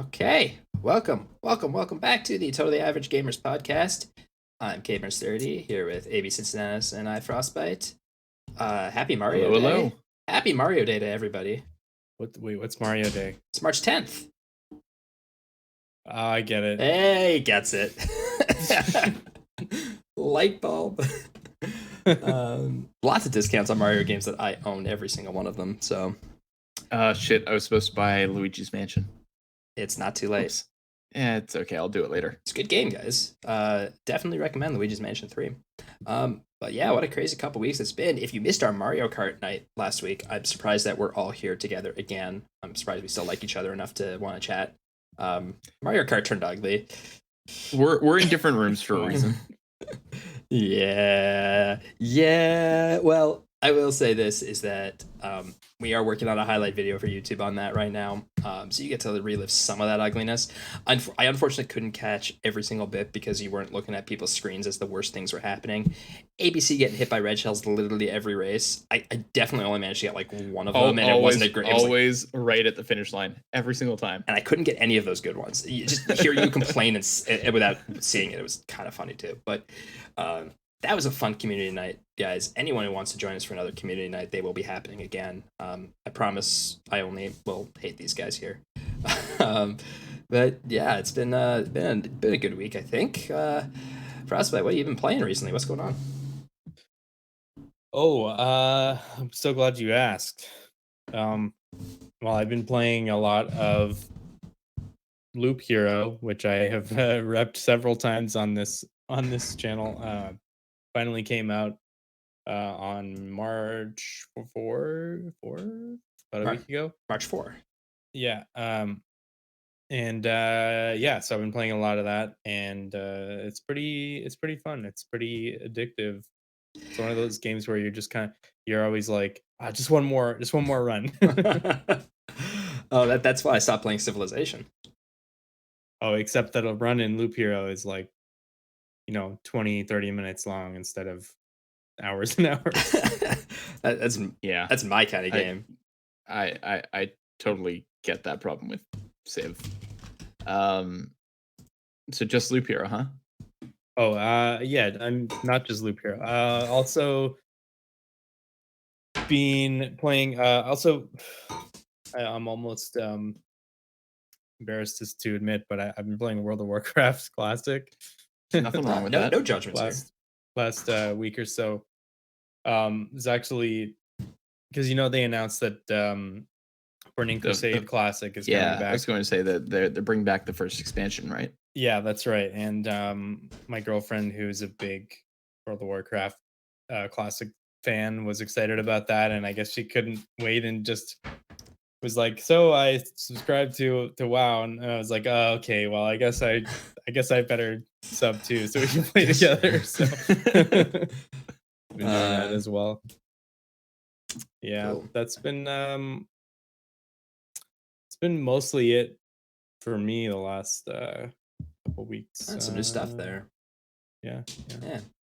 Okay, welcome back to the Totally Average Gamers podcast. I'm Gamers30 here with AB Cincinnati and I Frostbite. Happy Mario Hello, Day! hello. Happy Mario Day to everybody! What's Mario Day? It's March 10th. I get it. Hey, he gets it. Light bulb. Lots of discounts on Mario games that I own, every single one of them. So, Shit, I was supposed to buy Luigi's Mansion. it's not too late. Oops. Yeah, it's okay. I'll do it later. It's a good game, guys. Definitely recommend Luigi's Mansion 3. But yeah, what a crazy couple weeks it's been. If you missed our Mario Kart night last week, I'm surprised that we're all here together again. I'm surprised we still like each other enough to want to chat. Mario Kart turned ugly. We're in different rooms for a reason. Yeah. Well, I will say this is that we are working on a highlight video for YouTube on that right now. So you get to relive some of that ugliness. I unfortunately couldn't catch every single bit because you weren't looking at people's screens as the worst things were happening. ABC getting hit by red shells literally every race. I definitely only managed to get like one of them, and it wasn't a great. Always right at the finish line every single time. And I couldn't get any of those good ones. You just hear you complain and without seeing it. It was kind of funny too. But that was a fun community night, guys. Anyone who wants to join us for another community night, they will be happening again. I promise I only will hate these guys here. But yeah, it's been a good week, I think. Frostbite, what have you been playing recently? What's going on? I'm so glad you asked. Well, I've been playing a lot of Loop Hero, which I have repped several times on this channel. Finally came out on March 4, about a week ago. March 4. Yeah. So I've been playing a lot of that, and it's pretty fun. It's pretty addictive. It's one of those games where you're always like, just one more run. Oh, that's why I stopped playing Civilization. Oh, except that a run in Loop Hero is like, 20-30 minutes long instead of hours and hours. That's my kind of game. I totally get that problem with Civ. So just Loop Hero, huh? Oh, yeah, I'm not just Loop Hero. Also been playing, I'm almost embarrassed to admit, but I've been playing World of Warcraft Classic. Nothing wrong with that. No judgments last week or so. It's actually because they announced that Burning Crusade Classic is coming back. I was going to say that they're bringing back the first expansion, right? Yeah, that's right. And my girlfriend, who's a big World of Warcraft Classic fan, was excited about that, and I guess she couldn't wait and just was like, "So I subscribed to WoW," and I was like, "Oh, okay. Well, I guess I better sub too, so we can play together." So been doing that as well. Yeah, cool. That's been it's been mostly it for me the last couple weeks. That's some new stuff there. Yeah.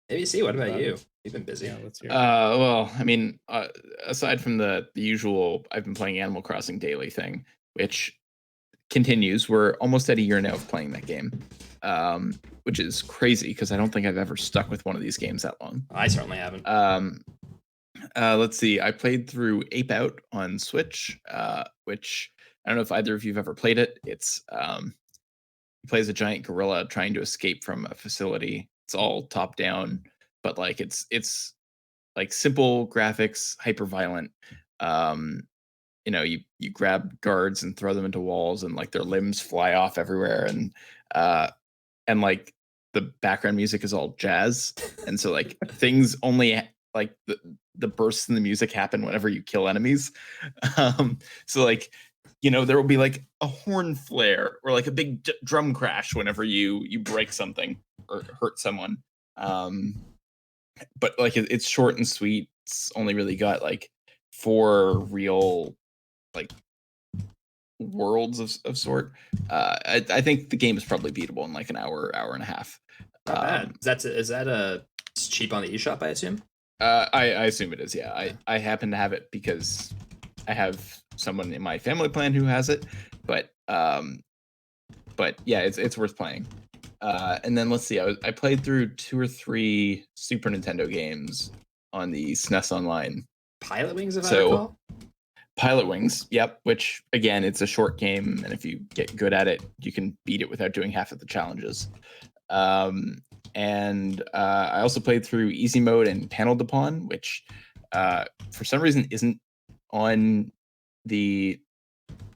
ABC, what about you? You've been busy. Yeah, let's hear it. Well, I mean, aside from the usual, I've been playing Animal Crossing daily thing, which continues. We're almost at a year now of playing that game, which is crazy because I don't think I've ever stuck with one of these games that long. I certainly haven't. Let's see. I played through Ape Out on Switch, which I don't know if either of you have ever played it. It's he plays a giant gorilla trying to escape from a facility. It's all top down, but like it's like simple graphics, hyper violent. You grab guards and throw them into walls, and like their limbs fly off everywhere, and like the background music is all jazz, and so like things only like the bursts in the music happen whenever you kill enemies. So like, there will be like a horn flare or like a big drum crash whenever you break something or hurt someone. But like it's short and sweet. It's only really got like 4 real like worlds of sort. I think the game is probably beatable in like an hour and a half. Not bad. Is that it's cheap on the eShop, I assume? I assume it is. Yeah, I happen to have it because I have someone in my family plan who has it. But yeah, it's worth playing. And then let's see. I played through 2 or 3 Super Nintendo games on the SNES Online. Pilot Wings, if I recall? Pilot Wings, yep. Which again, it's a short game, and if you get good at it, you can beat it without doing half of the challenges. And I also played through Easy Mode and Panel Upon, which for some reason isn't on the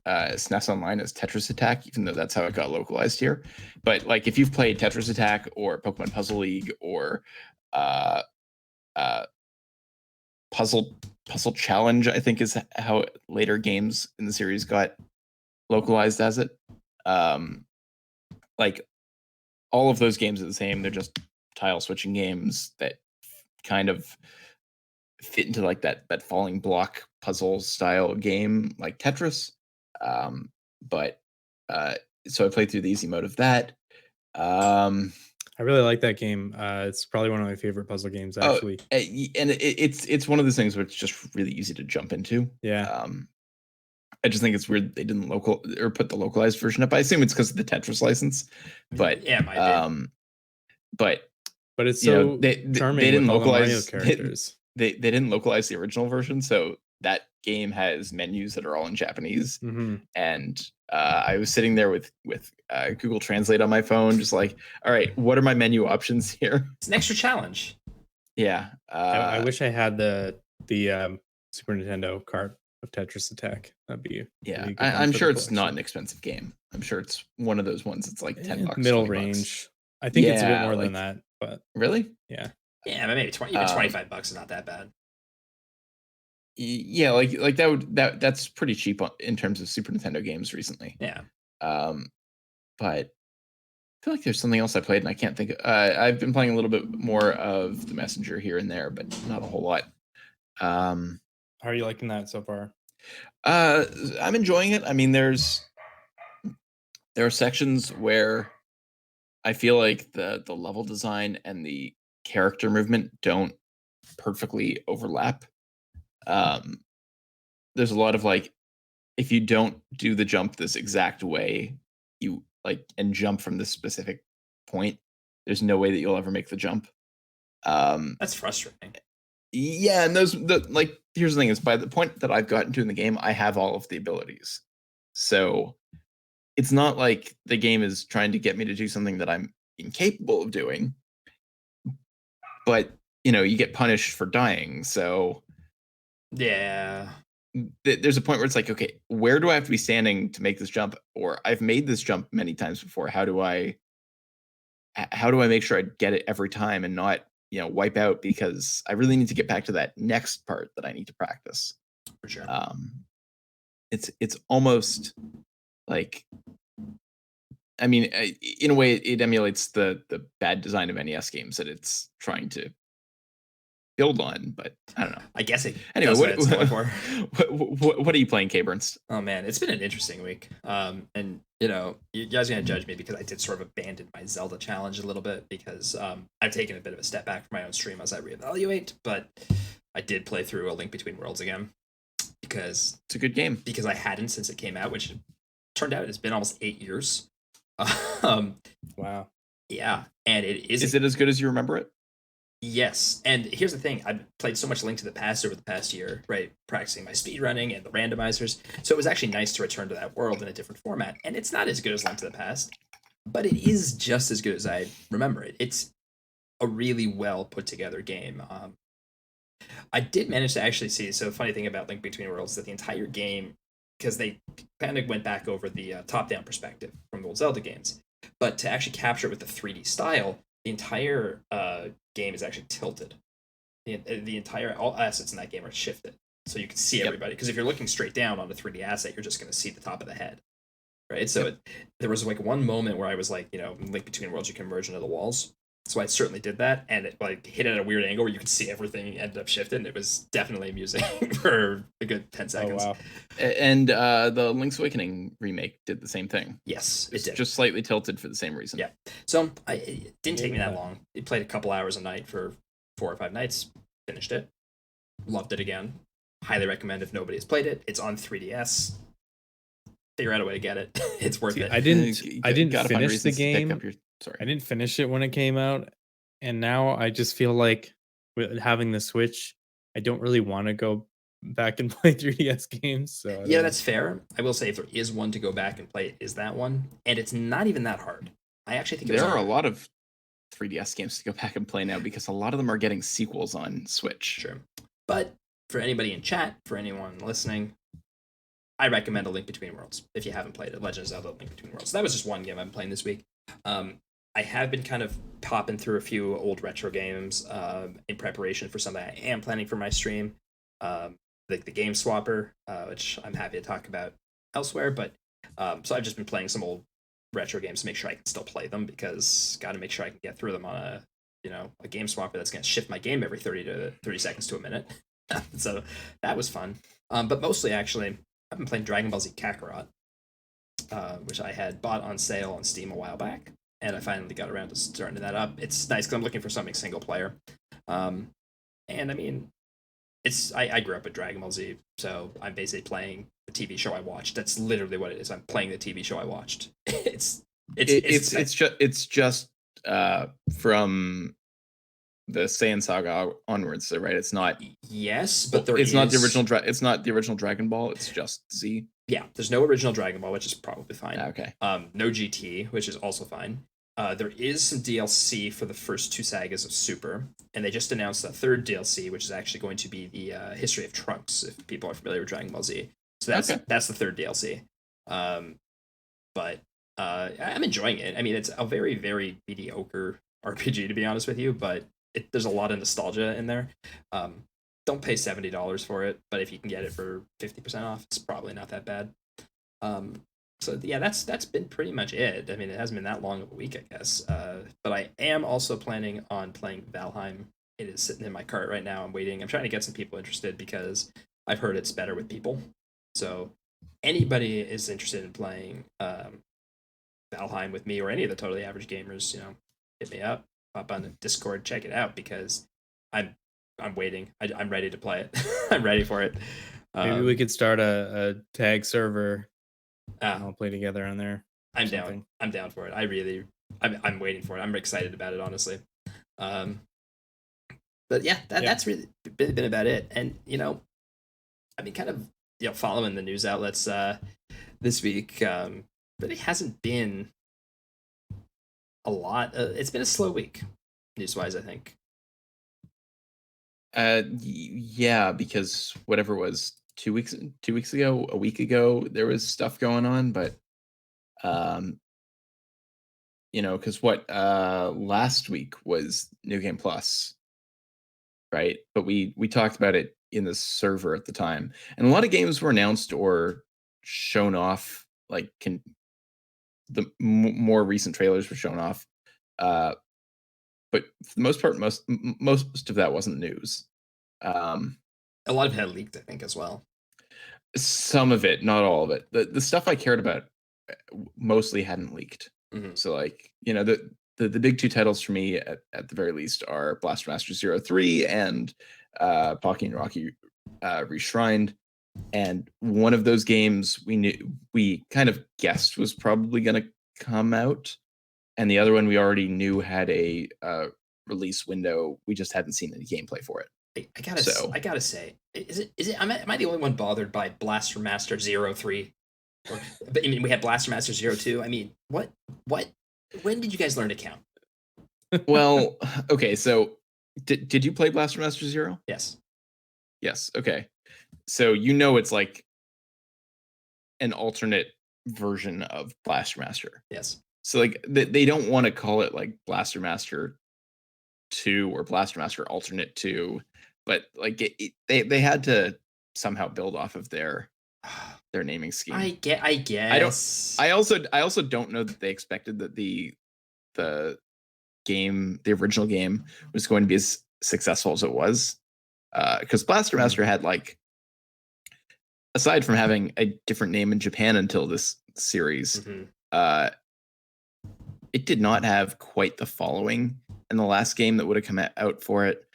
SNES Online as Tetris Attack, even though that's how it got localized here. But like, if you've played Tetris Attack or Pokemon Puzzle League or Puzzle Challenge, I think is how later games in the series got localized as it. Like, all of those games are the same. They're just tile switching games that kind of fit into like that falling block puzzle style game like Tetris. But so I played through the easy mode of that. I really like that game. It's probably one of my favorite puzzle games, actually. And it's one of those things where it's just really easy to jump into. Yeah. I just think it's weird they didn't put the localized version up. I assume it's because of the Tetris license, but yeah, it might be. But it's so charming. They didn't localize characters. They didn't localize the original version, so that game has menus that are all in Japanese. Mm-hmm. And I was sitting there with Google Translate on my phone, just like, all right, what are my menu options here? It's an extra challenge. Yeah. I wish I had the Super Nintendo cart of Tetris Attack. That'd be I'm sure it's not an expensive game. I'm sure it's one of those ones that's like $10, middle range. I think it's a bit more than that, but really, yeah, but maybe $25 is not that bad. Yeah, like that's pretty cheap in terms of Super Nintendo games recently. Yeah. But I feel like there's something else I played and I can't think of. I've been playing a little bit more of The Messenger here and there, but not a whole lot. How are you liking that so far? I'm enjoying it. I mean, there are sections where I feel like the level design and the character movement don't perfectly overlap. There's a lot of like, if you don't do the jump this exact way, you like and jump from this specific point, there's no way that you'll ever make the jump. That's frustrating. Yeah, and here's the thing: is by the point that I've gotten to in the game, I have all of the abilities. So it's not like the game is trying to get me to do something that I'm incapable of doing. But you get punished for dying, so yeah. There's a point where it's like, okay, where do I have to be standing to make this jump? Or I've made this jump many times before. How do I make sure I get it every time and not, wipe out, because I really need to get back to that next part that I need to practice. For sure. It's almost like, I mean, in a way, it emulates the bad design of NES games that it's trying to build on, but I don't know. I guess it. Anyway, what are you playing, K-Burns? Oh man, it's been an interesting week. And you guys are gonna judge me because I did sort of abandon my Zelda challenge a little bit because I've taken a bit of a step back from my own stream as I reevaluate. But I did play through A Link Between Worlds again because it's a good game. Because I hadn't since it came out, which turned out it's been almost 8 years. Wow. Yeah, and it is. Is it as good as you remember it? Yes, and here's the thing. I've played so much Link to the Past over the past year, right? Practicing my speed running and the randomizers. So it was actually nice to return to that world in a different format. And it's not as good as Link to the Past, but it is just as good as I remember it. It's a really well put together game. I did manage to actually see, so funny thing about Link Between Worlds is that the entire game, because they kind of went back over the top-down perspective from the old Zelda games, but to actually capture it with the 3D style, the entire game is actually tilted. The entire all assets in that game are shifted, so you can see everybody. Because if you're looking straight down on a 3D asset, you're just going to see the top of the head, right? So there was like one moment where I was like, Link Between Worlds, you can merge into the walls. So I certainly did that, and it like hit at a weird angle where you could see everything ended up shifted, and it was definitely amusing for a good 10 seconds. Oh wow! And the Link's Awakening remake did the same thing. Yes, it did. Just slightly tilted for the same reason. Yeah. So it didn't take me that long. It played a couple hours a night for 4 or 5 nights. Finished it. Loved it again. Highly recommend if nobody has played it. It's on 3DS. Figure out a way to get it. It's worth it. I didn't finish the game. I didn't finish it when it came out, and now I just feel like with having the Switch, I don't really want to go back and play 3DS games. So yeah, that's fair. I will say if there is one to go back and play, it is that one, and it's not even that hard. I actually think there are a lot of 3DS games to go back and play now because a lot of them are getting sequels on Switch. Sure, but for anybody in chat, for anyone listening, I recommend A Link Between Worlds if you haven't played it. Legend of Zelda: Link Between Worlds. So that was just one game I'm playing this week. I have been kind of popping through a few old retro games in preparation for something I am planning for my stream. The Game Swapper, which I'm happy to talk about elsewhere. But so I've just been playing some old retro games to make sure I can still play them, because got to make sure I can get through them on a Game Swapper that's going to shift my game every 30 seconds to a minute. So that was fun. But mostly, actually, I've been playing Dragon Ball Z Kakarot, which I had bought on sale on Steam a while back, and I finally got around to starting that up. It's nice because I'm looking for something single player. And I mean, I grew up with Dragon Ball Z, so I'm basically playing the TV show I watched. That's literally what it is. I'm playing the TV show I watched. It's just from the Saiyan saga onwards, so right? It's not. Yes, but it's not the original. It's not the original Dragon Ball. It's just Z. Yeah, there's no original Dragon Ball, which is probably fine. Okay. No GT, which is also fine. There is some DLC for the first 2 sagas of Super, and they just announced a third DLC, which is actually going to be the history of Trunks, if people are familiar with Dragon Ball Z. So that's the third DLC. But I'm enjoying it. I mean, it's a very, very mediocre RPG, to be honest with you, but there's a lot of nostalgia in there. Don't pay $70 for it, but if you can get it for 50% off, it's probably not that bad. So yeah, that's been pretty much it. I mean, it hasn't been that long of a week, I guess. But I am also planning on playing Valheim. It is sitting in my cart right now. I'm waiting. I'm trying to get some people interested because I've heard it's better with people. So anybody is interested in playing Valheim with me or any of the Totally Average Gamers, hit me up, pop on the Discord, check it out, because I'm waiting. I'm ready to play it. I'm ready for it. Maybe we could start a tag server. I'll play together on there. I'm down. I'm down for it. I'm waiting for it. I'm excited about it, honestly. But yeah, that's really been about it. And I've been kind of following the news outlets this week. But it hasn't been a lot. It's been a slow week, news-wise, I think. Yeah, because whatever it was 2 weeks ago, a week ago, there was stuff going on, but because last week was New Game Plus, right? But we talked about it in the server at the time, and a lot of games were announced or shown off, like the more recent trailers were shown off, but for the most part, most of that wasn't news. A lot of it had leaked, I think, as well. Some of it, not all of it. The stuff I cared about mostly hadn't leaked. Mm-hmm. So the big 2 titles for me at the very least are Blaster Master 03 and Pocky and Rocky Reshrined. And one of those games we kind of guessed was probably going to come out, and the other one we already knew had a release window. We just hadn't seen any gameplay for it. I gotta say, is it? Am I the only one bothered by Blaster Master 03? But I mean, we had Blaster Master 02. I mean, what? When did you guys learn to count? Well, okay. So, did you play Blaster Master 0? Yes. Yes. Okay. So it's like an alternate version of Blaster Master. Yes. So like they don't want to call it like Blaster Master 2 or Blaster Master Alternate 2, but like they had to somehow build off of their naming scheme. I guess. I also don't know that they expected that the original game was going to be as successful as it was. Because Blaster Master had like, aside from having a different name in Japan until this series, it did not have quite the following. And the last game that would have come out for it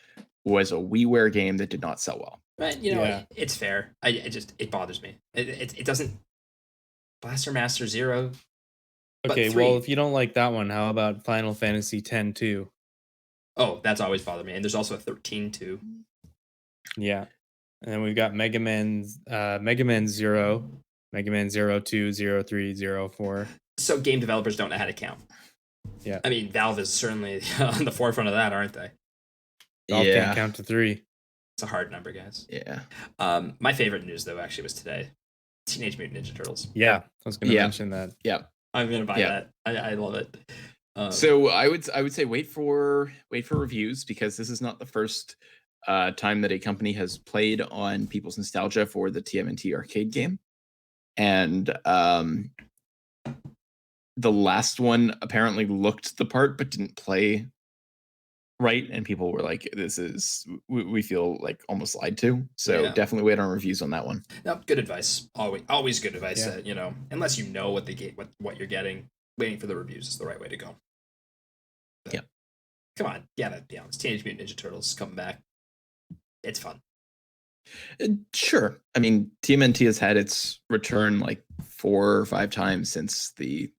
was a WiiWare game that did not sell well. But it's fair. It bothers me. It doesn't. Blaster Master 0. Okay, well, if you don't like that one, how about Final Fantasy X 2? Oh, that's always bothered me. And there's also a 13 too. Yeah. And then we've got Mega Man 0, Mega Man 02, 03, 04. So game developers don't know how to count. Yeah. I mean, Valve is certainly on the forefront of that, aren't they? Valve can't count to 3. It's a hard number, guys. Yeah. My favorite news, though, actually was today. Teenage Mutant Ninja Turtles. Yeah, I was going to mention that. Yeah. I'm going to buy that. I love it. So I would say wait for reviews, because this is not the first time that a company has played on people's nostalgia for the TMNT arcade game. And the last one apparently looked the part but didn't play right, and people were like, we feel like almost lied to. So definitely wait on reviews on that one. No, good advice. Always good advice. Unless you know what you're getting, waiting for the reviews is the right way to go. But, yeah. Come on, to be honest. Teenage Mutant Ninja Turtles coming back. It's fun. Sure. I mean, TMNT has had its return like 4 or 5 times since the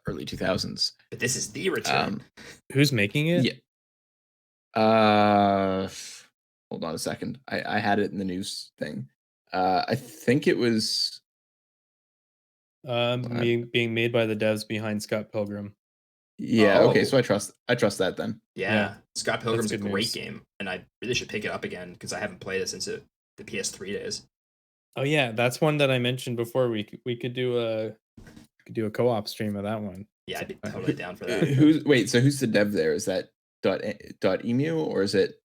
early 2000s. But this is the return. Who's making it? Yeah. Hold on a second. I had it in the news thing. I think it was being made by the devs behind Scott Pilgrim. Yeah. Okay. So I trust that then. Yeah. Scott Pilgrim's a great game, and I really should pick it up again because I haven't played it since the PS3 days. Oh yeah, that's one that I mentioned before. We could do a co-op stream of that one. Yeah, I'd be totally down for that. So who's the dev there? Is that .emu or is it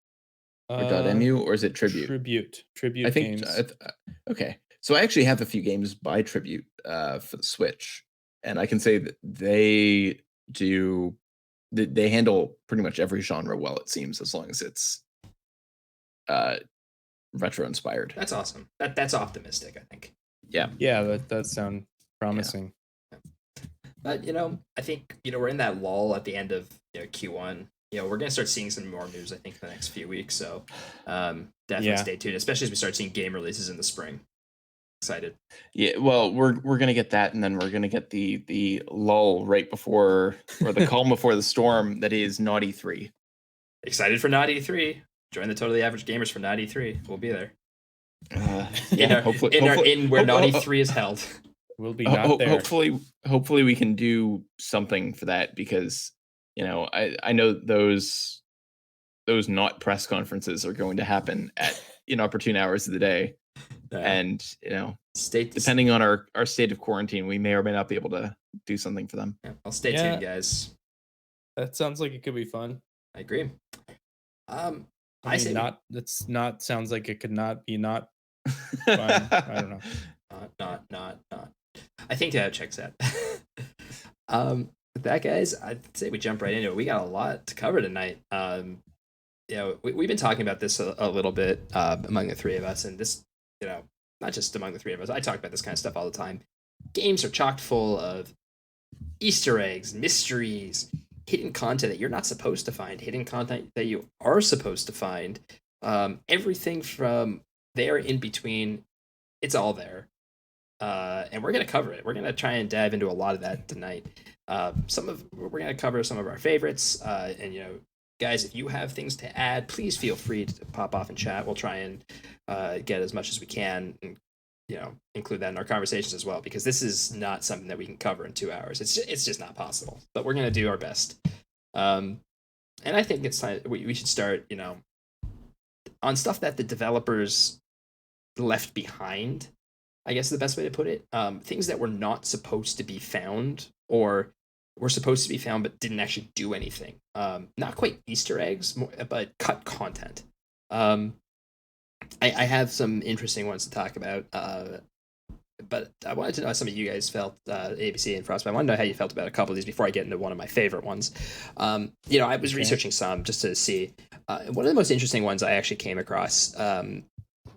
.emu or is it Tribute? Tribute. I think. Games. Okay, so I actually have a few games by Tribute for the Switch, and I can say that they handle pretty much every genre well. It seems, as long as it's retro inspired. That's awesome. That's optimistic, I think. Yeah. Yeah, that sounds promising. Yeah. But I think we're in that lull at the end of Q1. We're gonna start seeing some more news, I think, in the next few weeks. So definitely stay tuned, especially as we start seeing game releases in the spring. Excited. Yeah, well, we're gonna get that, and then we're gonna get the lull right before, or the calm before the storm that is Naughty 3. Excited for Naughty 3. Join the Totally Average Gamers for Naughty 3. We'll be there. Where Naughty 3 is held. We'll be not there. Hopefully we can do something for that, because I know those not press conferences are going to happen at inopportune hours of the day. And depending on our state of quarantine, we may or may not be able to do something for them. Yeah, I'll stay tuned, guys. That sounds like it could be fun. I agree. Sounds like it could not be not fun. I don't know. Not. I think that checks out. With that, guys, I'd say we jump right into it. We got a lot to cover tonight. We've been talking about this a little bit among the three of us, and this, not just among the three of us. I talk about this kind of stuff all the time. Games are chock full of Easter eggs, mysteries, hidden content that you're not supposed to find, hidden content that you are supposed to find. Everything from there in between, it's all there. And we're going to cover it. We're going to try and dive into a lot of that tonight. We're going to cover some of our favorites. And guys, if you have things to add, please feel free to pop off and chat. We'll try and get as much as we can and include that in our conversations as well, because this is not something that we can cover in 2 hours. It's just not possible, but we're going to do our best. And I think it's time we should start, on stuff that the developers left behind I guess is the best way to put it. Things that were not supposed to be found or were supposed to be found but didn't actually do anything. Not quite Easter eggs, but cut content. Um, I have some interesting ones to talk about. But I wanted to know how some of you guys felt, ABC and Frostbite. I want to know how you felt about a couple of these before I get into one of my favorite ones. I was researching some just to see. One of the most interesting ones I actually came across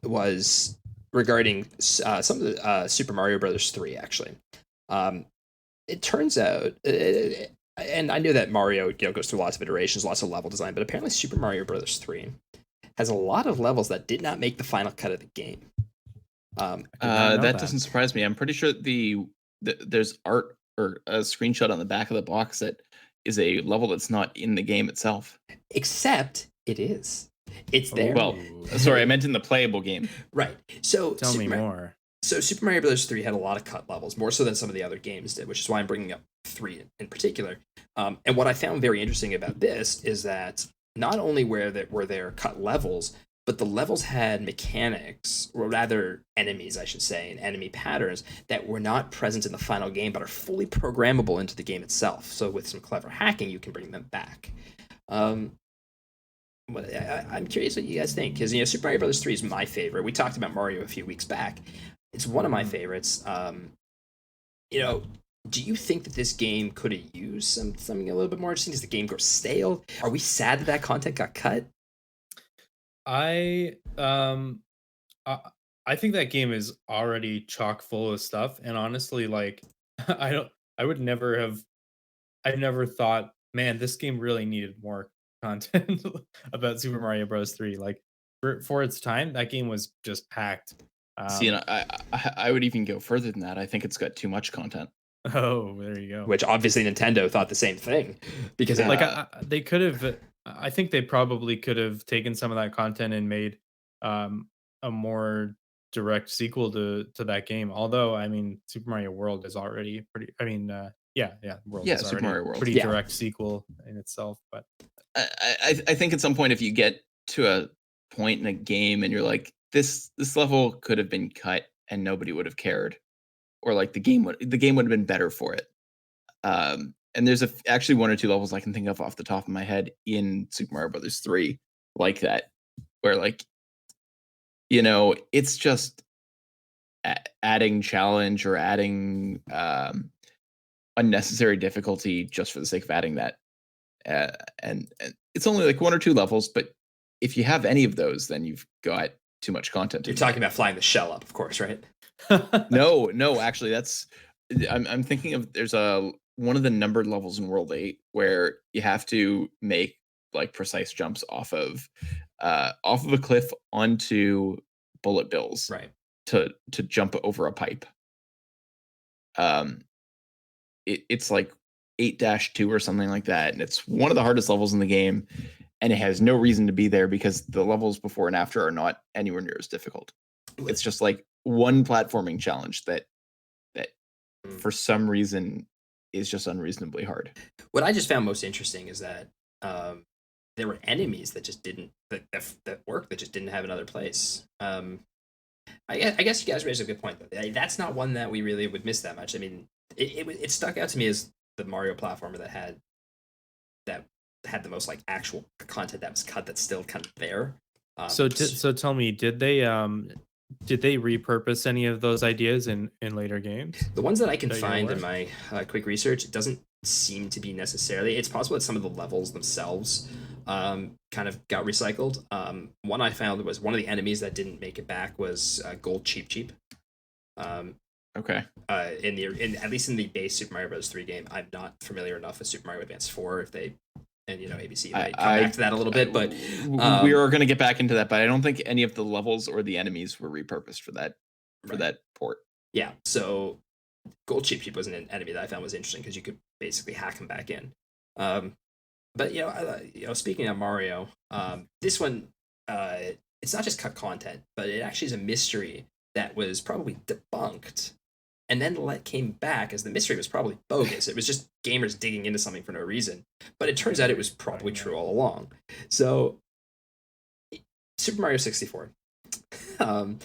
was regarding some of the Super Mario Brothers 3, actually. It turns out, and I knew that Mario goes through lots of iterations, lots of level design, but apparently Super Mario Brothers 3 has a lot of levels that did not make the final cut of the game. That doesn't surprise me. I'm pretty sure there's art or a screenshot on the back of the box that is a level that's not in the game itself. Except it is. It's there. Well, sorry, I meant in the playable game. Right. So tell me more. So Super Mario Bros. 3 had a lot of cut levels, more so than some of the other games did, which is why I'm bringing up 3 in particular. And what I found very interesting about this is that not only were there cut levels, but the levels had mechanics, or rather enemies, I should say, and enemy patterns that were not present in the final game, but are fully programmable into the game itself. So with some clever hacking, you can bring them back. I'm curious what you guys think, because Super Mario Bros. 3 is my favorite. We talked about Mario a few weeks back. It's one of my favorites. Do you think that this game could have used something a little bit more interesting? Does the game grow stale? Are we sad that content got cut? I think that game is already chock full of stuff, and honestly, like I never thought, man, this game really needed more content about Super Mario Bros. 3. Like for its time, that game was just packed. See, and I would even go further than that. I think it's got too much content. Oh, there you go. Which obviously Nintendo thought the same thing, because they could have. I think they probably could have taken some of that content and made a more direct sequel to that game. Although, I mean, Super Mario World is already pretty. I mean, World is Super Mario World, pretty direct sequel in itself. But I think at some point, if you get to a point in a game and you're like, this level could have been cut and nobody would have cared, or like the game would have been better for it. And there's actually one or two levels I can think of off the top of my head in Super Mario Brothers 3 like that, where like, it's just adding challenge or adding unnecessary difficulty just for the sake of adding that. And it's only like one or two levels, but if you have any of those, then you've got too much content. You're talking about flying the shell up, of course, right? No, actually, I'm thinking of, there's one of the numbered levels in World 8 where you have to make like precise jumps off of a cliff onto bullet bills, right, to jump over a pipe. It's like 8-2 or something like that, and it's one of the hardest levels in the game, and it has no reason to be there because the levels before and after are not anywhere near as difficult. It's just like one platforming challenge that for some reason is just unreasonably hard. What I just found most interesting is that there were enemies that just didn't that work, that just didn't have another place. I guess you guys raised a good point. That's not one that we really would miss that much. I mean, it stuck out to me as the Mario platformer that had the most like actual content that was cut that's still kind of there. So tell me, did they repurpose any of those ideas in later games? The ones that I can find in my quick research, it doesn't seem to be necessarily. It's possible that some of the levels themselves kind of got recycled. One I found was one of the enemies that didn't make it back was Gold Cheep. Okay. At least in the base Super Mario Bros. 3 game, I'm not familiar enough with Super Mario Advance 4. If they ABC might come back to that a little bit, but we are going to get back into that. But I don't think any of the levels or the enemies were repurposed for that that port. Yeah. So Gold Cheep was an enemy that I found was interesting because you could basically hack him back in. But speaking of Mario, this one it's not just cut content, but it actually is a mystery that was probably debunked and then came back as the mystery was probably bogus. It was just gamers digging into something for no reason. But it turns out it was probably true all along. So, Super Mario 64. um,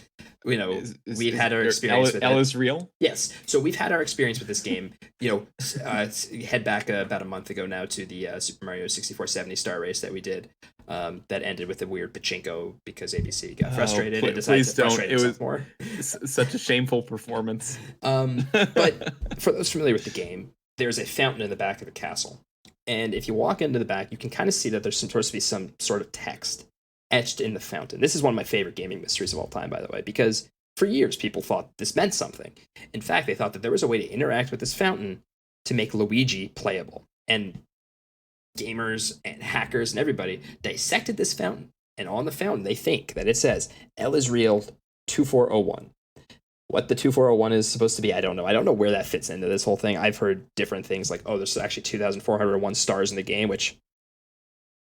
you know, we've is had our there- experience with L it. is real. Yes, so we've had our experience with this game. Head back about a month ago now to the Super Mario 64 70 star race that we did. That ended with a weird pachinko because ABC got frustrated and decided to frustrate itself more. Such a shameful performance. But for those familiar with the game, there's a fountain in the back of the castle. And if you walk into the back, you can kind of see that there's supposed to be some sort of text etched in the fountain. This is one of my favorite gaming mysteries of all time, by the way, because for years people thought this meant something. In fact, they thought that there was a way to interact with this fountain to make Luigi playable. And gamers and hackers and everybody dissected this fountain. And on the fountain, they think that it says L is real 2401. What the 2401 is supposed to be, I don't know. I don't know where that fits into this whole thing. I've heard different things like, oh, there's actually 2,401 stars in the game, which,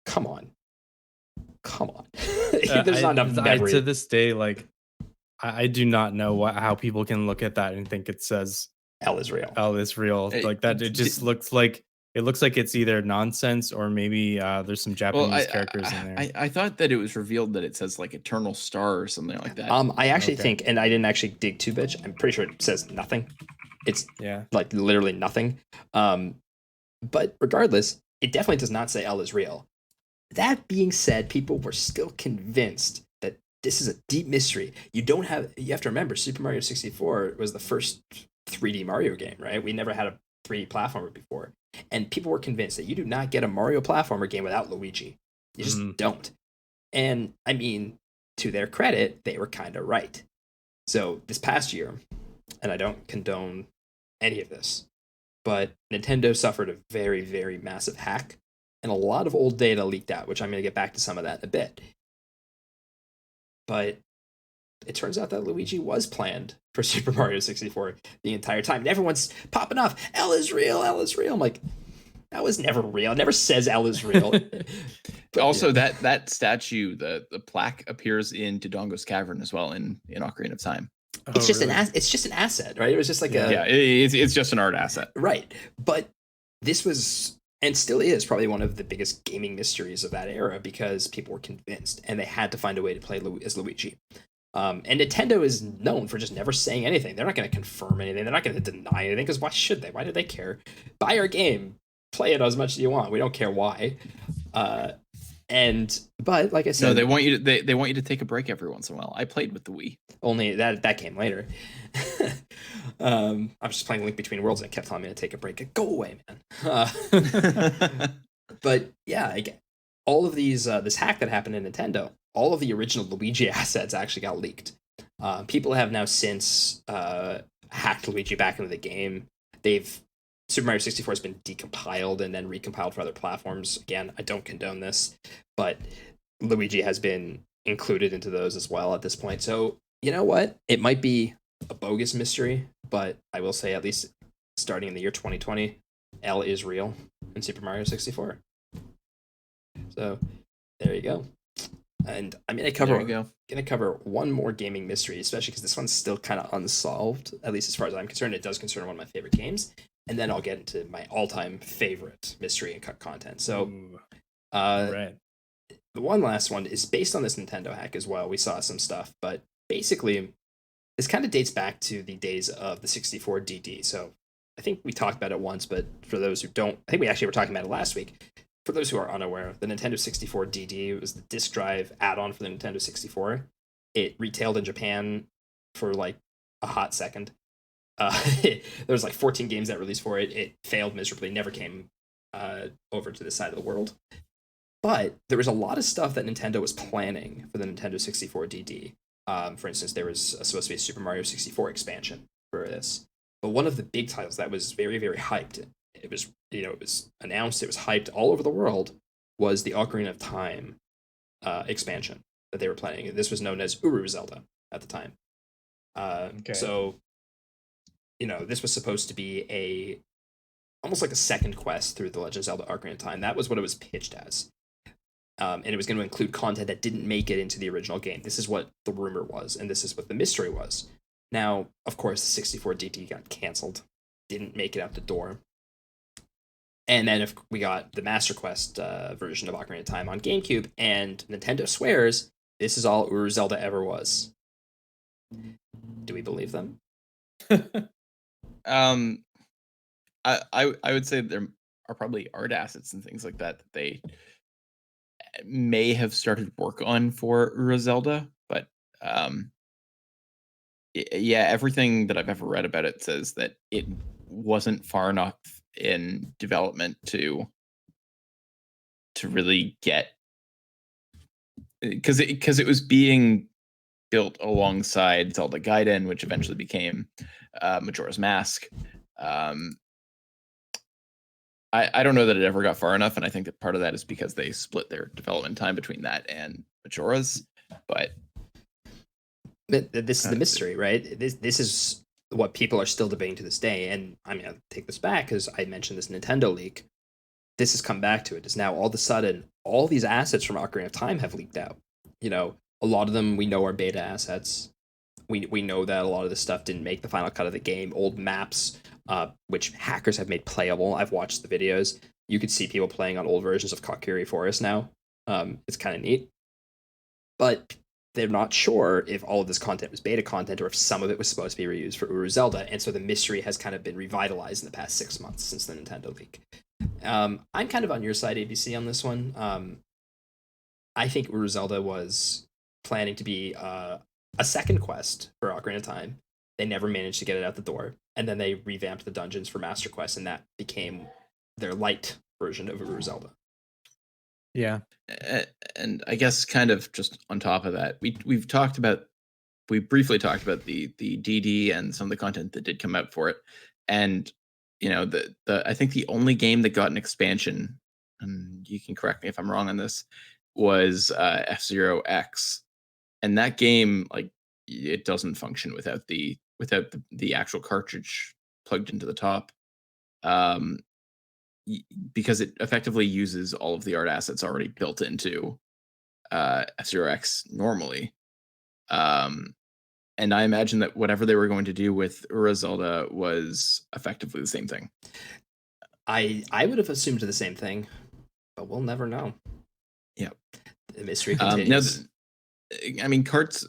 come on. There's not enough memory. To this day, like, I do not know how people can look at that and think it says L is real. L is real. Like that, it just looks like it's either nonsense or maybe there's some Japanese characters in there. I thought that it was revealed that it says like Eternal Star or something like that. I actually think, and I didn't actually dig too much. I'm pretty sure it says nothing. It's like literally nothing. But regardless, it definitely does not say L is real. That being said, people were still convinced that this is a deep mystery. You have to remember, Super Mario 64 was the first 3D Mario game, right? We never had a 3D platformer before. And people were convinced that you do not get a Mario platformer game without Luigi. You just don't. And I mean, to their credit, they were kind of right. So this past year, and I don't condone any of this, but Nintendo suffered a very, very massive hack. And a lot of old data leaked out, which I'm going to get back to some of that in a bit. But it turns out that Luigi was planned for Super Mario 64 the entire time. And everyone's popping off, L is real, L is real. I'm like, that was never real. It never says L is real. But also, that statue, the plaque appears in Dodongo's Cavern as well in Ocarina of Time. It's just it's just an asset, right? It was just like it's just an art asset. Right. But this was, and still is, probably one of the biggest gaming mysteries of that era because people were convinced and they had to find a way to play as Luigi. And Nintendo is known for just never saying anything. They're not going to confirm anything. They're not going to deny anything because why should they? Why do they care? Buy our game, play it as much as you want. We don't care why. But like I said, no, they want you to they want you to take a break every once in a while. I played with the Wii. Only that came later. I was just playing Link Between Worlds and it kept telling me to take a break. Go away, man. But yeah, all of these this hack that happened in Nintendo, all of the original Luigi assets actually got leaked. People have now since hacked Luigi back into the game. Super Mario 64 has been decompiled and then recompiled for other platforms. Again, I don't condone this, but Luigi has been included into those as well at this point. So, you know what? It might be a bogus mystery, but I will say, at least starting in the year 2020, L is real in Super Mario 64. So, there you go. And I'm going to cover one more gaming mystery, especially because this one's still kind of unsolved, at least as far as I'm concerned. It does concern one of my favorite games. And then I'll get into my all-time favorite mystery and cut content. So, right. The one last one is based on this Nintendo hack as well. We saw some stuff, but basically, this kind of dates back to the days of the 64 DD. So, I think we talked about it once, but for those who don't, I think we actually were talking about it last week. For those who are unaware, the Nintendo 64 DD was the disk drive add-on for the Nintendo 64. It retailed in Japan for like a hot second. There was like 14 games that released for it. It failed miserably, never came over to this side of the world. But there was a lot of stuff that Nintendo was planning for the Nintendo 64 DD. For instance, there was supposed to be a Super Mario 64 expansion for this. But one of the big titles that was very, very hyped, it was announced, it was hyped all over the world, was the Ocarina of Time expansion that they were planning. This was known as Uru Zelda at the time. So, this was supposed to be almost like a second quest through the Legend of Zelda Ocarina of Time. That was what it was pitched as. And it was going to include content that didn't make it into the original game. This is what the rumor was, and this is what the mystery was. Now, of course, the 64 DD got canceled. Didn't make it out the door. And then we got the Master Quest version of Ocarina of Time on GameCube, and Nintendo swears this is all Zelda ever was. Do we believe them? Um, I would say there are probably art assets and things like that that they may have started work on for Zelda, but um, yeah, everything that I've ever read about it says that it wasn't far enough in development to really get, because it was being built alongside Zelda Gaiden, which eventually became Majora's Mask. I don't know that it ever got far enough, and I think that part of that is because they split their development time between that and Majora's. But this is the mystery, right? This is what people are still debating to this day. And I mean, I'll take this back because I mentioned this Nintendo leak. This has come back to it. Is now all of a sudden all these assets from Ocarina of Time have leaked out. You know, a lot of them we know are beta assets. We know that a lot of this stuff didn't make the final cut of the game. Old maps, which hackers have made playable. I've watched the videos. You could see people playing on old versions of Kokiri Forest now. It's kind of neat. But they're not sure if all of this content was beta content or if some of it was supposed to be reused for Uru Zelda. And so the mystery has kind of been revitalized in the past 6 months since the Nintendo leak. I'm kind of on your side, ABC, on this one. I think Uru Zelda was planning to be a second quest for Ocarina of Time. They never managed to get it out the door. And then they revamped the dungeons for Master Quest, and that became their light version of Uru Zelda. Yeah. And I guess kind of just on top of that, we briefly talked about the DD and some of the content that did come out for it. And you know, the I think the only game that got an expansion, and you can correct me if I'm wrong on this, was F-Zero X. And that game, like, it doesn't function without the actual cartridge plugged into the top. Because it effectively uses all of the art assets already built into F-Zero X normally. And I imagine that whatever they were going to do with Ura Zelda was effectively the same thing. I would have assumed the same thing, but we'll never know. Yeah. The mystery continues. I mean, carts,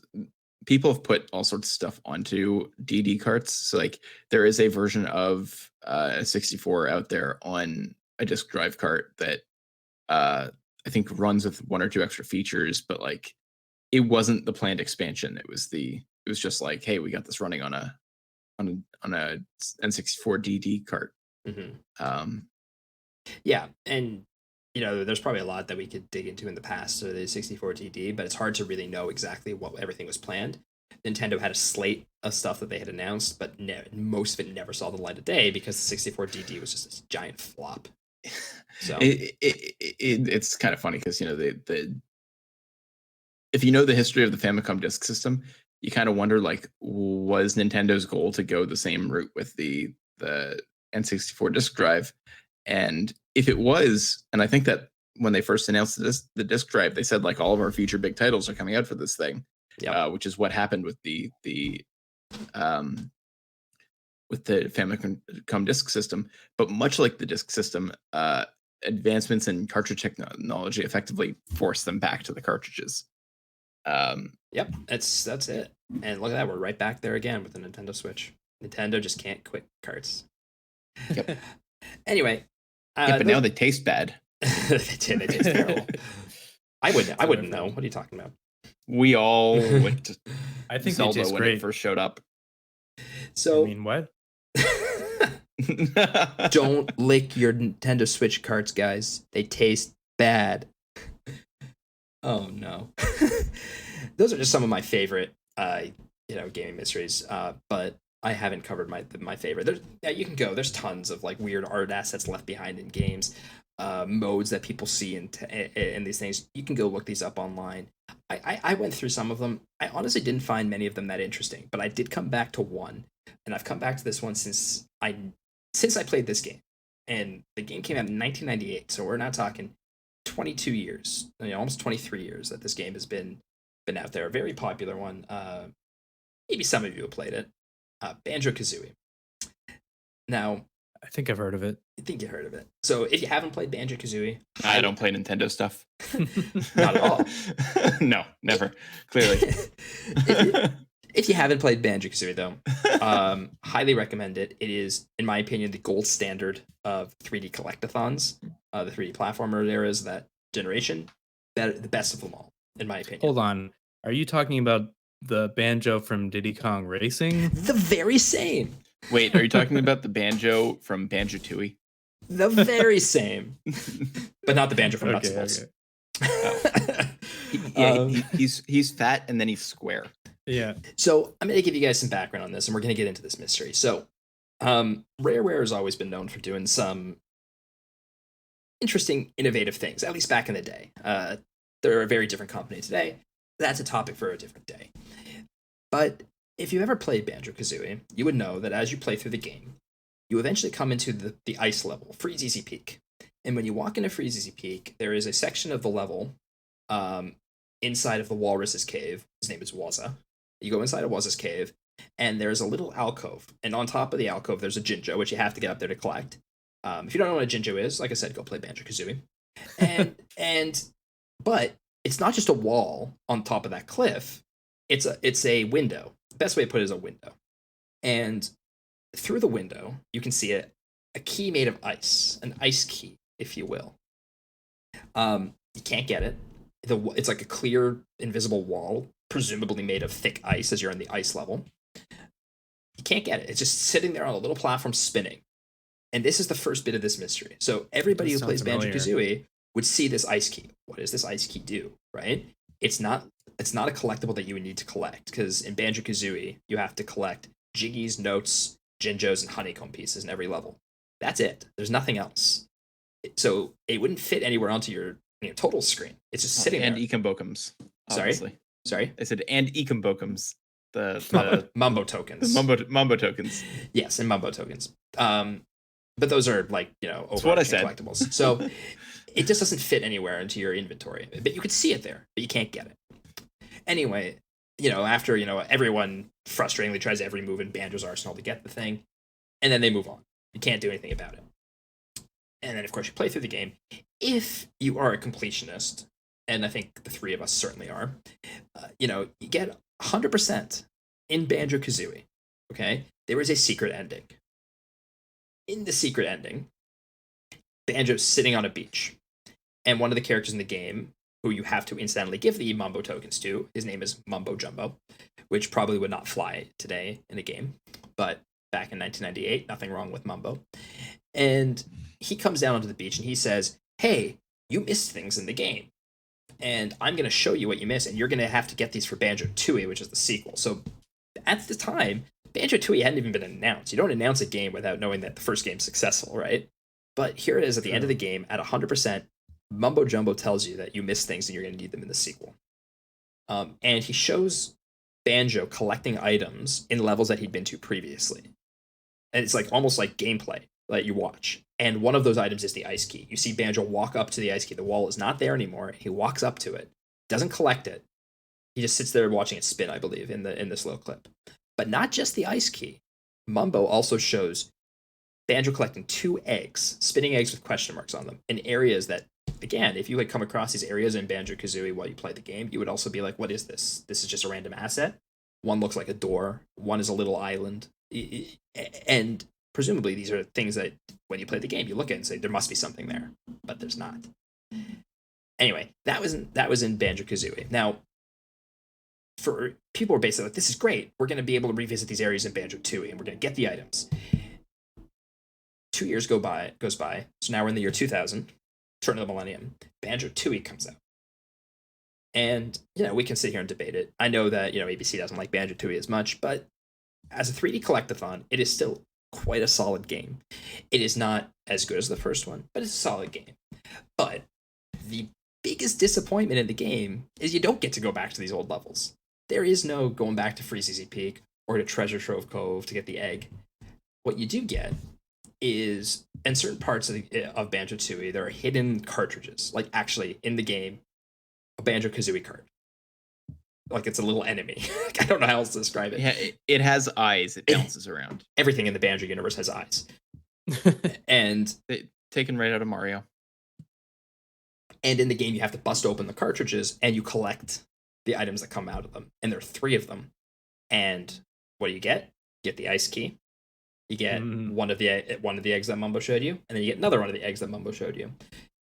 people have put all sorts of stuff onto DD carts. So, like, there is a version of 64 out there on a disk drive cart that I think runs with one or two extra features, but like, it wasn't the planned expansion. It was just like, hey, we got this running on a N64 DD cart. Mm-hmm. Yeah, and you know, there's probably a lot that we could dig into in the past of the 64 DD, but it's hard to really know exactly what everything was planned. Nintendo had a slate of stuff that they had announced, but most of it never saw the light of day because the 64 DD was just this giant flop. So it's kind of funny because, you know, the if you know the history of the Famicom disk system, you kind of wonder, like, was Nintendo's goal to go the same route with the N64 disk drive? And if it was, and I think that when they first announced the disk drive, they said, like, all of our future big titles are coming out for this thing, which is what happened with the Famicom disk system. But much like the disk system, advancements in cartridge technology effectively forced them back to the cartridges. Yep, that's it. And look at that, we're right back there again with the Nintendo Switch. Nintendo just can't quit carts. Yep. Anyway, but now they taste bad. they taste terrible. I wouldn't know. What are you talking about? We all licked I think Zelda they taste when great. it first showed up. So I mean, what? Don't lick your Nintendo Switch carts, guys. They taste bad. Oh no. Those are just some of my favorite gaming mysteries. But I haven't covered my favorite. You can go. There's tons of like weird art assets left behind in games, modes that people see in these things. You can go look these up online. I went through some of them. I honestly didn't find many of them that interesting, but I did come back to one, and I've come back to this one since I played this game, and the game came out in 1998. So we're not talking 22 years, almost 23 years that this game has been out there. A very popular one. Maybe some of you have played it. Banjo-Kazooie. Now, I think I've heard of it. I think you heard of it. So if you haven't played Banjo-Kazooie, I don't play Nintendo stuff. Not at all. No, never. Clearly. if you haven't played Banjo-Kazooie, though, highly recommend it. It is, in my opinion, the gold standard of 3D collectathons, the 3D platformer eras, that generation. The best of them all, in my opinion. Hold on. Are you talking about the banjo from Diddy Kong Racing? The very same. Wait, are you talking about the banjo from Banjo-Tooie? The very same. But not the banjo from Nuts and Bolts. He's fat and then he's square. Yeah. So I'm going to give you guys some background on this, and we're going to get into this mystery. So Rareware has always been known for doing some interesting, innovative things, at least back in the day. They're a very different company today. That's a topic for a different day. But if you've ever played Banjo-Kazooie, you would know that as you play through the game, you eventually come into the ice level, Freeze Easy Peak. And when you walk into Freeze Easy Peak, there is a section of the level inside of the walrus's cave. His name is Wazza. You go inside of Wazza's cave, and there's a little alcove. And on top of the alcove, there's a Jinjo, which you have to get up there to collect. If you don't know what a Jinjo is, like I said, go play Banjo-Kazooie. But it's not just a wall on top of that cliff. It's a window. The best way to put it is a window. And through the window, you can see a key made of ice, an ice key, if you will. You can't get it. It's like a clear, invisible wall, presumably made of thick ice as you're in the ice level. You can't get it. It's just sitting there on a little platform spinning. And this is the first bit of this mystery. So everybody who plays Banjo-Kazooie would see this ice key. What does this ice key do, right? It's not a collectible that you would need to collect, because in Banjo-Kazooie, you have to collect jiggies, notes, Jinjos, and honeycomb pieces in every level. That's it. There's nothing else. So it wouldn't fit anywhere onto your total screen. It's just sitting there. And Ecambokums. Sorry? I said and Ecambokums. The Mumbo tokens. Mumbo tokens. Yes, and Mumbo tokens. But those are That's what I said. collectibles. So it just doesn't fit anywhere into your inventory. But you could see it there, but you can't get it. Anyway, after everyone frustratingly tries every move in Banjo's arsenal to get the thing, and then they move on. You can't do anything about it. And then, of course, you play through the game. If you are a completionist, and I think the three of us certainly are, you get 100% in Banjo-Kazooie. Okay? There is a secret ending. In the secret ending, Banjo's sitting on a beach. And one of the characters in the game, who you have to incidentally give the Mumbo tokens to, his name is Mumbo Jumbo, which probably would not fly today in a game. But back in 1998, nothing wrong with Mumbo. And he comes down onto the beach and he says, hey, you missed things in the game. And I'm going to show you what you missed, and you're going to have to get these for Banjo-Tooie, which is the sequel. So at the time, Banjo-Tooie hadn't even been announced. You don't announce a game without knowing that the first game's successful, right? But here it is at the end of the game, at 100%, Mumbo Jumbo tells you that you missed things and you're going to need them in the sequel. And he shows Banjo collecting items in levels that he'd been to previously. And it's almost like gameplay that you watch. And one of those items is the ice key. You see Banjo walk up to the ice key. The wall is not there anymore. He walks up to it, doesn't collect it. He just sits there watching it spin, I believe, in this little clip. But not just the ice key. Mumbo also shows Banjo collecting 2 eggs, spinning eggs with question marks on them, in areas that, again, if you had come across these areas in Banjo-Kazooie while you play the game, you would also be like, what is this? This is just a random asset. One looks like a door. One is a little island. And presumably these are things that when you play the game, you look at and say, there must be something there. But there's not. Anyway, that was in Banjo-Kazooie. Now, for people who are basically like, this is great. We're going to be able to revisit these areas in Banjo-Tooie, and we're going to get the items. 2 years goes by. So now we're in the year 2000, turn of the millennium. Banjo-Tooie comes out. And, we can sit here and debate it. I know that, ABC doesn't like Banjo-Tooie as much, but as a 3D collectathon, it is still quite a solid game. It is not as good as the first one, but it's a solid game. But the biggest disappointment in the game is you don't get to go back to these old levels. There is no going back to Freeze Easy Peak or to Treasure Trove Cove to get the egg. What you do get is, in certain parts of Banjo-Tooie, there are hidden cartridges, like actually in the game, a Banjo-Kazooie card. Like it's a little enemy. I don't know how else to describe it. Yeah, it has eyes. It bounces around. Everything in the Banjo universe has eyes. And Taken right out of Mario. And in the game, you have to bust open the cartridges and you collect the items that come out of them. And there are 3 of them. And what do you get? You get the ice key. You get one of the eggs that Mumbo showed you, and then you get another one of the eggs that Mumbo showed you.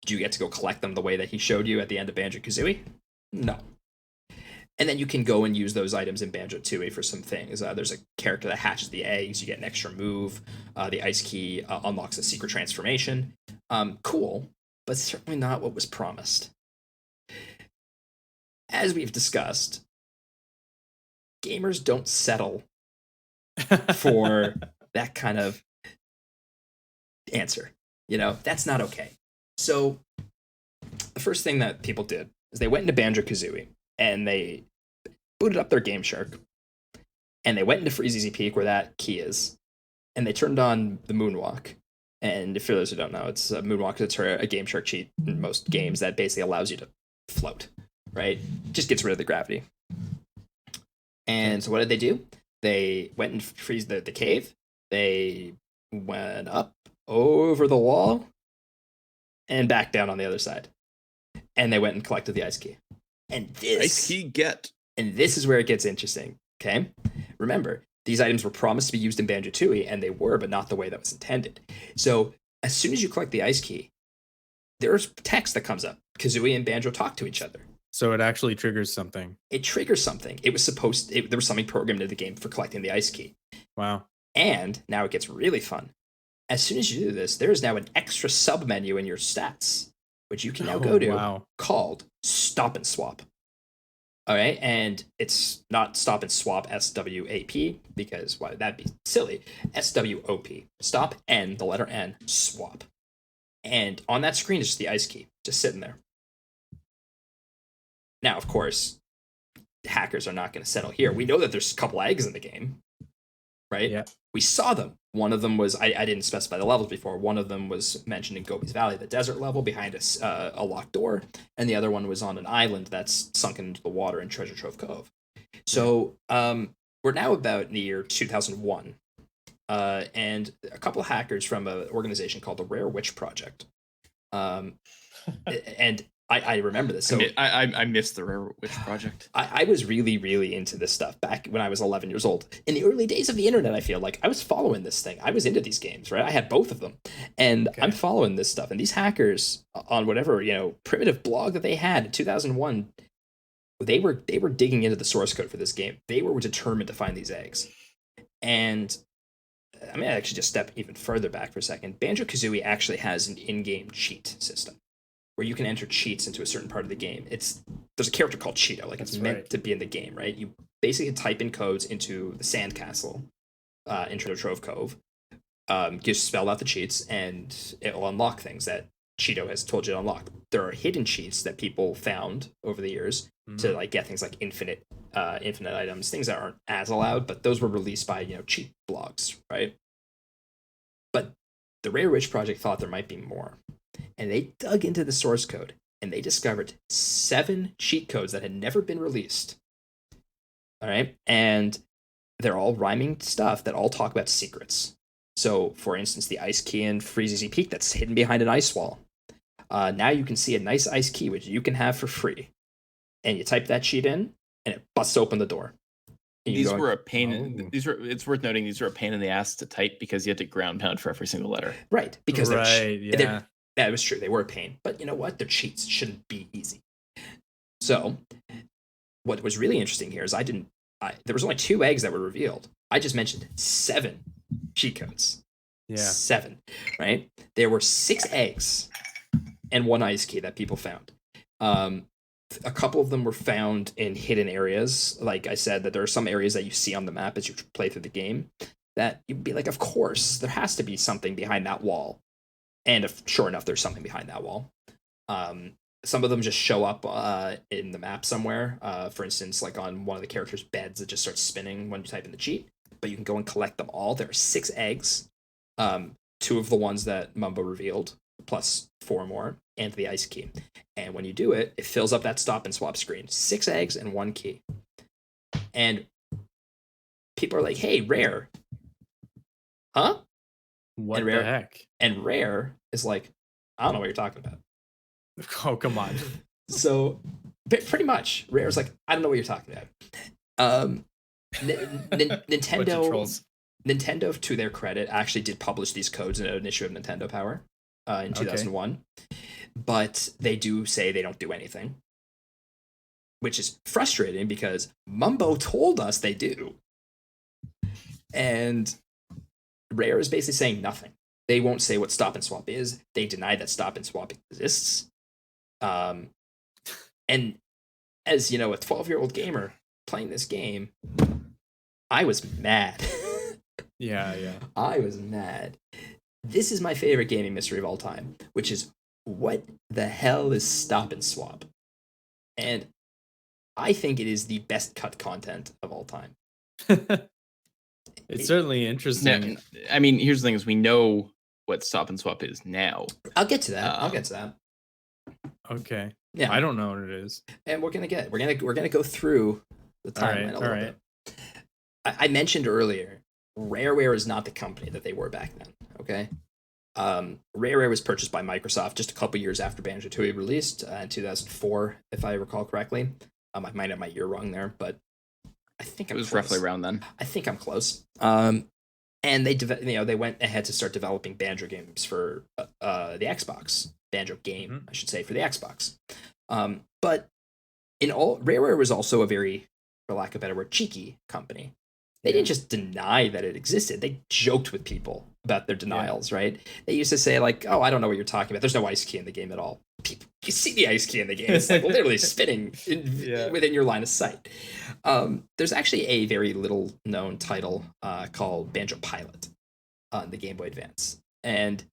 Do you get to go collect them the way that he showed you at the end of Banjo-Kazooie? No. And then you can go and use those items in Banjo-Tooie for some things. There's a character that hatches the eggs. You get an extra move. The ice key unlocks a secret transformation. Cool, but certainly not what was promised. As we've discussed, gamers don't settle for that kind of answer. That's not okay. So the first thing that people did is they went into Banjo-Kazooie and they booted up their Game Shark and they went into Freeze Easy Peak where that key is, and they turned on the Moonwalk. And for those who don't know, it's a Moonwalk. It's a Game Shark cheat in most games that basically allows you to float, right? Just gets rid of the gravity. And so what did they do? They went and freeze the cave. They went up over the wall and back down on the other side. And they went and collected the ice key. And this ice key get. And this is where it gets interesting. Okay? Remember, these items were promised to be used in Banjo-Tooie, and they were, but not the way that was intended. So as soon as you collect the ice key, there's text that comes up. Kazooie and Banjo talk to each other. So it actually triggers something. It triggers something. There was something programmed into the game for collecting the ice key. Wow. And now it gets really fun. As soon as you do this, there is now an extra sub-menu in your stats, which you can now go to, called Stop and Swap. All right, and it's not Stop and Swap SWAP, because why that'd be silly. SWOP. Stop N, the letter N, swap. And on that screen is just the ice key, just sitting there. Now, of course, hackers are not going to settle here. We know that there's a couple eggs in the game, right? Yeah. We saw them. One of them was, I didn't specify the levels before. One of them was mentioned in Gobi's Valley, the desert level behind a locked door. And the other one was on an island that's sunken into the water in Treasure Trove Cove. So we're now about in the year 2001. And a couple of hackers from an organization called the Rare Witch Project. And I remember this. So I missed the Rare Witch Project. I was really, really into this stuff back when I was 11 years old. In the early days of the internet, I feel like I was following this thing. I was into these games, right? I had both of them. And I'm following this stuff. And these hackers on whatever, primitive blog that they had in 2001, they were digging into the source code for this game. They were determined to find these eggs. And I mean, I actually just step even further back for a second. Banjo-Kazooie actually has an in-game cheat system where you can enter cheats into a certain part of the game. There's a character called Cheeto, like it's meant to be in the game, right? You basically type in codes into the sandcastle in Treasure Trove Cove, just spell out the cheats, and it'll unlock things that Cheeto has told you to unlock. There are hidden cheats that people found over the years to like get things like infinite items, things that aren't as allowed, but those were released by cheat blogs, right? But the Rare Witch Project thought there might be more. And they dug into the source code, and they discovered 7 cheat codes that had never been released. All right? And they're all rhyming stuff that all talk about secrets. So, for instance, the ice key in Freeze Easy Peak that's hidden behind an ice wall. Now you can see a nice ice key, which you can have for free. And you type that cheat in, and it busts open the door. These were a pain. It's worth noting these were a pain in the ass to type because you had to ground pound for every single letter. Right, because that was true. They were a pain. But you know what? They're cheats. It shouldn't be easy. So, what was really interesting here is there was only 2 eggs that were revealed. I just mentioned 7 cheat codes. Yeah. 7, right? There were 6 eggs and 1 ice key that people found. A couple of them were found in hidden areas. Like I said, that there are some areas that you see on the map as you play through the game that you'd be like, of course, there has to be something behind that wall. And sure enough, there's something behind that wall. Some of them just show up in the map somewhere. For instance, like on one of the characters' beds, it just starts spinning when you type in the cheat. But you can go and collect them all. There are 6 eggs. 2 of the ones that Mumbo revealed, plus 4 more, and the ice key. And when you do it, it fills up that stop and swap screen. 6 eggs and 1 key. And people are like, hey, Rare. Huh? What and the Rare heck? and Rare is like, I don't know what you're talking about. Oh, come on. So pretty much, Rare's like, I don't know what you're talking about. Bunch of Nintendo, trolls. to their credit, actually did publish these codes in an issue of Nintendo Power in 2001, but they do say they don't do anything, which is frustrating because Mumbo told us they do, and Rare is basically saying nothing. They won't say what stop and swap is. They deny that stop and swap exists. And as you know, a 12-year-old gamer playing this game, I was mad. Yeah. I was mad. This is my favorite gaming mystery of all time, which is what the hell is stop and swap? And I think it is the best cut content of all time. It's certainly interesting. Now, I mean, here's the thing: is we know what stop and swap is now. I'll get to that. Okay. Yeah, I don't know what it is. And we're gonna go through the timeline a little bit. I mentioned earlier, Rareware is not the company that they were back then. Okay, Rareware was purchased by Microsoft just a couple years after Banjo-Tooie released in 2004, if I recall correctly. I might have my year wrong there, but I think it was roughly around then. I think I'm close. And they went ahead to start developing Banjo games for the Xbox. Banjo game, I should say, for the Xbox. But Rareware was also a very, for lack of a better word, cheeky company. They didn't just deny that it existed. They joked with people about their denials, right? They used to say, like, oh, I don't know what you're talking about. There's no ice key in the game at all. You see the ice key in the game. It's like literally spinning within your line of sight. There's actually a very little known title called Banjo Pilot on the Game Boy Advance. And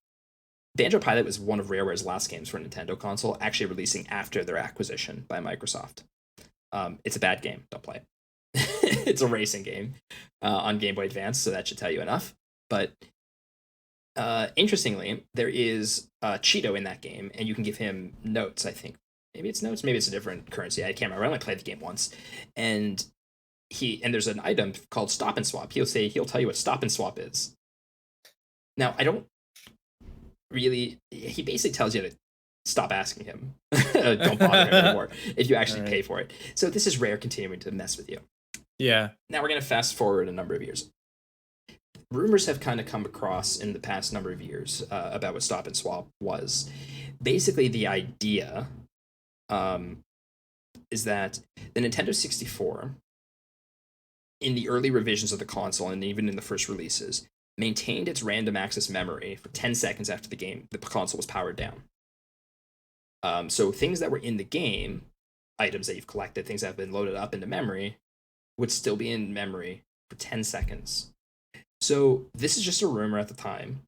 Banjo Pilot was one of Rareware's last games for a Nintendo console, actually releasing after their acquisition by Microsoft. It's a bad game. Don't play it. It's a racing game on Game Boy Advance, so that should tell you enough. But interestingly, there is Cheeto in that game, and you can give him notes, I think. Maybe it's notes, maybe it's a different currency. I can't remember. I only played the game once. And there's an item called Stop and Swap. He'll tell you what Stop and Swap is. Now, I don't really, he basically tells you to stop asking him. Don't bother him anymore if you actually pay for it. So this is Rare continuing to mess with you. Yeah. Now we're going to fast forward a number of years. Rumors have kind of come across in the past number of years about what Stop and Swap was. Basically, the idea is that the Nintendo 64, in the early revisions of the console and even in the first releases, maintained its random access memory for 10 seconds after the console was powered down. So things that were in the game, items that you've collected, things that have been loaded up into memory, would still be in memory for 10 seconds. So this is just a rumor at the time.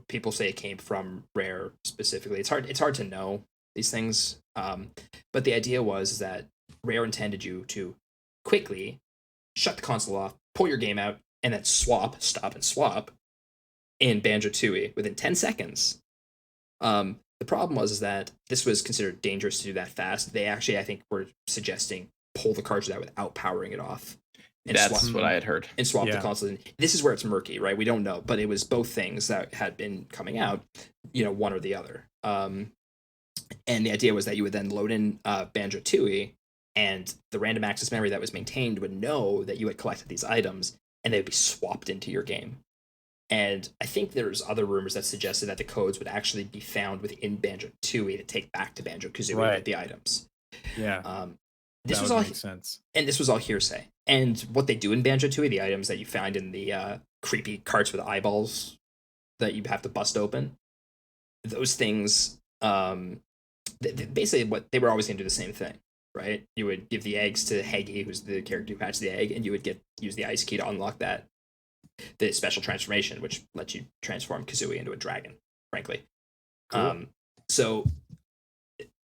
People say it came from Rare specifically. It's hard to know these things. But the idea was that Rare intended you to quickly shut the console off, pull your game out, and then stop and swap in Banjo-Tooie within 10 seconds. The problem was that this was considered dangerous to do that fast. They actually, I think, were suggesting pull the cartridge out without powering it off. That's what I had heard. And swap the console. This is where it's murky, right? We don't know, but it was both things that had been coming out, one or the other. And the idea was that you would then load in Banjo-Tooie, and the random access memory that was maintained would know that you had collected these items, and they would be swapped into your game. And I think there's other rumors that suggested that the codes would actually be found within Banjo-Tooie to take back to Banjo-Kazooie with the items. Yeah. This was all make sense. And this was all hearsay. And what they do in Banjo-Tooie, the items that you find in the creepy carts with eyeballs that you have to bust open, those things, basically what they were always going to do the same thing, right? You would give the eggs to Heggy, who's the character who hatched the egg, and you would use the ice key to unlock the special transformation, which lets you transform Kazooie into a dragon, frankly. Cool. So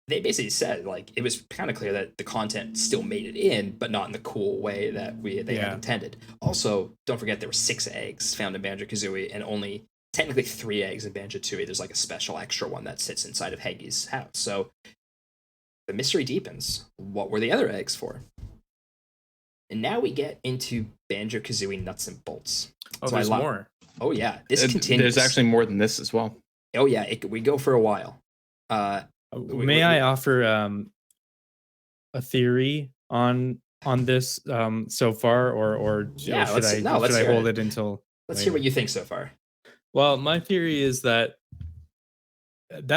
they basically said, like, it was kind of clear that the content still made it in, but not in the cool way that they had intended. Also, don't forget there were 6 eggs found in Banjo-Kazooie and only technically 3 eggs in Banjo-Tooie. There's like a special extra one that sits inside of Heggy's house. So the mystery deepens. What were the other eggs for? And now we get into Banjo-Kazooie nuts and bolts. Oh, there's more. Oh yeah, this continues. There's actually more than this as well. Oh yeah, we go for a while. May I offer a theory on this so far, or Yeah, should I hear hold it. it until Let's later? hear what you think so far. Well, my theory is that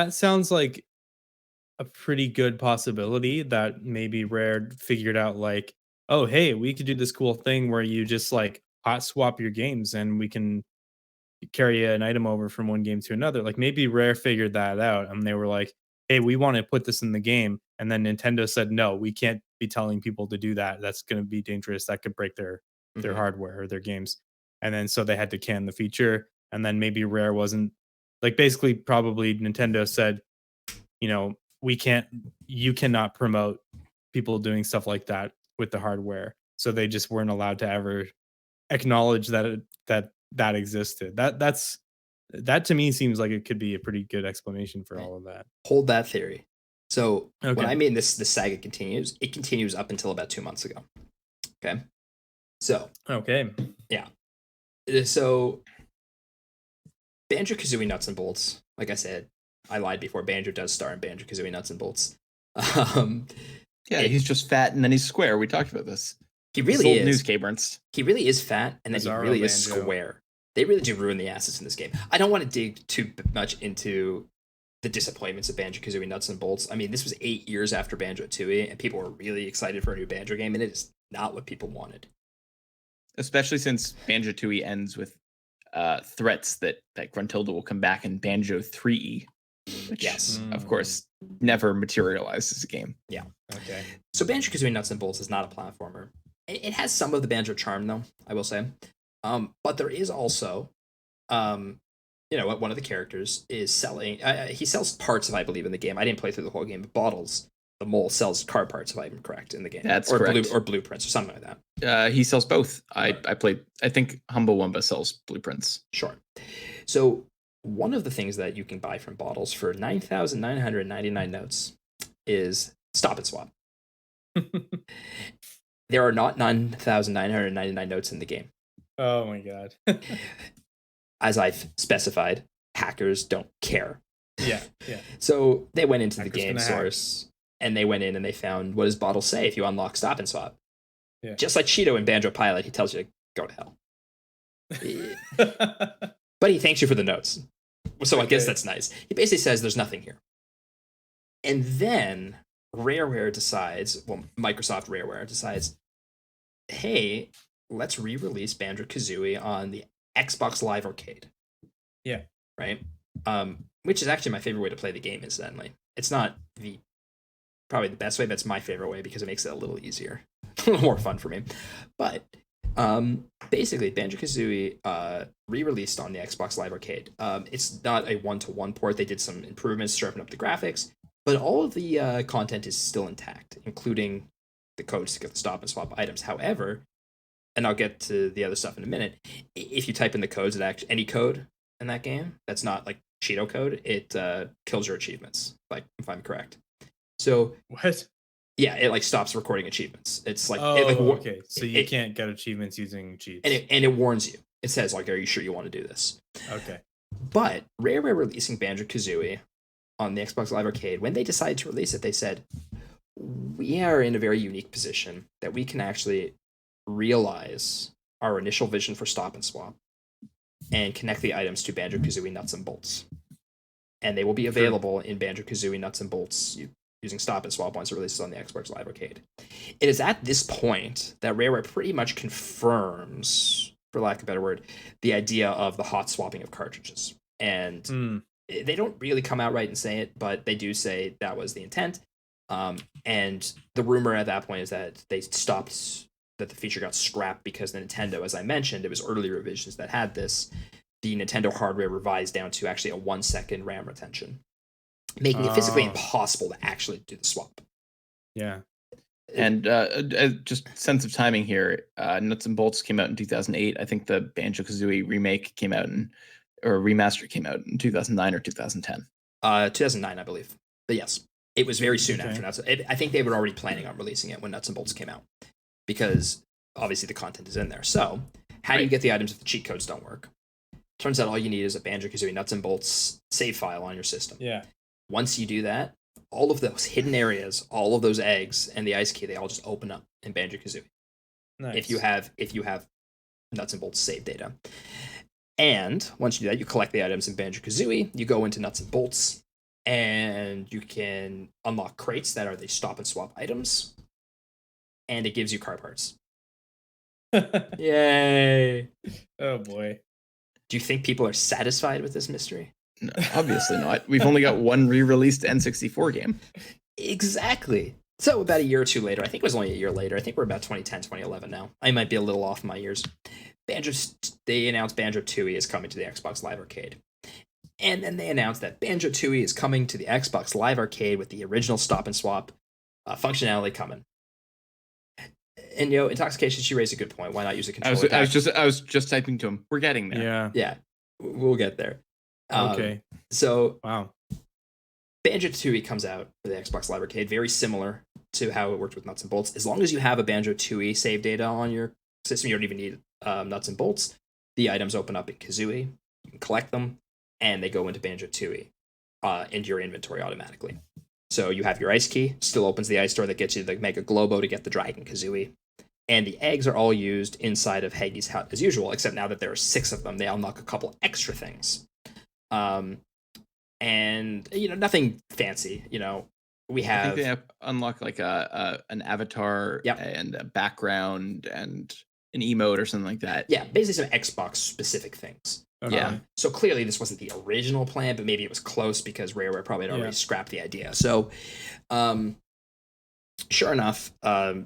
sounds like a pretty good possibility that maybe Rare figured out, like, oh hey, we could do this cool thing where you just like hot swap your games and we can carry an item over from one game to another. Like maybe Rare figured that out and they were like, hey, we want to put this in the game. And then Nintendo said, no, we can't be telling people to do that. That's going to be dangerous. That could break their Mhm. hardware or their games. And then so they had to can the feature. And then maybe Rare wasn't like, basically probably Nintendo said, you know, you cannot promote people doing stuff like that with the hardware. So they just weren't allowed to ever acknowledge that existed. That to me seems like it could be a pretty good explanation for all of that. Hold that theory. So when Okay. I mean this saga continues, it continues up until about 2 months ago. Okay. So Okay. so Banjo-Kazooie Nuts and Bolts, like I said, I lied before. Banjo does star in Banjo-Kazooie Nuts and Bolts. Yeah, he's just fat and then he's square. We talked about this. He really is. News Cabrants. He really is fat, and then he Bizarro really is Banjo. square. They really do ruin the assets in this game. I don't want to dig too much into the disappointments of Banjo-Kazooie Nuts and Bolts. I mean, this was 8 years after Banjo-Tooie, and people were really excited for a new Banjo game, and it is not what people wanted. Especially since Banjo-Tooie ends with threats that Gruntilda will come back in Banjo 3E, which, Yes. of course, never materialized as a game. Yeah. Okay. So Banjo-Kazooie Nuts and Bolts is not a platformer. It has some of the Banjo charm, though, I will say. But there is also, one of the characters is selling. He sells parts, if I believe, in the game. I didn't play through the whole game, but Bottles, the mole, sells car parts, if I'm correct, in the game. That's or correct. Or blueprints or something like that. He sells both. I Right. played. I think Humble Wumba sells blueprints. Sure. So one of the things that you can buy from Bottles for 9,999 notes is Stop and Swap. There are not 9,999 notes in the game. Oh my god. As I've specified, hackers don't care. Yeah. So they went into Hackers the game gonna hack. source and they went in and they found, what does Bottle say if you unlock Stop and Swap? Yeah. Just like Cheeto in Banjo Pilot, he tells you to go to hell. But he thanks you for the notes. So I guess Okay. that's nice. He basically says there's nothing here. And then Rareware decides, Microsoft Rareware decides, hey, let's re-release Banjo-Kazooie on the Xbox Live Arcade. Yeah. Right? Which is actually my favorite way to play the game, incidentally. It's not probably the best way, but it's my favorite way because it makes it a little easier. A little more fun for me. But basically, Banjo-Kazooie re-released on the Xbox Live Arcade. It's not a one-to-one port. They did some improvements, sharpened up the graphics, but all of the content is still intact, including the codes to get the stop and swap items. However, and I'll get to the other stuff in a minute, if you type in the codes, any code in that game that's not like Cheeto code, it kills your achievements, like if I'm correct. So What? yeah, it like stops recording achievements. It's like okay. So you can't get achievements using cheats. and it warns you. It says like, "Are you sure you want to do this?" Okay. But Rareware releasing Banjo-Kazooie on the Xbox Live Arcade, when they decided to release it, they said, "We are in a very unique position that we can actually realize our initial vision for Stop and Swap and connect the items to Banjo-Kazooie Nuts and Bolts, and they will be available in Banjo-Kazooie Nuts and Bolts using Stop and Swap once it releases on the Xbox Live Arcade." It is at this point that Rareware pretty much confirms, for lack of a better word, the idea of the hot swapping of cartridges. And they don't really come out right and say it, but they do say that was the intent. And the rumor at that point is that they stopped, that the feature got scrapped because Nintendo, as I mentioned, it was early revisions that had this. The Nintendo hardware revised down to actually a 1 second RAM retention, making it physically impossible to actually do the swap. Yeah. And just sense of timing here, Nuts and Bolts came out in 2008. I think the Banjo-Kazooie remake came out or remaster came out in 2009 or 2010. 2009, I believe. But yes, it was very soon Okay. after Nuts. I think they were already planning on releasing it when Nuts and Bolts came out, because obviously the content is in there. So how do you get the items if the cheat codes don't work? Turns out all you need is a Banjo-Kazooie nuts and bolts save file on your system. Yeah. Once you do that, all of those hidden areas, all of those eggs, and the ice key, they all just open up in Banjo-Kazooie. Nice. If you have nuts and bolts save data. And once you do that, you collect the items in Banjo-Kazooie, you go into nuts and bolts, and you can unlock crates that are the stop and swap items, and it gives you car parts. Yay! Oh boy. Do you think people are satisfied with this mystery? No, obviously not. We've only got one re-released N64 game. Exactly. So about a year or two later, I think it was only a year later, I think we're about 2010, 2011 now. I might be a little off my years. They announced Banjo-Tooie is coming to the Xbox Live Arcade. And then they announced that Banjo-Tooie is coming to the Xbox Live Arcade with the original stop and swap package coming. And Intoxication, she raised a good point. Why not use a controller? I was just typing to him. We're getting there. Yeah. We'll get there. Okay. So wow. Banjo-Tooie comes out for the Xbox Live Arcade, very similar to how it worked with Nuts and Bolts. As long as you have a Banjo-Tooie save data on your system, you don't even need Nuts and Bolts. The items open up in Kazooie. You can collect them, and they go into Banjo-Tooie into your inventory automatically. So you have your ice key, still opens the ice door that gets you the Mega Globo to get the Dragon Kazooie. And the eggs are all used inside of Haggie's hut as usual, except now that there are 6 of them, they unlock a couple extra things. And nothing fancy. We have. I think they unlock like an avatar Yep. and a background and an emote or something like that. Yeah, basically some Xbox specific things. Okay. Yeah. So clearly this wasn't the original plan, but maybe it was close because Rareware probably had already scrapped the idea. So, sure enough,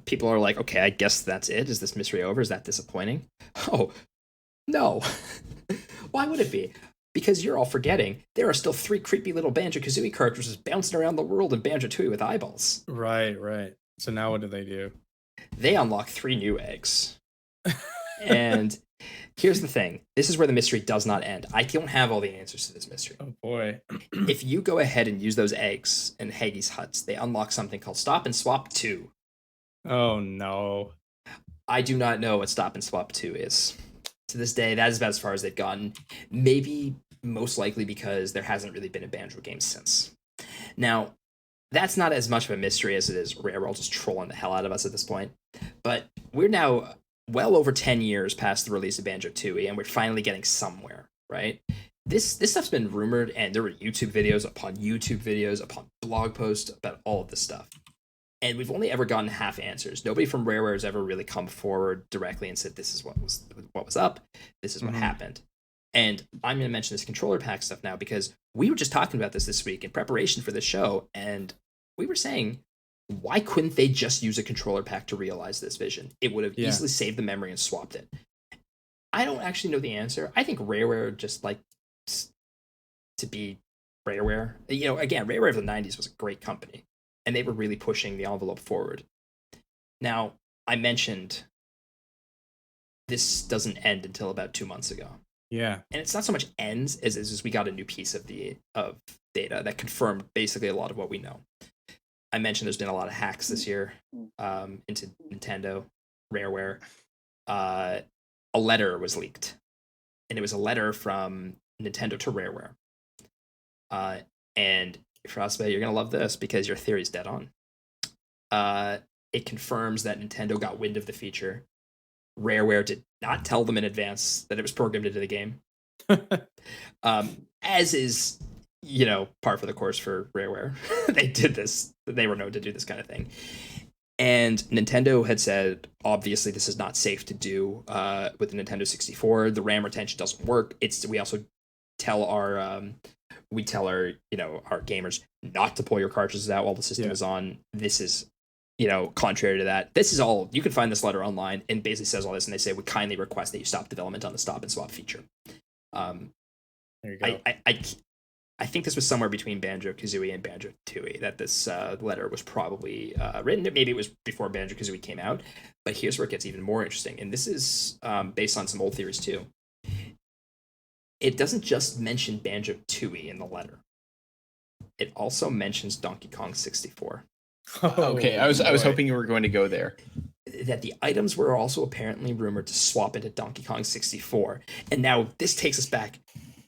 people are like, okay, I guess that's it. Is this mystery over? Is that disappointing? Oh, no. Why would it be? Because you're all forgetting there are still 3 creepy little Banjo-Kazooie cartridges bouncing around the world in Banjo-Tooie with eyeballs. Right. So now what do they do? They unlock 3 new eggs. And here's the thing. This is where the mystery does not end. I don't have all the answers to this mystery. Oh boy. If you go ahead and use those eggs in Haggie's huts, they unlock something called Stop and Swap 2. Oh no. I do not know what Stop and Swap 2 is. To this day, that is about as far as they've gotten. Maybe most likely because there hasn't really been a Banjo game since. Now, that's not as much of a mystery as it is Rareware just trolling the hell out of us at this point. But we're now well over 10 years past the release of Banjo-Tooie, and we're finally getting somewhere, right? This stuff's been rumored, and there were YouTube videos upon blog posts about all of this stuff. And we've only ever gotten half answers. Nobody from Rareware has ever really come forward directly and said, this is what was up, this is what happened. And I'm going to mention this controller pack stuff now because we were just talking about this week in preparation for the show, and we were saying, why couldn't they just use a controller pack to realize this vision? It would have easily saved the memory and swapped it. I don't actually know the answer. I think Rareware just likes to be Rareware. Again, Rareware of the 90s was a great company, and they were really pushing the envelope forward. Now, I mentioned this doesn't end until about 2 months ago. Yeah. And it's not so much ends as we got a new piece of data that confirmed basically a lot of what we know. I mentioned there's been a lot of hacks this year into Nintendo, Rareware. A letter was leaked, and it was a letter from Nintendo to Rareware. And Frostbite, you're gonna love this because your theory's dead on. It confirms that Nintendo got wind of the feature. Rareware did not tell them in advance that it was programmed into the game. As is, par for the course for Rareware. They did this. They were known to do this kind of thing. And Nintendo had said, obviously, this is not safe to do with the Nintendo 64. The RAM retention doesn't work. We also tell our our gamers not to pull your cartridges out while the system is on. This is contrary to that. This is all, you can find this letter online, and basically says all this, and they say, we kindly request that you stop development on the stop and swap feature. There you go. I think this was somewhere between Banjo-Kazooie and Banjo-Tooie that this letter was probably written. Maybe it was before Banjo-Kazooie came out, but here's where it gets even more interesting, and this is based on some old theories too. It doesn't just mention Banjo-Tooie in the letter. It also mentions Donkey Kong 64. Okay, I was hoping you were going to go there. that the items were also apparently rumored to swap into Donkey Kong 64. And now this takes us back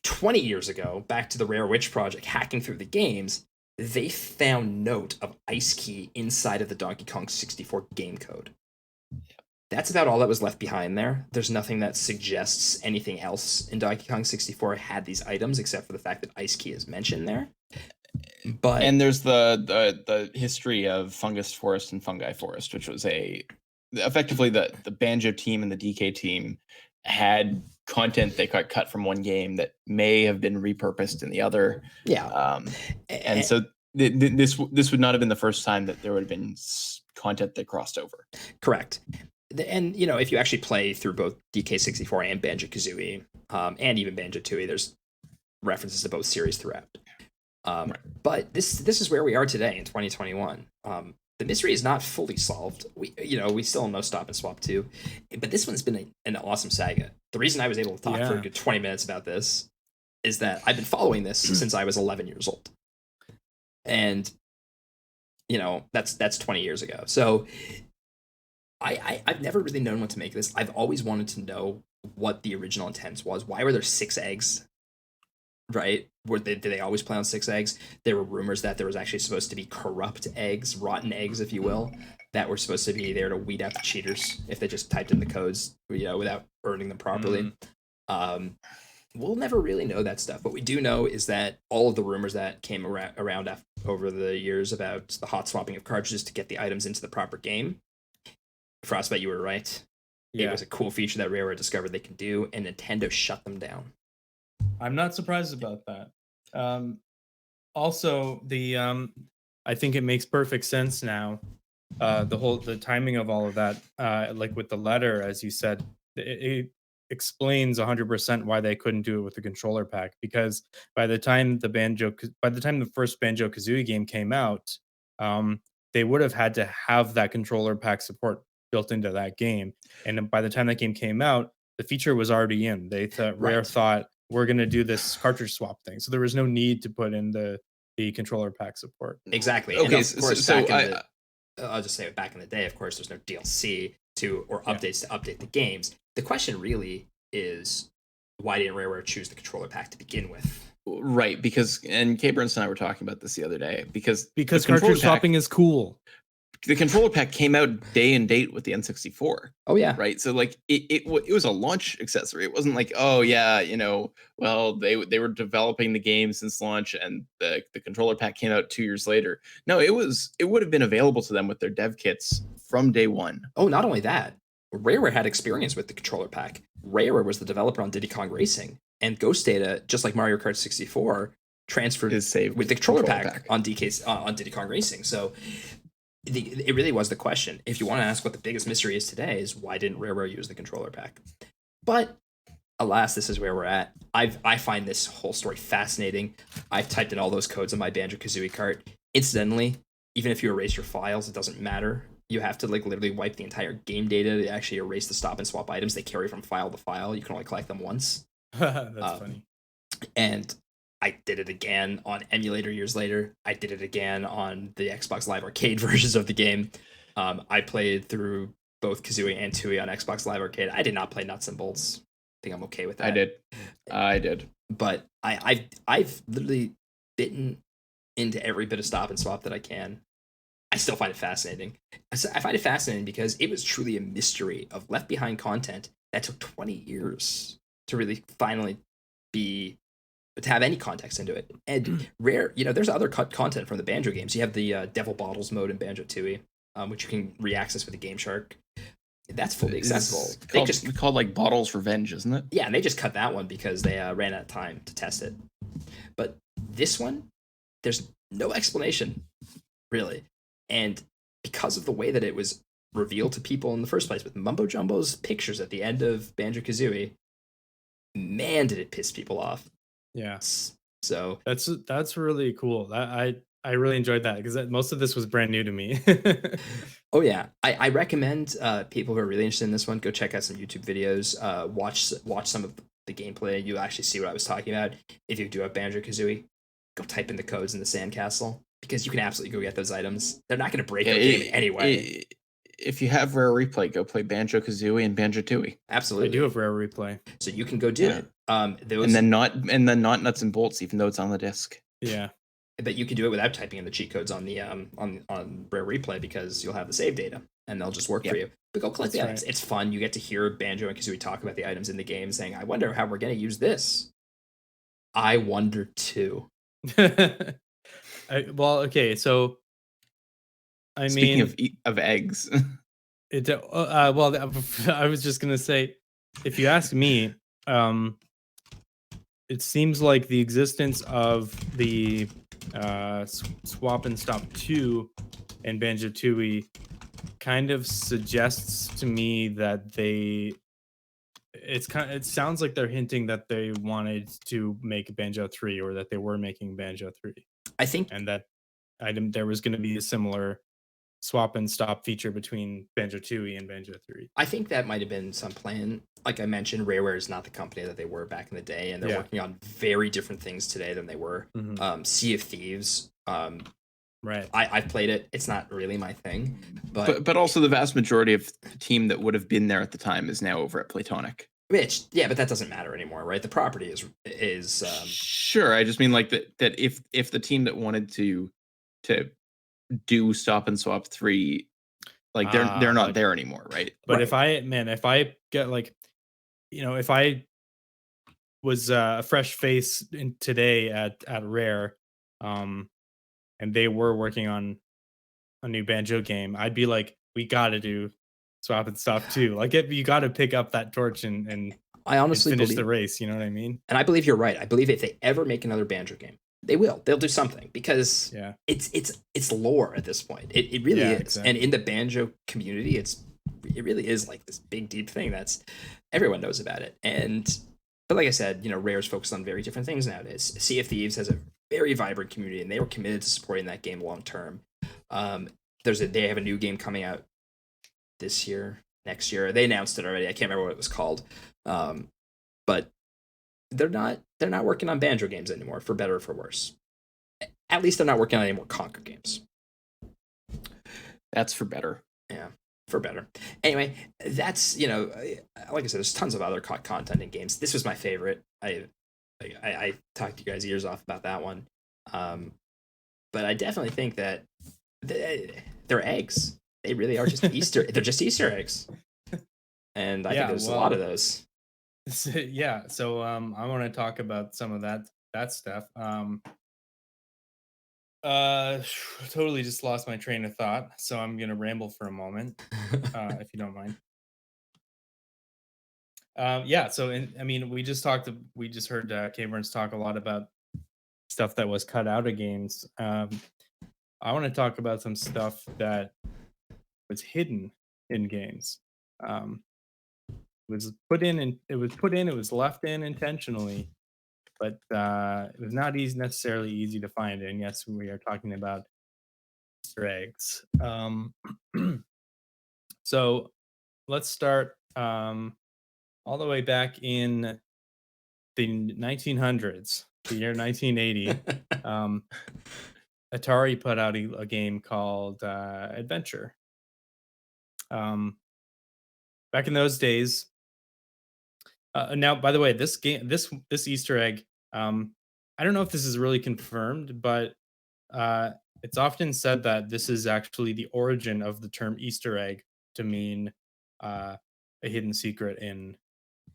20 years ago, back to the Rare Witch Project, hacking through the games. They found note of Ice Key inside of the Donkey Kong 64 game code. That's about all that was left behind there. There's nothing that suggests anything else in Donkey Kong 64 had these items, except for the fact that Ice Key is mentioned there. But And there's the history of Fungus Forest and Fungi Forest, which was effectively the Banjo team and the DK team had content they got cut from one game that may have been repurposed in the other. yeah, And so this would not have been the first time that there would have been content that crossed over. correct. And if you actually play through both DK64 and Banjo-Kazooie, and even Banjo-Tooie, there's references to both series throughout. Right. But this is where we are today in 2021. The mystery is not fully solved. We still know Stop and Swap 2, but this one's been an awesome saga. The reason I was able to talk for a good 20 minutes about this is that I've been following this since I was 11 years old, and that's 20 years ago. So I've never really known what to make of this. I've always wanted to know what the original intent was. Why were there 6 eggs? Right? Did they always play on 6 eggs? There were rumors that there was actually supposed to be corrupt eggs, rotten eggs, if you will, that were supposed to be there to weed out the cheaters if they just typed in the codes, without earning them properly. We'll never really know that stuff. What we do know is that all of the rumors that came around over the years about the hot swapping of cartridges to get the items into the proper game, Frostbite, you were right. Yeah. It was a cool feature that Rareware discovered they can do, and Nintendo shut them down. I'm not surprised about that. Also, I think it makes perfect sense now. The timing of all of that, like with the letter, as you said, it explains 100% why they couldn't do it with the controller pack. Because by the time the first Banjo-Kazooie game came out, they would have had to have that controller pack support built into that game. And by the time that game came out, the feature was already in. Rare thought, we're going to do this cartridge swap thing. So there was no need to put in the controller pack support. Exactly. Okay, and of course, I'll just say back in the day, of course, there's no DLC or updates to update the games. The question really is, why didn't Rareware choose the controller pack to begin with? Right, and Kay Burns and I were talking about this the other day, because cartridge swapping is cool. The controller pack came out day and date with the N64. Oh yeah, right. So like it was a launch accessory. It wasn't like, oh yeah, well they were developing the game since launch, and the controller pack came out 2 years later. No, it would have been available to them with their dev kits from day one. Oh, not only that, Rareware had experience with the controller pack. Rareware was the developer on Diddy Kong Racing, and Ghost Data, just like Mario Kart 64, transferred is saved with the controller pack on Diddy Kong Racing. So. It really was the question. If you want to ask what the biggest mystery is today, is why didn't Rareware use the controller pack? But alas, this is where we're at. I find this whole story fascinating. I've typed in all those codes on my Banjo-Kazooie cart. Incidentally, even if you erase your files, it doesn't matter. You have to literally wipe the entire game data to actually erase the stop and swap items. They carry from file to file. You can only collect them once. That's funny. And I did it again on emulator years later. I did it again on the Xbox Live Arcade versions of the game. I played through both Kazooie and Tooie on Xbox Live Arcade. I did not play Nuts and Bolts. I think I'm okay with that. I did. But I've literally bitten into every bit of stop and swap that I can. I still find it fascinating. I find it fascinating because it was truly a mystery of left behind content that took 20 years to really finally to have any context into it. And Rare, there's other content from the Banjo games. You have the Devil Bottles mode in Banjo-Tooie, which you can re-access with the Game Shark. That's fully accessible. It's called like Bottles Revenge, isn't it? Yeah, and they just cut that one because they ran out of time to test it. But this one, there's no explanation, really. And because of the way that it was revealed to people in the first place, with Mumbo Jumbo's pictures at the end of Banjo-Kazooie, man, did it piss people off. Yeah. So that's really cool. I really enjoyed that because most of this was brand new to me. Oh yeah, I recommend people who are really interested in this one go check out some YouTube videos. Watch some of the gameplay. You'll actually see what I was talking about. If you do have Banjo-Kazooie, go type in the codes in the sandcastle because you can absolutely go get those items. They're not going to break the game anyway. if you have Rare Replay, go play Banjo-Kazooie and Banjo-Tooie. I Absolutely. do have Rare Replay. So you can go do Yeah. it. And then not nuts and bolts, even though it's on the disc. Yeah. But you can do it without typing in the cheat codes on the on Rare Replay, because you'll have the save data and they'll just work for you. But go collect the items. It's fun. You get to hear Banjo and Kazooie talk about the items in the game, saying, "I wonder how we're going to use this." I wonder too. Well, okay, so Speaking of eggs, well, I was just gonna say, if you ask me, it seems like the existence of the Swap and Stop 2 and Banjo-Tooie kind of suggests to me that it sounds like they're hinting that they wanted to make Banjo 3, or that they were making Banjo 3, I think, and that there was going to be a similar swap and stop feature between Banjo-Tooie and Banjo 3. I think that might have been some plan. Like I mentioned, Rareware is not the company that they were back in the day, and they're working on very different things today than they were. Sea of Thieves. Right. I've played it. It's not really my thing, but also the vast majority of the team that would have been there at the time is now over at Platonic. Which, yeah, but that doesn't matter anymore, right? The property is sure. I just mean like that if the team that wanted to do Stop and Swap 3, like they're not there anymore, right? But right. if I get like, if I was a fresh face today at Rare, and they were working on a new Banjo game, I'd be like, we got to do Swap and Stop too. Like, you got to pick up that torch and I honestly finish believe the race. You know what I mean? And I believe you're right. I believe if they ever make another Banjo game, they will. They'll do something, because it's lore at this point. It really is. Exactly. And in the Banjo community, it really is like this big deep thing that's everyone knows about it. But like I said, Rare's focused on very different things nowadays. Sea of Thieves has a very vibrant community, and they were committed to supporting that game long term. They have a new game coming out this year, next year. They announced it already. I can't remember what it was called. But they're not working on Banjo games anymore, for better or for worse. At least they're not working on any more Conquer games. That's for better. Yeah, for better. Anyway, that's, like I said, there's tons of other content in games. This was my favorite. I talked to you guys ears off about that one. But I definitely think that they're eggs. They really are just they're just Easter eggs. And I think there's a lot of those. Yeah, so I want to talk about some of that stuff. Totally just lost my train of thought, so I'm gonna ramble for a moment, if you don't mind. So we just heard Caverns talk a lot about stuff that was cut out of games. I want to talk about some stuff that was hidden in games. It was left in intentionally, but it was not necessarily easy to find. And yes, we are talking about Easter eggs. So let's start all the way back in the 1900s, the year 1980. Atari put out a game called Adventure. Back in those days. Now, by the way, this Easter egg, I don't know if this is really confirmed, but it's often said that this is actually the origin of the term Easter egg to mean a hidden secret in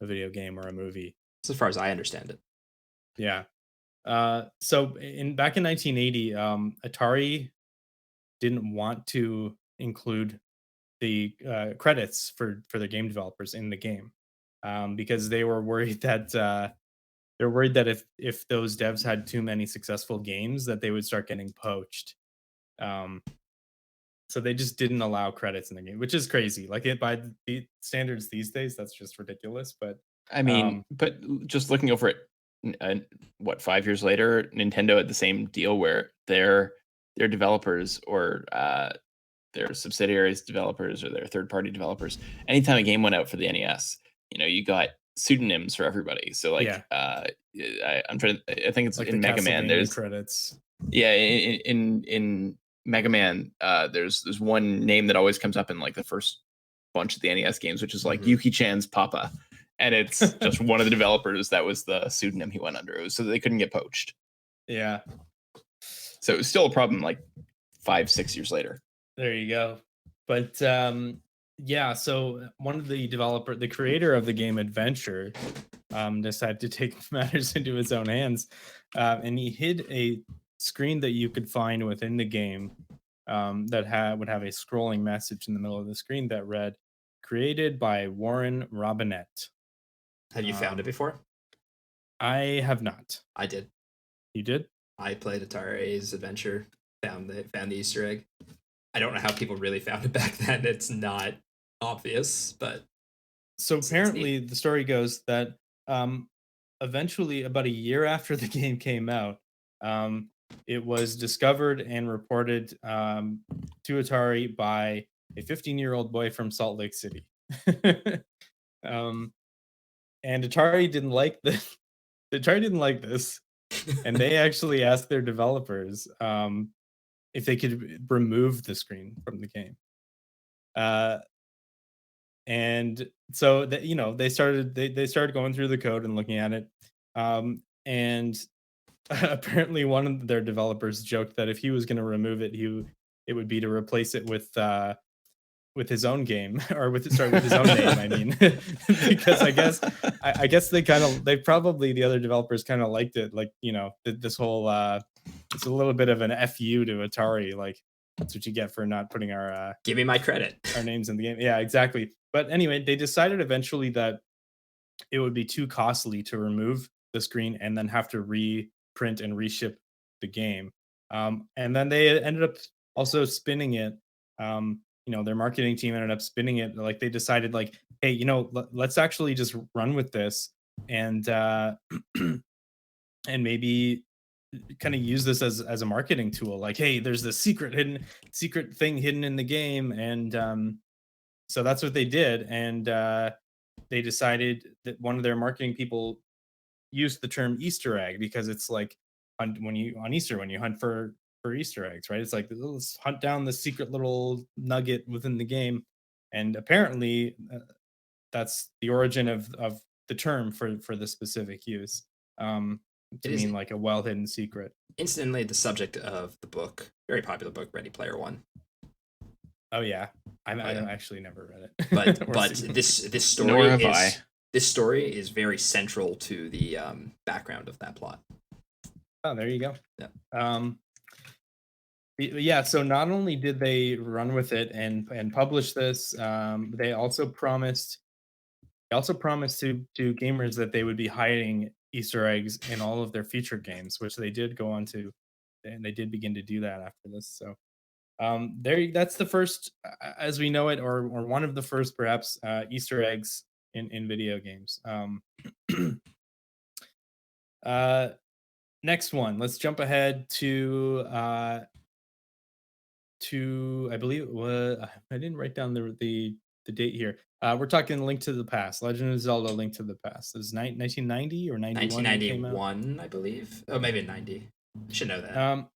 a video game or a movie. As far as I understand it. Yeah. So back in 1980, Atari didn't want to include the credits for the game developers in the game. Because they were worried that if those devs had too many successful games, that they would start getting poached. So they just didn't allow credits in the game, which is crazy. Like, by the standards these days, that's just ridiculous. But I mean, but just looking over it, 5 years later, Nintendo had the same deal where their developers or their subsidiaries developers or their third-party developers, anytime a game went out for the NES, you got pseudonyms for everybody. So like, I think it's like in Mega Man. There's credits. Yeah, in Mega Man, there's one name that always comes up in like the first bunch of the NES games, which is like Yuki-chan's Papa. And it's just one of the developers that was the pseudonym he went under. It was so they couldn't get poached. Yeah. So it was still a problem like 5-6 years later. There you go. But yeah, so one of the creator of the game Adventure, decided to take matters into his own hands, and he hid a screen that you could find within the game, that would have a scrolling message in the middle of the screen that read, "Created by Warren Robinette." Have you found it before? I have not. I did. You did? I played Atari's Adventure, found the Easter egg. I don't know how people really found it back then. It's not obvious, but so apparently the story goes that eventually, about a year after the game came out, it was discovered and reported to Atari by a 15-year-old boy from Salt Lake City. And Atari didn't like this. Atari didn't like this, and they actually asked their developers if they could remove the screen from the game. And so that they started going through the code and looking at it. And apparently one of their developers joked that if he was going to remove it, it would be to replace it with his own game, or with his own name. I mean, because I guess they probably, the other developers kind of liked it, like this whole it's a little bit of an FU to Atari, like that's what you get for not putting our give me my credit, our names in the game. Yeah, exactly. But anyway, they decided eventually that it would be too costly to remove the screen and then have to reprint and reship the game. And then they ended up also spinning it. Their marketing team ended up spinning it. Like they decided, like, hey, let's actually just run with this and and maybe kind of use this as a marketing tool. Like, hey, there's this secret thing hidden in the game, and so that's what they did. And they decided that one of their marketing people used the term Easter egg because it's like on Easter, when you hunt for Easter eggs, right? It's like, let's hunt down the secret little nugget within the game. And apparently that's the origin of the term for the specific use, to mean like a well hidden secret. Instantly the subject of the book, very popular book, Ready Player One. Oh yeah, I actually never read it. But this story is very central to the background of that plot. Oh, there you go. Yeah. Yeah. So not only did they run with it and publish this, they also promised to gamers that they would be hiding Easter eggs in all of their future games, which they did go on to, and they did begin to do that after this. So that's the first, as we know it, or one of the first perhaps Easter eggs in video games. Next one, let's jump ahead to I believe it was, I didn't write down the date here. We're talking Link to the Past, Legend of Zelda: Link to the Past. It was 1990 or 91. 1991, I believe. Oh, maybe 90. I should know that.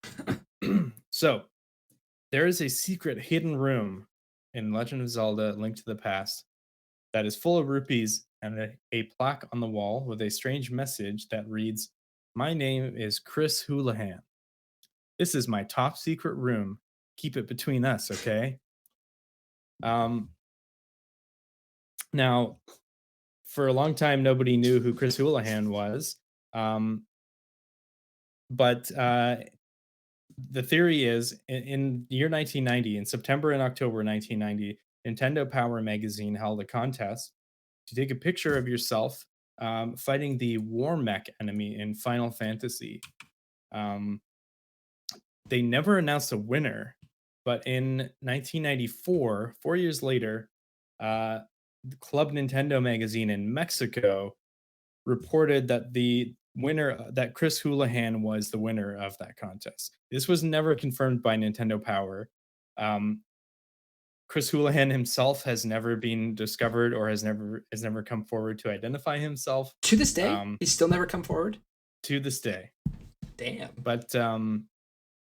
So there is a secret hidden room in Legend of Zelda: Link to the Past that is full of rupees and a plaque on the wall with a strange message that reads, "My name is Chris Houlihan. This is my top secret room. Keep it between us, okay?" Now, for a long time, nobody knew who Chris Houlihan was. But the theory is, in the year 1990, in September and October 1990, Nintendo Power magazine held a contest to take a picture of yourself fighting the War Mech enemy in Final Fantasy. They never announced a winner, but in 1994, 4 years later, Club Nintendo magazine in Mexico reported that the winner, that Chris Houlihan was the winner of that contest. This was never confirmed by Nintendo Power. Chris Houlihan himself has never been discovered, or has never come forward to identify himself. To this day, he's still never come forward. To this day. Damn. But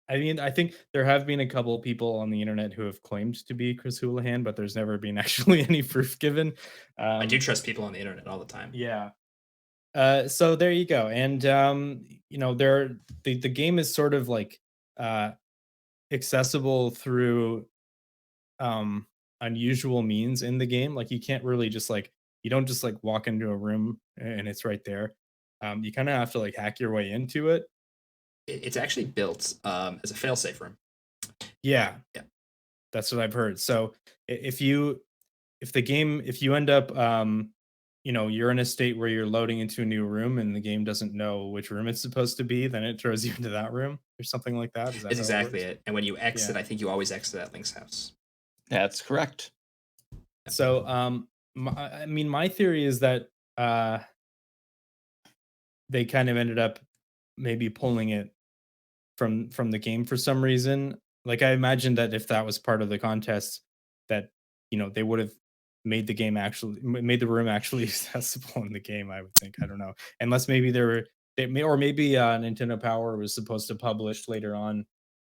I mean, I think there have been a couple of people on the internet who have claimed to be Chris Houlihan, but there's never been actually any proof given. I do Um, trust people on the internet all the time. yeah. So there you go. And there the game is sort of like uh accessible through um unusual means in the game. Like you can't really just like you don't just like walk into a room and it's right there. You kind of have to like hack your way into it. It's actually built as a failsafe room. Yeah, Yeah. that's what I've heard. So if you if you end up you're in a state where you're loading into a new room and the game doesn't know which room it's supposed to be, then it throws you into that room or something like that. Is that It's how it exactly works? it. And when you exit, Yeah. I think you always exit at Link's house. That's correct. So I mean my theory is that uh they kind of ended up maybe pulling it from the game for some reason. Like I imagine that if that was part of the contest, that they would have made the game actually made the room actually accessible in the game. I would think. I don't know, unless maybe there were they may or maybe Nintendo Power was supposed to publish later on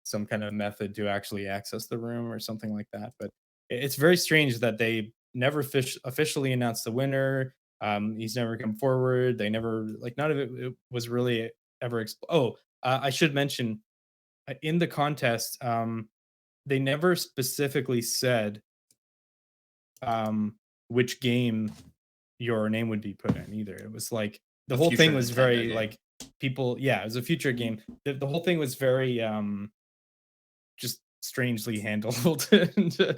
some kind of method to actually access the room or something like that. But it's very strange that they never officially announced the winner. He's never come forward. They never like none of it was really ever. I should mention in the contest, they never specifically said which game your name would be put in either. It was like the A whole future thing was Nintendo very game. like people. Yeah, it was a future game. The whole thing was very just strangely handled and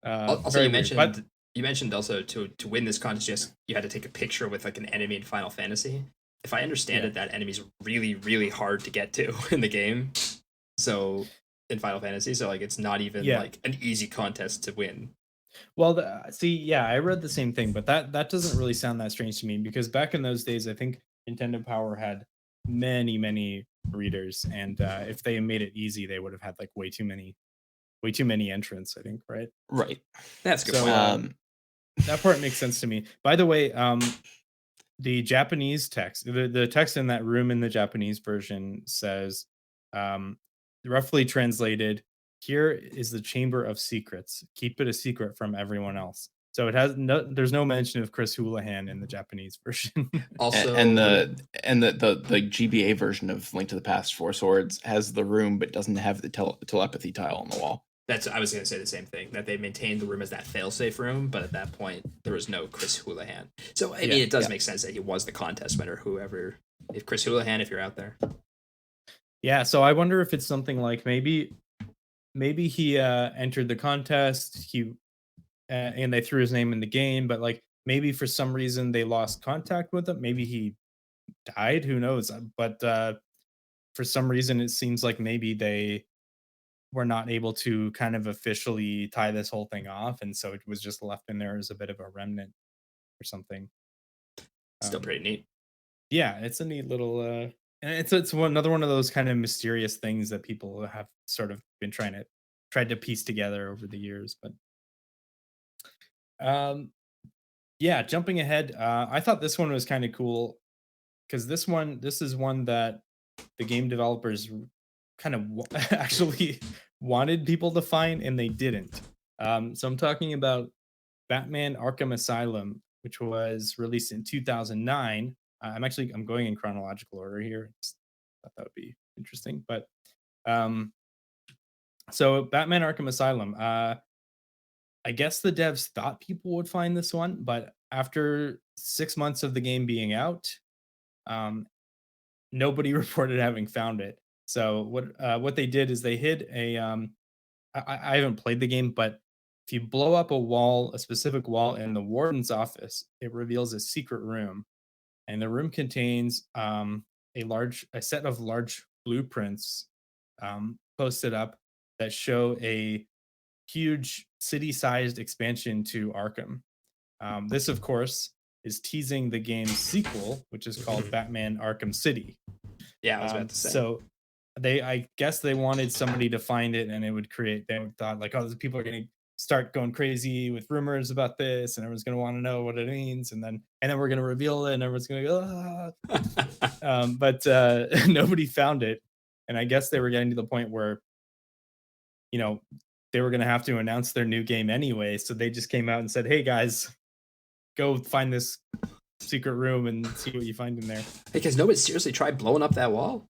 Also, very weird. But you mentioned also to win this contest, you had to take a picture with like an enemy in Final Fantasy. If I understand yeah, it, that enemy's really really hard to get to in the game. So in Final Fantasy, so like it's not even yeah. like an easy contest to win. Well, see, yeah, I read the same thing, but that doesn't really sound that strange to me because back in those days, I think Nintendo Power had many readers, and if they made it easy, they would have had like way too many entrants. I think, right? Right. That's a good So point. that part makes sense to me. By the way, the Japanese text, the text in that room in the Japanese version says, um, roughly translated, "Here is the Chamber of Secrets. Keep it a secret from everyone else." So it has no, there's no mention of Chris Houlihan in the Japanese version. Also, And the GBA version of Link to the Past Four Swords has the room but doesn't have the telepathy tile on the wall. that's I was gonna say the same thing, that they maintained the room as that failsafe room, but at that point there was no Chris Houlihan. So I mean, Yeah, it does yeah. make sense that he was the contest winner. Whoever, if Chris Houlihan, if you're out there, yeah. So I wonder if it's something like maybe he entered the contest, and they threw his name in the game, but like maybe for some reason they lost contact with him. Maybe he died. Who knows? But for some reason, it seems like maybe they were not able to kind of officially tie this whole thing off, and so it was just left in there as a bit of a remnant or something. still Um, pretty neat. yeah, it's a neat little, and another one of those kind of mysterious things that people have sort of been tried to piece together over the years. But um, yeah, jumping ahead, I thought this one was kind of cool because this is one that the game developers kind of actually wanted people to find and they didn't. So I'm talking about Batman Arkham Asylum, which was released in 2009. I'm going in chronological order here. Just thought that would be interesting. But um, so Batman Arkham Asylum. I guess the devs thought people would find this one, but after 6 months of the game being out, um, nobody reported having found it. So what they did is they hid a I haven't played the game, but if you blow up a specific wall in the warden's office, it reveals a secret room, and the room contains a set of large blueprints posted up that show a huge city-sized expansion to Arkham. This, of course, is teasing the game's sequel, which is called Batman Arkham City. Yeah, I was about to say. So I guess they wanted somebody to find it, and it would create. They thought like, oh, these people are going to start going crazy with rumors about this, and everyone's going to want to know what it means, and then we're going to reveal it, and everyone's going to go. Ah. But nobody found it, And I guess they were getting to the point where, you know, they were going to have to announce their new game anyway. So they just came out and said, "Hey guys, go find this secret room and see what you find in there." Because nobody seriously tried blowing up that wall.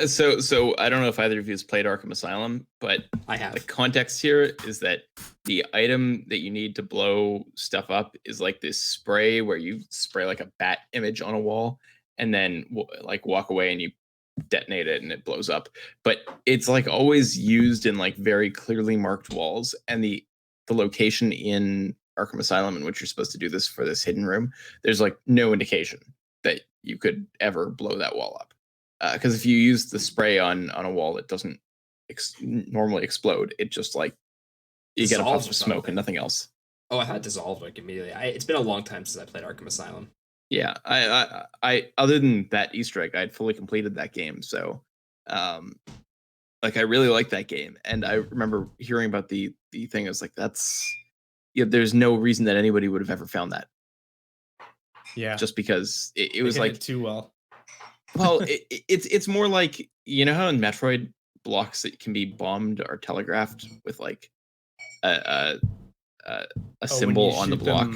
So I don't know if either of you has played Arkham Asylum, but I have. the context here is that the item that you need to blow stuff up is like this spray where you spray like a bat image on a wall and then like walk away and you detonate it and it blows up. But it's like always used in like very clearly marked walls, and the location in Arkham Asylum in which you're supposed to do this for this hidden room, there's like no indication that you could ever blow that wall up. Because if you use the spray on a wall that doesn't normally explode, it just like you get a puff of smoke and nothing else. Oh, I had dissolve like immediately. It's been a long time since I played Arkham Asylum. Yeah, I other than that Easter egg, I'd fully completed that game. So, like I really liked that game, and I remember hearing about the thing. I was like, there's no reason that anybody would have ever found that. Yeah, just because it was like too well. Well, it's more like, you know how in Metroid blocks that can be bombed or telegraphed with like a symbol on the block.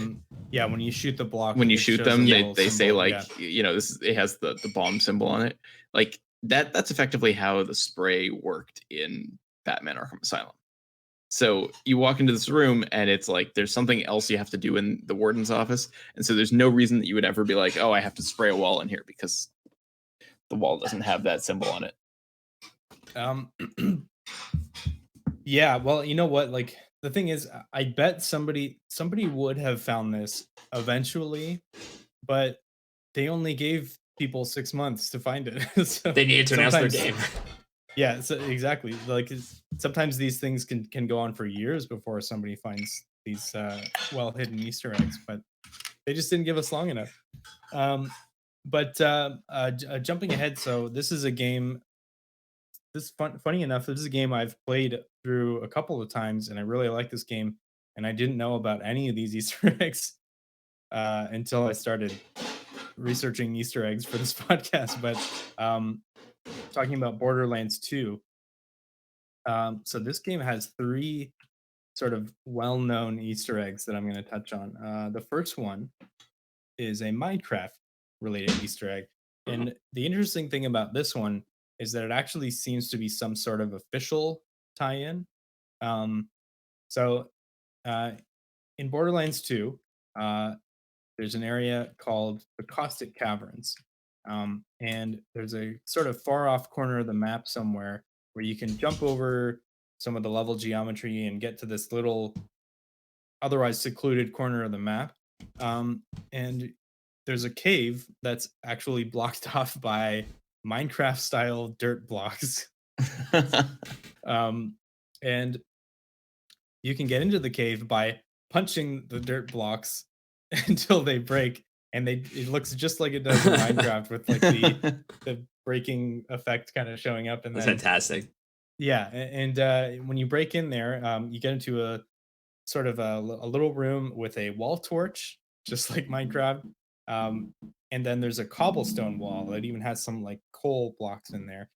Yeah, when you shoot the block. When you shoot them, they say like, yeah. It has the bomb symbol on it. Like that's effectively how the spray worked in Batman Arkham Asylum. So you walk into this room and it's like there's something else you have to do in the warden's office, and so there's no reason that you would ever be like, oh, I have to spray a wall in here because the wall doesn't have that symbol on it. Yeah, well, you know what? Like the thing is, I bet somebody would have found this eventually, but they only gave people 6 months to find it. So they needed to announce their game. Yeah, so exactly. Like sometimes these things can go on for years before somebody finds these well hidden Easter eggs, but they just didn't give us long enough. But jumping ahead, so this is a game. Funny enough, this is a game I've played through a couple of times, and I really like this game. And I didn't know about any of these Easter eggs until I started researching Easter eggs for this podcast. But talking about Borderlands 2, so this game has 3 sort of well-known Easter eggs that I'm going to touch on. The first one is a Minecraft-related Easter egg, and the interesting thing about this one is that it actually seems to be some sort of official tie-in. So in Borderlands 2, there's an area called the Caustic Caverns, and there's a sort of far-off corner of the map somewhere where you can jump over some of the level geometry and get to this little otherwise secluded corner of the map. And there's a cave that's actually blocked off by Minecraft style dirt blocks. And you can get into the cave by punching the dirt blocks until they break, and it looks just like it does in Minecraft with like the breaking effect kind of showing up. And that's then, fantastic. Yeah, and when you break in there, you get into a sort of a little room with a wall torch, just like Minecraft. And then there's a cobblestone wall that even has some like coal blocks in there.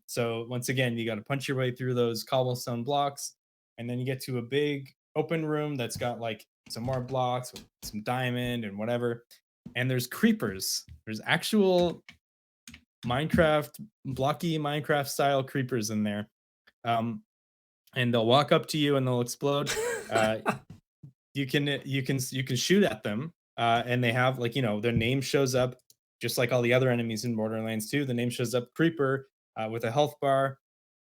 So once again, you got to punch your way through those cobblestone blocks, and then you get to a big open room that's got like some more blocks with some diamond and whatever. And there's creepers. There's actual blocky Minecraft style creepers in there. And they'll walk up to you and they'll explode. You can shoot at them, and they have like, their name shows up just like all the other enemies in Borderlands 2. The name shows up creeper with a health bar,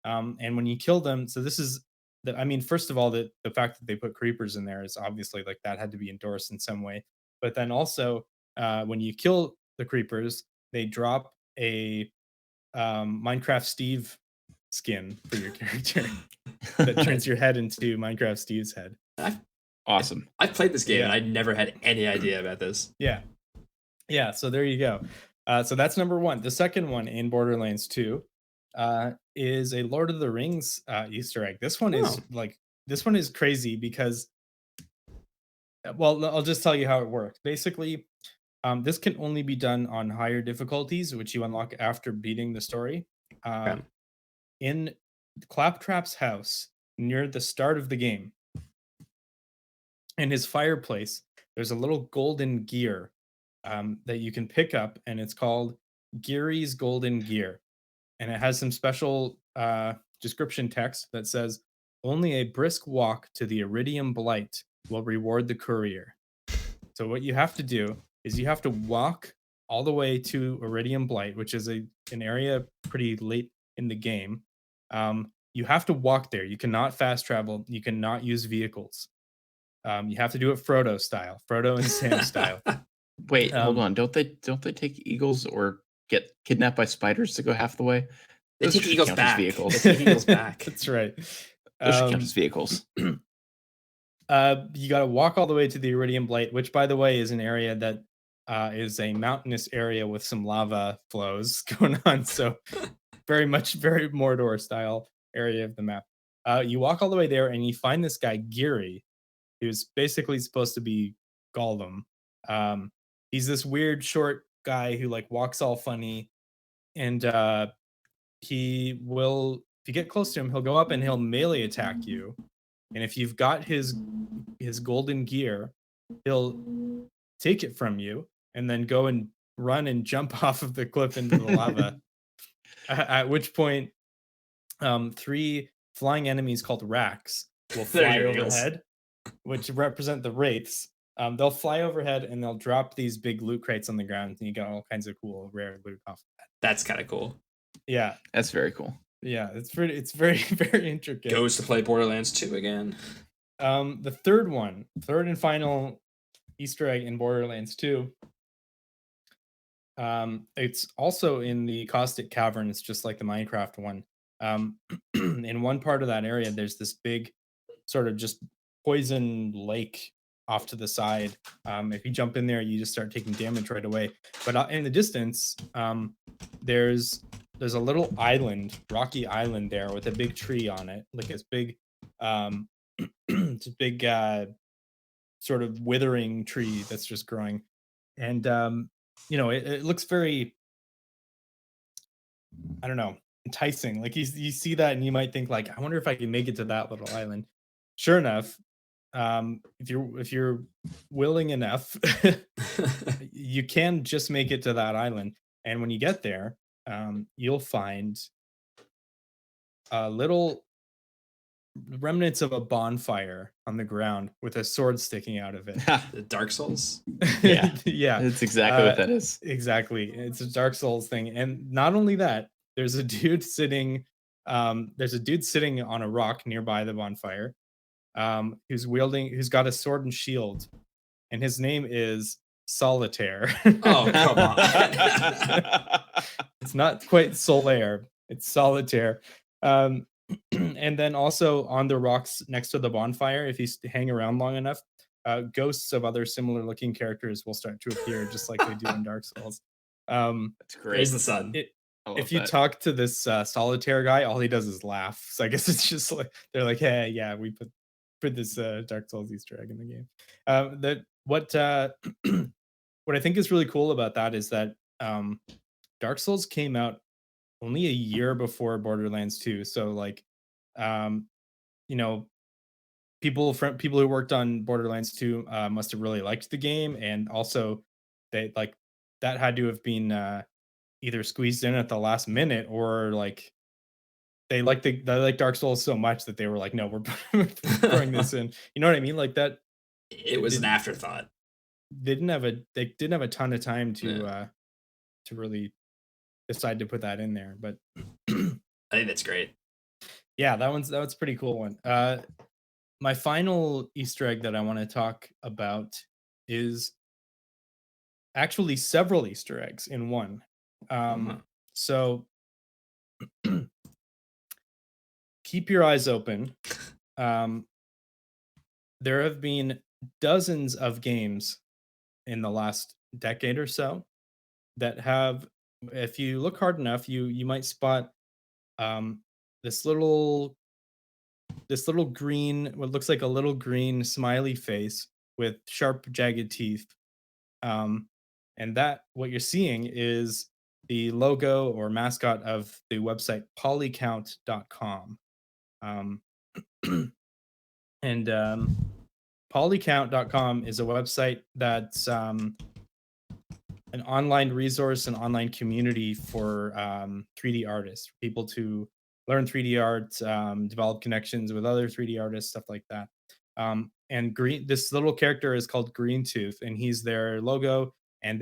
and when you kill them, so this is first of all, the fact that they put creepers in there is obviously like that had to be endorsed in some way. But then also, when you kill the creepers, they drop a Minecraft Steve skin for your character that turns your head into Minecraft Steve's head. Awesome. I've played this game and I never had any idea about this. Yeah. So there you go. So that's number one. The second one in Borderlands 2 is a Lord of the Rings Easter egg. This one is crazy because, well, I'll just tell you how it works. Basically, this can only be done on higher difficulties, which you unlock after beating the story. Uh, in Claptrap's house near the start of the game, in his fireplace, there's a little golden gear that you can pick up, and it's called Geary's Golden Gear. And it has some special description text that says, "Only a brisk walk to the Iridium Blight will reward the courier." So what you have to do is you have to walk all the way to Iridium Blight, which is an area pretty late in the game. You have to walk there. You cannot fast travel. You cannot use vehicles. You have to do it Frodo style, Frodo and Sam style. Wait, hold on. Don't they take eagles or get kidnapped by spiders to go half the way? They Those take should eagles count as back. vehicles. They take eagles back. That's right. Those should count as vehicles. You got to walk all the way to the Iridium Blight, which, by the way, is an area that is a mountainous area with some lava flows going on. So very Mordor style area of the map. You walk all the way there and you find this guy, Geary, who's basically supposed to be Gollum. He's this weird short guy who like walks all funny, and he will, if you get close to him, he'll go up and he'll melee attack you. And if you've got his golden gear, he'll take it from you and then go and run and jump off of the cliff into the lava. At which point, 3 flying enemies called racks will fly overhead, which represent the wraiths. They'll fly overhead and they'll drop these big loot crates on the ground, and you get all kinds of cool rare loot off of that. That's kind of cool. Yeah, That's very cool. yeah, it's very very intricate. Goes to play Borderlands 2 again. The third and final Easter egg in Borderlands 2. It's also in the Caustic Cavern. It's just like the Minecraft one. In one part of that area, there's this big sort of just poison lake off to the side. If you jump in there, you just start taking damage right away. But in the distance, there's a little island, rocky island there with a big tree on it, like this big, it's a big sort of withering tree that's just growing, and it looks very, I don't know, enticing. Like you see that and you might think like, I wonder if I can make it to that little island. Sure enough, if you're willing enough, you can just make it to that island. And when you get there, you'll find little remnants of a bonfire on the ground with a sword sticking out of it. The Dark Souls. Yeah. Yeah, That's exactly what that is. exactly. It's a Dark Souls thing. And not only that, there's a dude sitting on a rock nearby the bonfire, who's got a sword and shield, and his name is Solitaire. Oh, come on. It's not quite Solaire, it's Solitaire. And then also on the rocks next to the bonfire, if you hang around long enough, ghosts of other similar looking characters will start to appear, just like they do in Dark Souls. That's great. Praise the sun. If you talk to this Solitaire guy, all he does is laugh. So I guess it's just like they're like, "Hey, yeah, we put this Dark Souls Easter egg in the game." What I think is really cool about that is that Dark Souls came out only a year before Borderlands 2. So like, people who worked on Borderlands 2 must have really liked the game, and also they like that had to have been either squeezed in at the last minute, or like they like Dark Souls so much that they were like, no, we're throwing this in. You know what I mean? Like that. It was an afterthought. They didn't have a ton of time to really decide to put that in there, but I think that's great. Yeah, that was a pretty cool one. My final Easter egg that I want to talk about is actually several Easter eggs in one. So keep your eyes open. There have been dozens of games in the last decade or so that have, if you look hard enough, you might spot this little green, what looks like a little green smiley face with sharp, jagged teeth. And that what you're seeing is the logo or mascot of the website polycount.com. Um, and polycount.com is a website that's an online resource and online community for 3D artists, for people to learn 3D art, develop connections with other 3D artists, stuff like that. And this little character is called Green Tooth, and he's their logo. And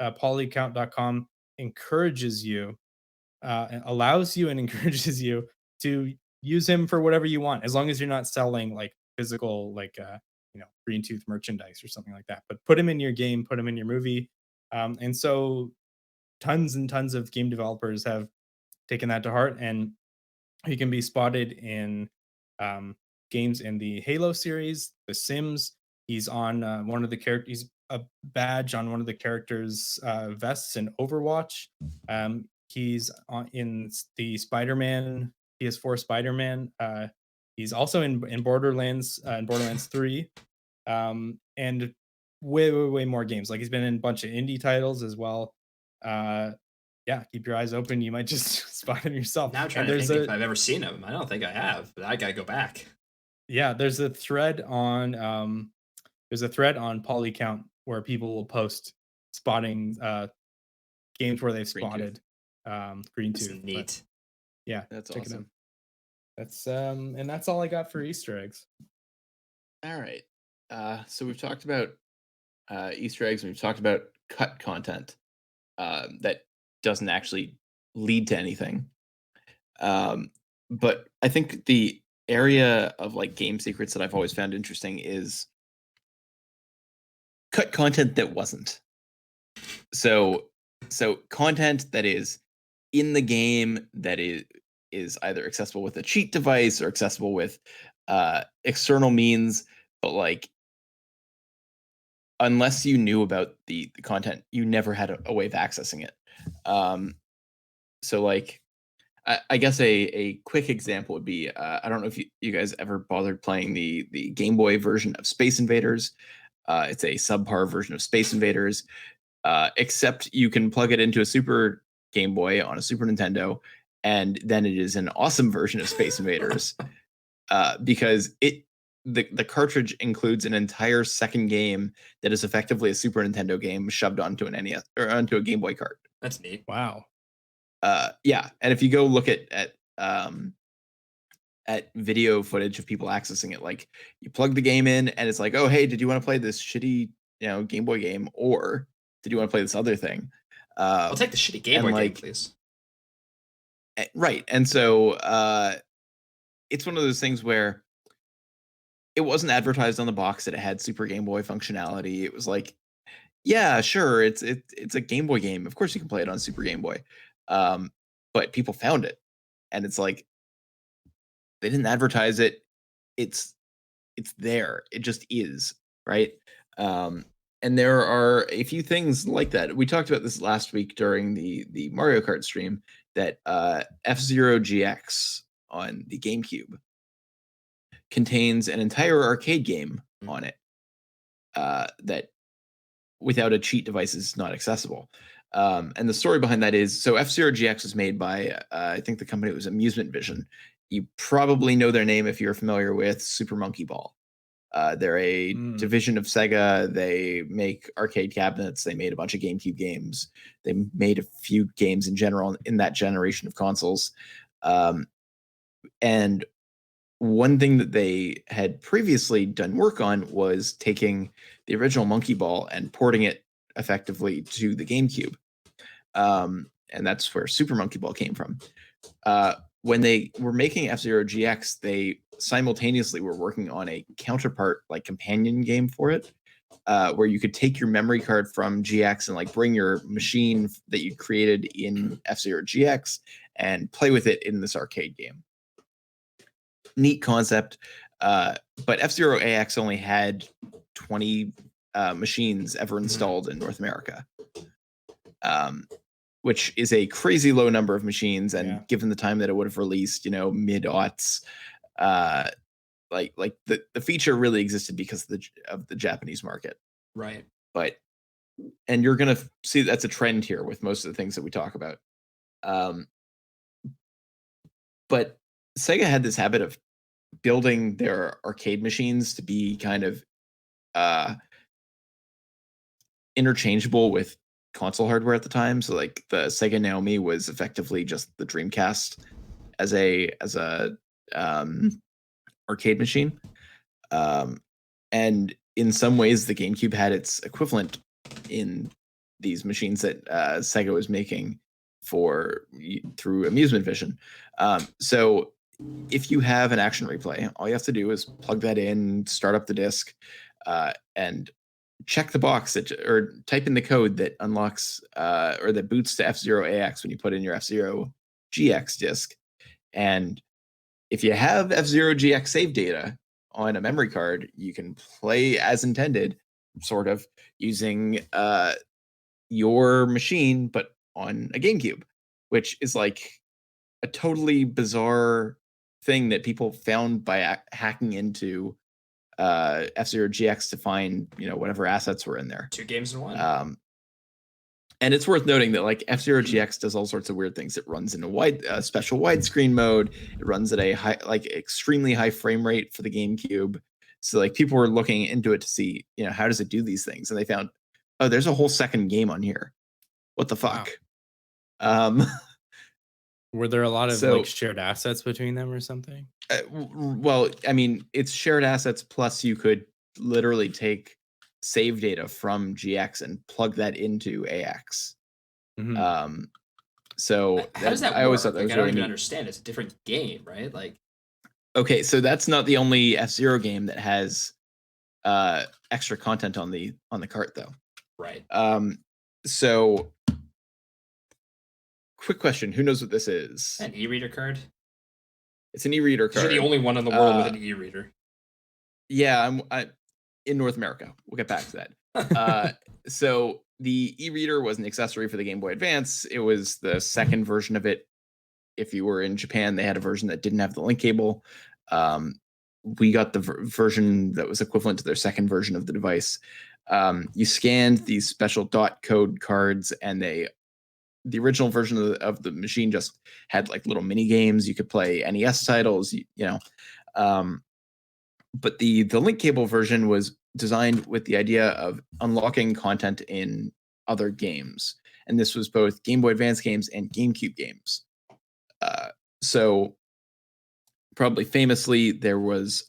polycount.com encourages you, allows you, and encourages you to use him for whatever you want, as long as you're not selling like physical, like Green Tooth merchandise or something like that. But put him in your game, put him in your movie, and so tons and tons of game developers have taken that to heart, and he can be spotted in um, games in the Halo series, The Sims. He's on one of the characters. He's a badge on one of the characters' vests in Overwatch. He's in the Spider-Man PS4 Spider-Man. He's also in Borderlands, in Borderlands 3, and way more games. Like he's been in a bunch of indie titles as well. Yeah, keep your eyes open. You might just spot him yourself. Now I'm trying to think if I've ever seen him. I don't think I have, but I gotta go back. Yeah, there's a thread on Polycount where people will post spotting games where they've spotted Green That's Tooth. neat. Yeah, That's check it out. awesome. That's and that's all I got for Easter eggs. All right. So we've talked about Easter eggs, and we've talked about cut content that doesn't actually lead to anything. But I think the area of like game secrets that I've always found interesting is cut content that wasn't. So content that is in the game that is either accessible with a cheat device or accessible with external means, but like unless you knew about the content, you never had a way of accessing it. So like I guess a quick example would be I don't know if you guys ever bothered playing the Game Boy version of Space Invaders. It's a subpar version of Space Invaders, except you can plug it into a Super Game Boy on a Super Nintendo, and then it is an awesome version of Space Invaders because the cartridge includes an entire second game that is effectively a Super Nintendo game shoved onto an NES or onto a Game Boy cart. That's neat. Wow. Yeah, and if you go look at video footage of people accessing it, like you plug the game in and it's like, oh hey, did you want to play this shitty Game Boy game, or did you want to play this other thing? I'll take the shitty Game Boy game, please. Right, and so it's one of those things where it wasn't advertised on the box that it had Super Game Boy functionality. It was like, yeah, sure, it's a Game Boy game. Of course you can play it on Super Game Boy. But people found it, and it's like they didn't advertise it. It's there. It just is, right? And there are a few things like that. We talked about this last week during the Mario Kart stream, that F-Zero GX on the GameCube contains an entire arcade game on it that without a cheat device is not accessible. And the story behind that is, so F-Zero GX was made by, I think the company was Amusement Vision. You probably know their name if you're familiar with Super Monkey Ball. They're a division of Sega. They make arcade cabinets. They made a bunch of GameCube games. They made a few games in general in that generation of consoles. And one thing that they had previously done work on was taking the original Monkey Ball and porting it effectively to the GameCube. And that's where Super Monkey Ball came from. When they were making F-Zero GX, they simultaneously were working on a counterpart, like companion game for it, where you could take your memory card from GX and like bring your machine that you created in F-Zero GX and play with it in this arcade game. Neat concept, but F-Zero AX only had 20 machines ever installed in North America, which is a crazy low number of machines. And given the time that it would have released, mid-aughts, like the feature really existed because of the Japanese market. Right. But and you're gonna see that's a trend here with most of the things that we talk about. But Sega had this habit of building their arcade machines to be kind of interchangeable with console hardware at the time. So like the Sega Naomi was effectively just the Dreamcast as a arcade machine. And in some ways, the GameCube had its equivalent in these machines that Sega was making through Amusement Vision. So if you have an action replay, all you have to do is plug that in, start up the disc, and check the box or type in the code that unlocks or that boots to F-Zero AX when you put in your F-Zero GX disc. And if you have F-Zero GX save data on a memory card, you can play as intended, sort of, using your machine, but on a GameCube, which is like a totally bizarre thing that people found by hacking into F-Zero GX to find, whatever assets were in there. 2 games in one. And it's worth noting that like F-Zero GX does all sorts of weird things. It runs in a special widescreen mode. It runs at a high, like extremely high frame rate for the GameCube. So like people were looking into it to see, how does it do these things? And they found, oh, there's a whole second game on here. What the fuck? Wow. Were there a lot of like shared assets between them or something? Well, I mean, it's shared assets plus you could literally take save data from GX and plug that into AX. Mm-hmm. So how does that work? I always thought that was I don't even understand. It's a different game, right? Like, okay, so that's not the only F-Zero game that has extra content on the cart, though. Right. So, quick question: who knows what this is? An e-reader card. It's an e-reader card. You're the only one in the world with an e-reader. Yeah, I'm in North America. We'll get back to that. So the e-reader was an accessory for the Game Boy Advance. It was the second version of it. If you were in Japan, they had a version that didn't have the link cable. We got the version that was equivalent to their second version of the device. You scanned these special dot code cards, and the original version of the machine just had like little mini games. You could play NES titles, but the link cable version was designed with the idea of unlocking content in other games. And this was both Game Boy Advance games and GameCube games. So probably famously, there was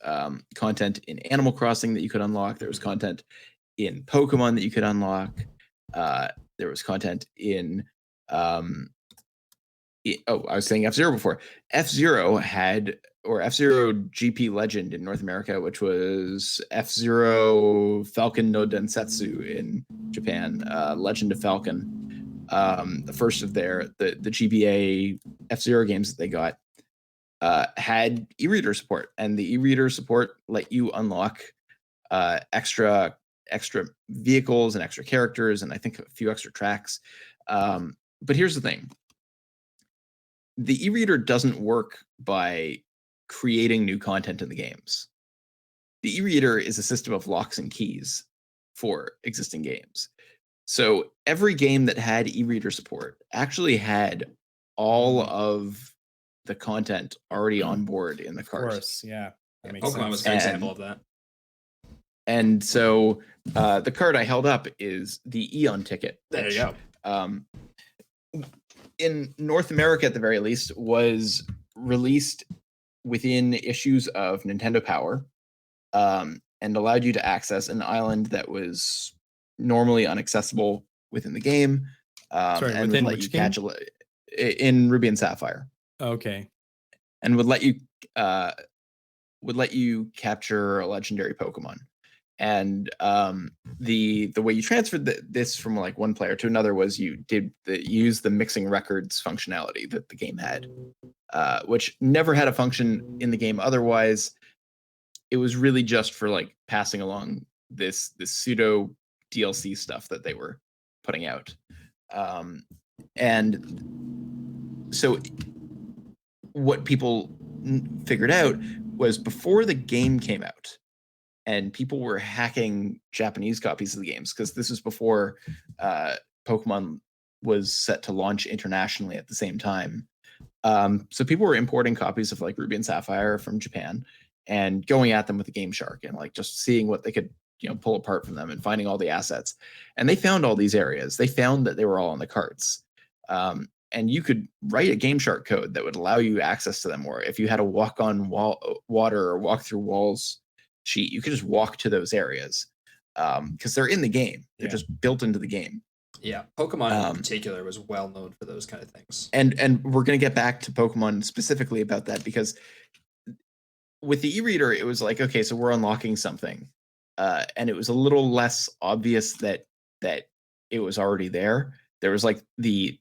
content in Animal Crossing that you could unlock. There was content in Pokemon that you could unlock. There was content in I was saying F-Zero before. F-Zero had, or F-Zero GP Legend in North America, which was F-Zero Falcon no Densetsu in Japan, Legend of Falcon. The first of the GBA F-Zero games that they got had e-reader support, and the e-reader support let you unlock extra vehicles and extra characters, and I think a few extra tracks. But here's the thing. The e-reader doesn't work by creating new content in the games. The e-reader is a system of locks and keys for existing games. So every game that had e-reader support actually had all of the content already on board in the cart. Of course, yeah. That makes Pokemon sense. Was an example of that. And so the card I held up is the Eon ticket. There you go. In North America, at the very least, was released within issues of Nintendo Power, and allowed you to access an island that was normally inaccessible within the game. And would let you catch in Ruby and Sapphire. Okay. And would let you capture a legendary Pokemon. And the way you transferred this from like one player to another was you use the mixing records functionality that the game had, which never had a function in the game otherwise. It was really just for like passing along this pseudo DLC stuff that they were putting out. And so what people figured out was before the game came out, and people were hacking Japanese copies of the games because this was before Pokemon was set to launch internationally at the same time. So people were importing copies of like Ruby and Sapphire from Japan and going at them with a Game Shark and like just seeing what they could, pull apart from them and finding all the assets. And they found all these areas. They found that they were all on the carts. And you could write a Game Shark code that would allow you access to them. Or if you had a walk on water or walk through walls sheet, you could just walk to those areas because they're in the game. They're just built into the game. Yeah, Pokemon in particular was well known for those kind of things. And we're going to get back to Pokemon specifically about that because with the e-reader, it was like, okay, so we're unlocking something. And it was a little less obvious that it was already there. There was like the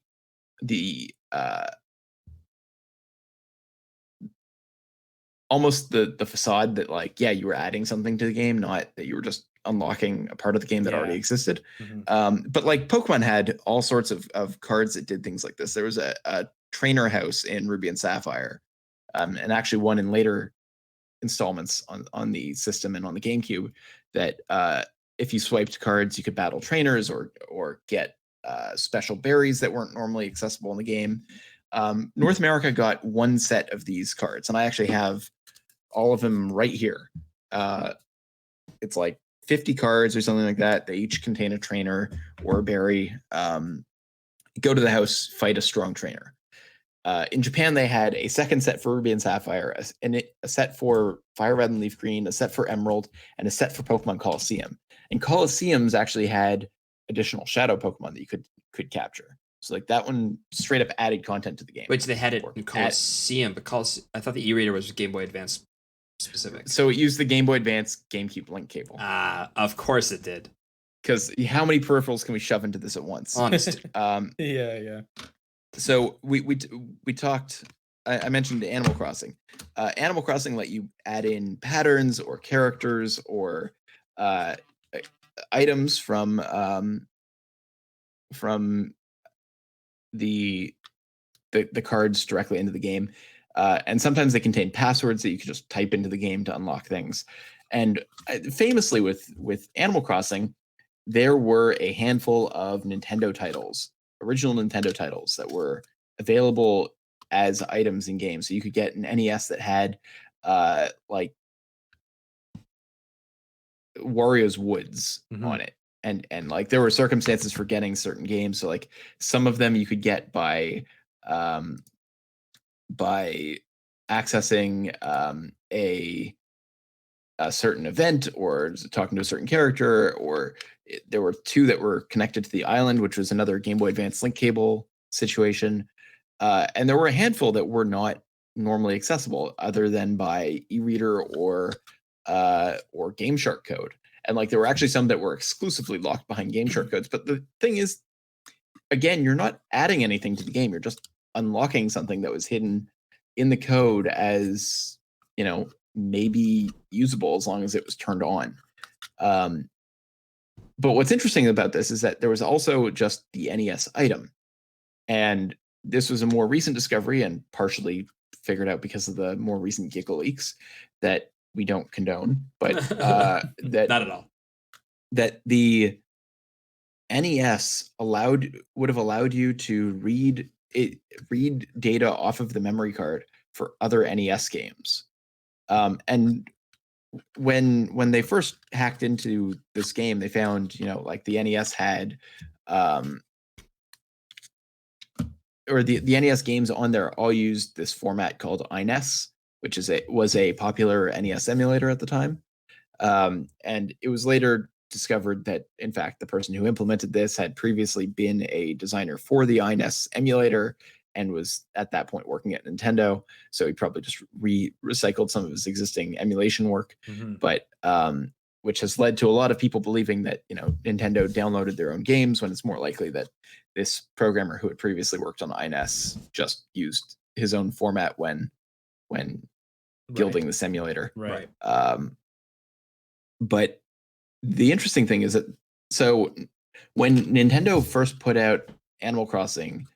almost the facade that like, yeah, you were adding something to the game, not that you were just unlocking a part of the game that already existed. But like Pokemon had all sorts of cards that did things like this. There was a trainer house in Ruby and Sapphire, and actually one in later installments on the system and on the GameCube that if you swiped cards, you could battle trainers or get special berries that weren't normally accessible in the game. North America got one set of these cards, and I actually have all of them right here. It's like 50 cards or something like that. They each contain a trainer or a berry. Go to the house, fight a strong trainer. In Japan, they had a second set for Ruby and Sapphire, a set for Fire Red and Leaf Green, a set for Emerald, and a set for Pokemon Colosseum. And Colosseums actually had additional Shadow Pokemon that you could capture. So like that one straight up added content to the game. Which they had it in Colosseum, but I thought the e-reader was Game Boy Advance specific. So it used the Game Boy Advance GameCube link cable. Of course it did. Because how many peripherals can we shove into this at once? Honest. Yeah. So we talked. I mentioned Animal Crossing. Animal Crossing let you add in patterns or characters or items from the cards directly into the game, and sometimes they contain passwords that you can just type into the game to unlock things. And famously, with Animal Crossing, there were a handful of Nintendo titles, original Nintendo titles, that were available as items in games. So you could get an NES that had like Wario's Woods on it. And like there were circumstances for getting certain games. So like some of them you could get by accessing a certain event or talking to a certain character, or there were two that were connected to the island, which was another Game Boy Advance link cable situation. And there were a handful that were not normally accessible other than by e-reader or Game Shark code. And like there were actually some that were exclusively locked behind Game Shark codes. But the thing is, again, you're not adding anything to the game. You're just unlocking something that was hidden in the code as, maybe usable as long as it was turned on. But what's interesting about this is that there was also just the NES item. And this was a more recent discovery and partially figured out because of the more recent Giggle leaks that we don't condone, but not at all. That the NES would have allowed you to read data off of the memory card for other NES games. And when they first hacked into this game, they found, like the NES had, or the NES games on there all used this format called INES, which was a popular NES emulator at the time. And it was later discovered that, in fact, the person who implemented this had previously been a designer for the INES emulator and was at that point working at Nintendo. So he probably just recycled some of his existing emulation work, but which has led to a lot of people believing that, Nintendo downloaded their own games when it's more likely that this programmer who had previously worked on INES just used his own format when building this emulator. Right. But the interesting thing is that, so when Nintendo first put out Animal Crossing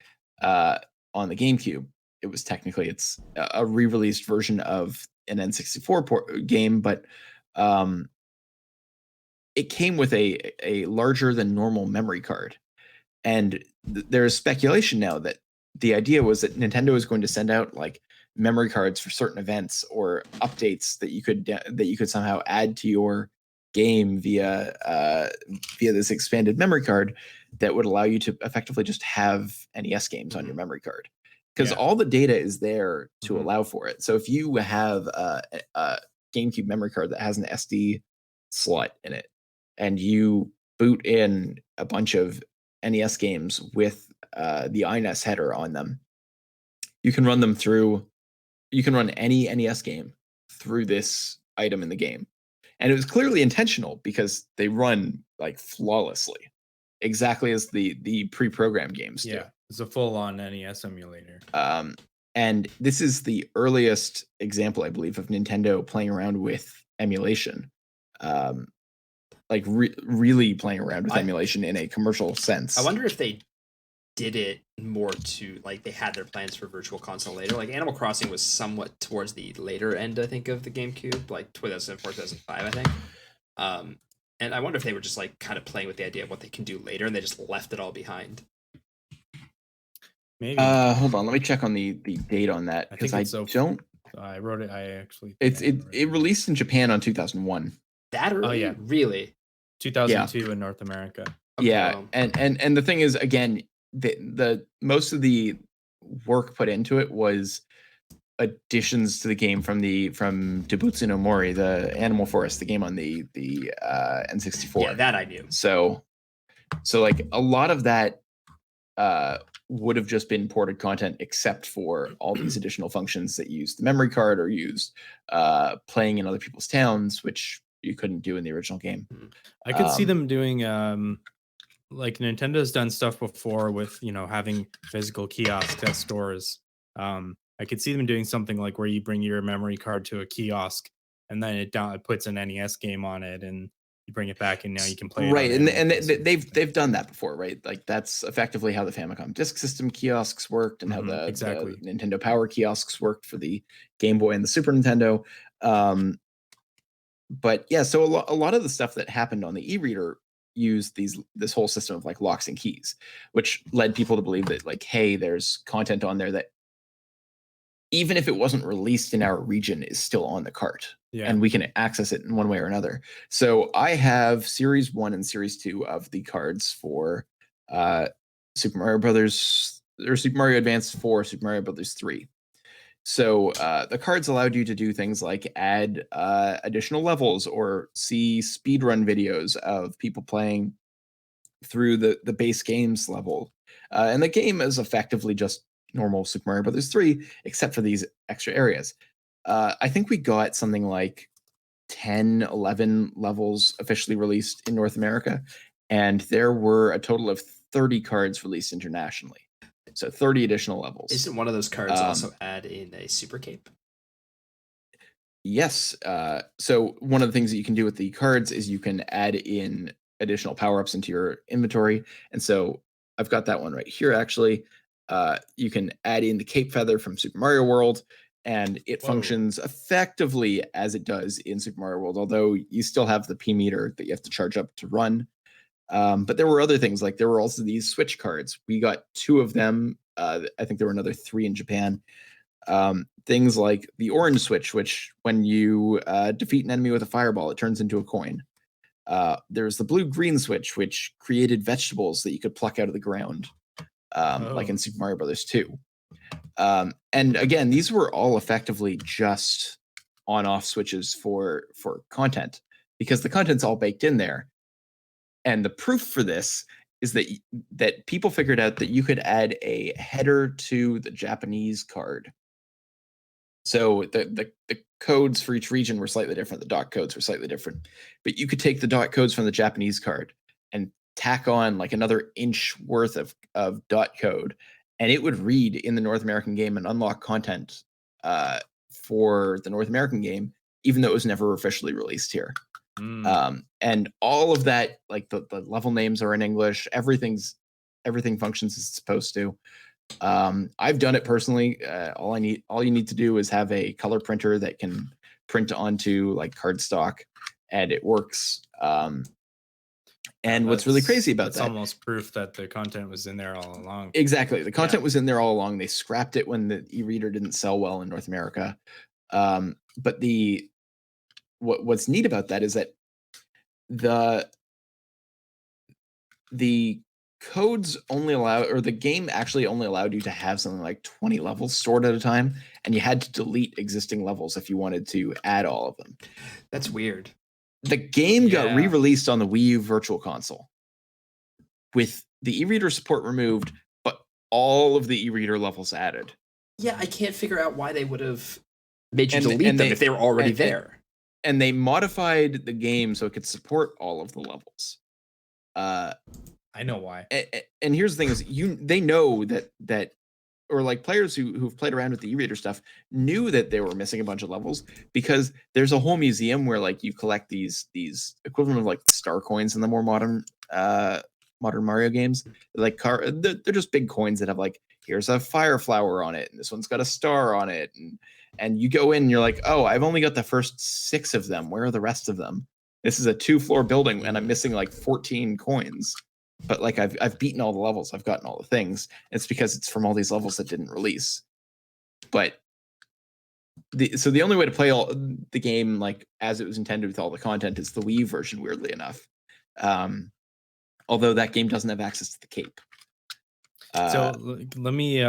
on the GameCube, it was technically a re-released version of an N64 game, but it came with a larger than normal memory card. And there's speculation now that the idea was that Nintendo is going to send out like memory cards for certain events or updates that you could somehow add to your game via this expanded memory card that would allow you to effectively just have NES games on your memory card, because all the data is there to allow for it. So if you have a GameCube memory card that has an SD slot in it and you boot in a bunch of NES games with the iNES header on them, you can run them through. You can run any NES game through this item in the game, and it was clearly intentional because they run like flawlessly, exactly as the pre-programmed games do. Yeah, it's a full-on NES emulator. And this is the earliest example, I believe, of Nintendo playing around with emulation. Like really playing around with emulation in a commercial sense. I wonder if they did it more to, like, they had their plans for Virtual Console later. Like, Animal Crossing was somewhat towards the later end, I think, of the GameCube, like 2004, 2005, I think. And I wonder if they were just, like, kind of playing with the idea of what they can do later, and they just left it all behind. Maybe. Hold on, let me check on the date on that, because I don't. I wrote it. I actually. It released in Japan on 2001. That early? Oh yeah, really? 2002 in North America. Okay, yeah, and the thing is, again, the most of the work put into it was additions to the game from Tobutsu no Mori, the Animal Forest, the game on the N64. Yeah, that I knew. So like a lot of that would have just been ported content, except for all these additional functions that used the memory card or used playing in other people's towns, which you couldn't do in the original game. I could see them doing like Nintendo's done stuff before with, having physical kiosks at stores. I could see them doing something like where you bring your memory card to a kiosk and then it puts an NES game on it and you bring it back and now you can play it. Right, and they've done that before, right? Like that's effectively how the Famicom Disk System kiosks worked and how the Nintendo Power kiosks worked for the Game Boy and the Super Nintendo. But yeah, so a lot of the stuff that happened on the e-reader used this whole system of like locks and keys, which led people to believe that like, hey, there's content on there that even if it wasn't released in our region is still on the cart, and we can access it in one way or another. So I have Series 1 and Series 2 of the cards for Super Mario Brothers, or Super Mario Advance 4, Super Mario Brothers 3. So the cards allowed you to do things like add additional levels or see speedrun videos of people playing through the base games level. And the game is effectively just normal Super Mario Brothers 3, except for these extra areas. I think we got something like 10, 11 levels officially released in North America, and there were a total of 30 cards released internationally. So 30 additional levels. Isn't one of those cards also add in a super cape? Yes. So one of the things that you can do with the cards is you can add in additional power-ups into your inventory. And so I've got that one right here, actually. You can add in the cape feather from Super Mario World, and it functions effectively as it does in Super Mario World, although you still have the P meter that you have to charge up to run. But there were other things, like there were also these Switch cards. We got 2 of them. I think there were another 3 in Japan. Things like the orange switch, which when you defeat an enemy with a fireball, it turns into a coin. There's the blue-green switch, which created vegetables that you could pluck out of the ground, like in Super Mario Brothers 2. And again, these were all effectively just on-off switches for content, because the content's all baked in there. And the proof for this is that people figured out that you could add a header to the Japanese card. So the codes for each region were slightly different. The dot codes were slightly different. But you could take the dot codes from the Japanese card and tack on like another inch worth of dot code, and it would read in the North American game and unlock content for the North American game, even though it was never officially released here. And all of that, like the level names are in English. Everything functions as it's supposed to. I've done it personally. All you need to do is have a color printer that can print onto like cardstock, and it works And what's really crazy about that's that? almost proof that the content was in there all along. Exactly. The content was in there all along. They scrapped it when the e-reader didn't sell well in North America. But what's neat about that is that the codes only allow, or the game actually only allowed you to have something like 20 levels stored at a time, and you had to delete existing levels if you wanted to add all of them. That's weird. The game got re-released on the Wii U Virtual Console with the e-reader support removed, but all of the e-reader levels added. Yeah, I can't figure out why they would have made you delete them if they were already there. And they modified the game so it could support all of the levels. I know why. And here's the thing: is they know that, or like players who've played around with the e-reader stuff knew that they were missing a bunch of levels, because there's a whole museum where like you collect these equivalent of like star coins in the more modern Mario games. Like they're just big coins that have like, here's a fire flower on it, and this one's got a star on it, and you go in and you're like, oh, I've only got the first 6 of them. Where are the rest of them? This is a 2-floor building and I'm missing like 14 coins. But like I've beaten all the levels, I've gotten all the things. It's because it's from all these levels that didn't release. But so the only way to play all the game like as it was intended with all the content is the Wii version, weirdly enough. Although that game doesn't have access to the cape. So let me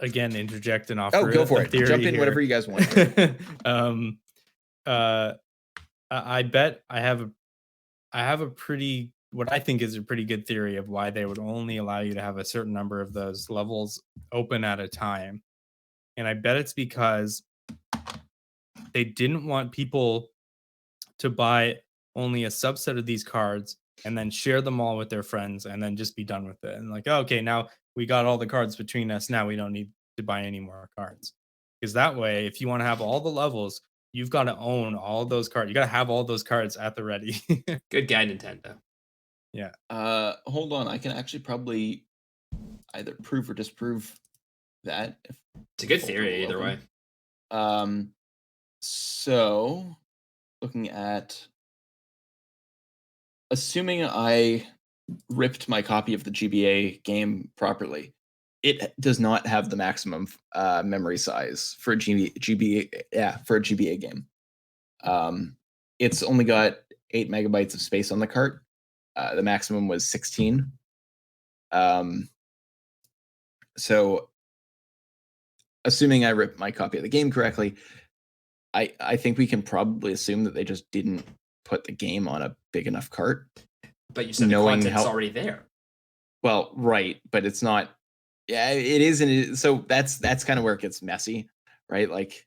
again interject and offer. Oh, go for it. Jump in here. whatever you guys want. I bet I have a pretty, what I think is a pretty good theory of why they would only allow you to have a certain number of those levels open at a time. And I bet it's because they didn't want people to buy only a subset of these cards and then share them all with their friends and then just be done with it. And like, okay, now we got all the cards between us. Now we don't need to buy any more cards. Because that way, if you want to have all the levels, you've got to own all those cards. You got to have all those cards at the ready. Good guy, Nintendo. Yeah. Hold on. I can actually probably either prove or disprove that. It's a good theory either way. So looking at, assuming I ripped my copy of the GBA game properly, it does not have the maximum memory size for a GBA game. It's only got 8 megabytes of space on the cart. The maximum was 16. So assuming I ripped my copy of the game correctly, I think we can probably assume that they just didn't put the game on a big enough cart. But you said the content's already there. Well, right, but it's not. Yeah, it is, and so that's kind of where it gets messy, right? Like,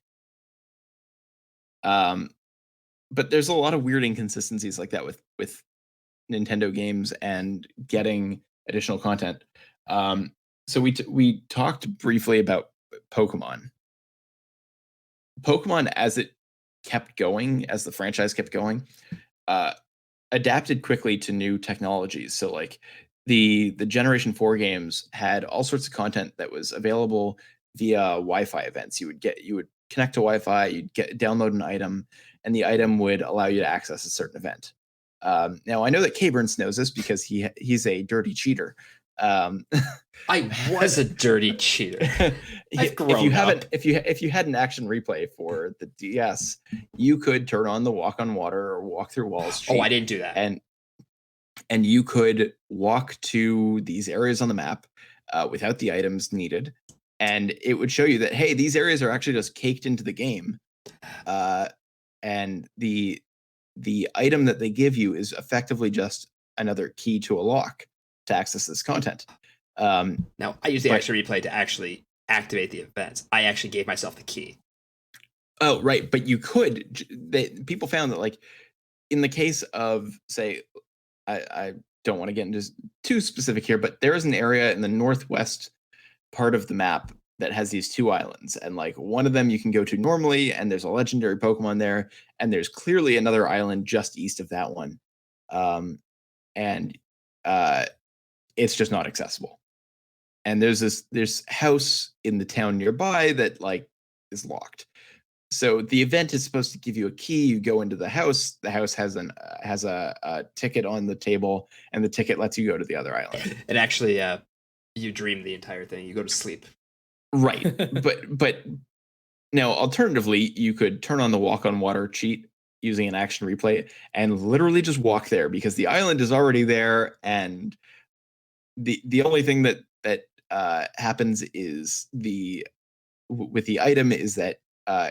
but there's a lot of weird inconsistencies like that with Nintendo games and getting additional content. So we talked briefly about Pokemon. Pokemon, as it kept going, as the franchise kept going, adapted quickly to new technologies. So like the Generation 4 games had all sorts of content that was available via Wi-Fi events. You would connect to Wi-Fi, you'd download an item, and the item would allow you to access a certain event. Now I know that K-Burns knows this because he's a dirty cheater. I was a dirty cheater. If you had an action replay for the DS, you could turn on the walk on water or walk through walls. Oh, I didn't do that. And you could walk to these areas on the map without the items needed, and it would show you that, hey, these areas are actually just caked into the game, and the item that they give you is effectively just another key to a lock to access this content. Now, I use the action replay to actually activate the events. I actually gave myself the key. Oh, right. But you could. People found that, like, in the case of, say, I don't want to get into too specific here, but there is an area in the northwest part of the map that has these 2 islands. And, like, one of them you can go to normally, and there's a legendary Pokemon there. And there's clearly another island just east of that one. And it's just not accessible. And there's this house in the town nearby that, like, is locked. So the event is supposed to give you a key. You go into the house. The house has a ticket on the table, and the ticket lets you go to the other island. And actually, you dream the entire thing. You go to sleep. Right, but now alternatively, you could turn on the walk on water cheat using an action replay and literally just walk there because the island is already there, and the only thing that happens is with the item is that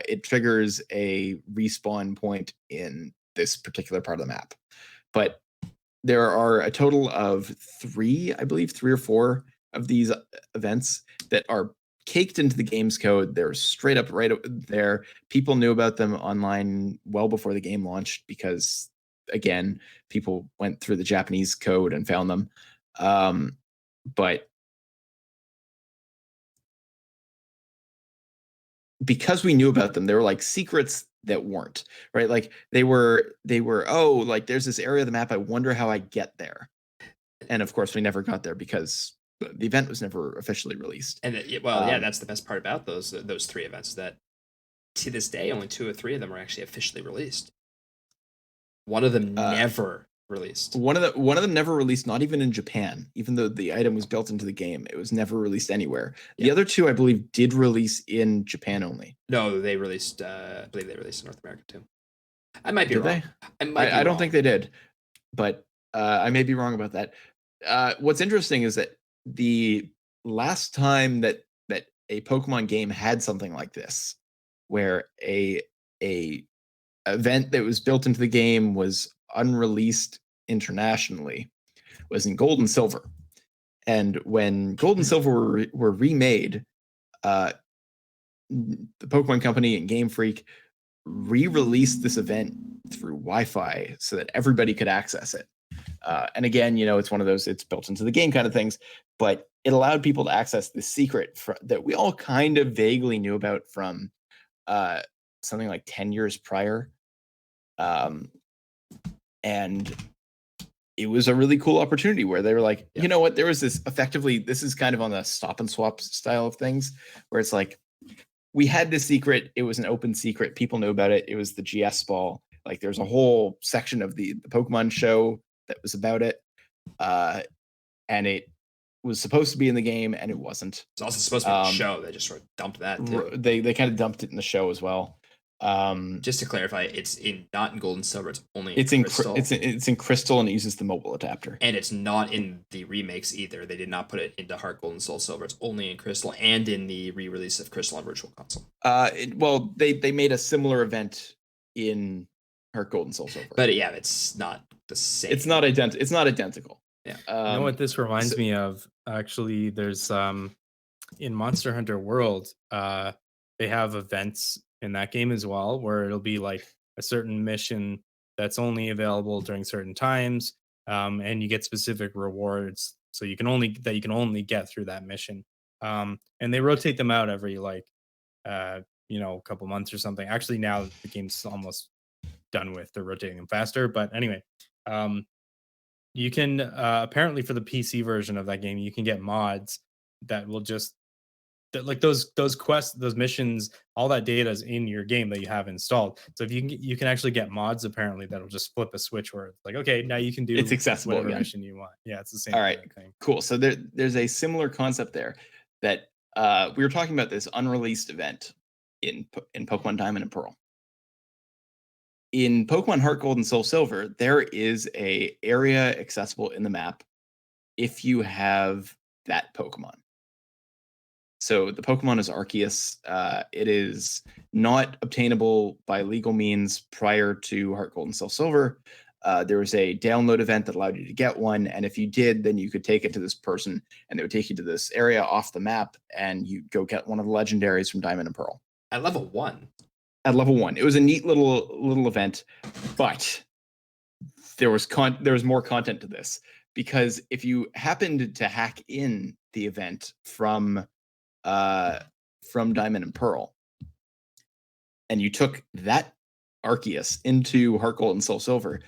it triggers a respawn point in this particular part of the map. But there are a total of 3, I believe, 3 or 4 of these events that are caked into the game's code. They're straight up right there. People knew about them online well before the game launched because, again, people went through the Japanese code and found them. But because we knew about them, they were like secrets that weren't, right? Like they were, oh, like there's this area of the map. I wonder how I get there. And of course we never got there because the event was never officially released. And yeah, that's the best part about those 3 events, is that to this day, only 2 or 3 of them are actually officially released. One of them never released. One of them never released, not even in Japan. Even though the item was built into the game, it was never released anywhere. Yeah. The other 2, I believe, did release in Japan only. No, they released. I believe they released in North America too. I might be wrong. I don't think they did, but I may be wrong about that. What's interesting is that the last time that a Pokemon game had something like this, where a event that was built into the game was unreleased internationally, was in Gold and Silver. And when Gold and Silver were remade, the Pokemon Company and Game Freak re-released this event through Wi-Fi so that everybody could access it. And again, it's one of those, it's built into the game kind of things, but it allowed people to access the secret that we all kind of vaguely knew about from something like 10 years prior. And it was a really cool opportunity where they were like, you know what, there was this this is kind of on the stop and swap style of things, where it's like, we had this secret, it was an open secret, people knew about it, it was the GS ball. Like there's a whole section of the Pokemon show that was about it. And it was supposed to be in the game and it wasn't. It's also supposed to be in the show. They just sort of dumped that too. They kind of dumped it in the show as well. Just to clarify, it's not in Gold and Silver. It's only in Crystal. It's in Crystal, and it uses the mobile adapter. And it's not in the remakes either. They did not put it into Heart Gold and Soul Silver. It's only in Crystal and in the re-release of Crystal on Virtual Console. Well, they made a similar event in Heart Gold and Soul Silver. But yeah, it's not the same. It's not identical. Yeah. You know what this reminds me of? Actually, there's in Monster Hunter World, they have events in that game as well, where it'll be like a certain mission that's only available during certain times, and you get specific rewards. So you can only get through that mission, and they rotate them out every a couple months or something. Actually, now the game's almost done with. They're rotating them faster, but anyway, you can apparently for the PC version of that game, you can get mods that will just like those quests, those missions, all that data is in your game that you have installed. So if you can actually get mods apparently that'll just flip a switch where it's like, okay, now you can do it's accessible whatever again. Mission you want. Yeah, it's the same. All right, thing. Cool. So there's a similar concept there that we were talking about, this unreleased event in Pokemon Diamond and Pearl. In Pokemon Heart Gold and Soul Silver, there is a area accessible in the map if you have that Pokemon. So the Pokemon is Arceus. It is not obtainable by legal means prior to Heart Gold and Soul Silver. There was a download event that allowed you to get one, and if you did, then you could take it to this person, and they would take you to this area off the map, and you go get one of the legendaries from Diamond and Pearl. At level 1. At level 1, it was a neat little event, but there was more content to this, because if you happened to hack in the event from Diamond and Pearl, and you took that Arceus into Heart Gold and Soul Silver,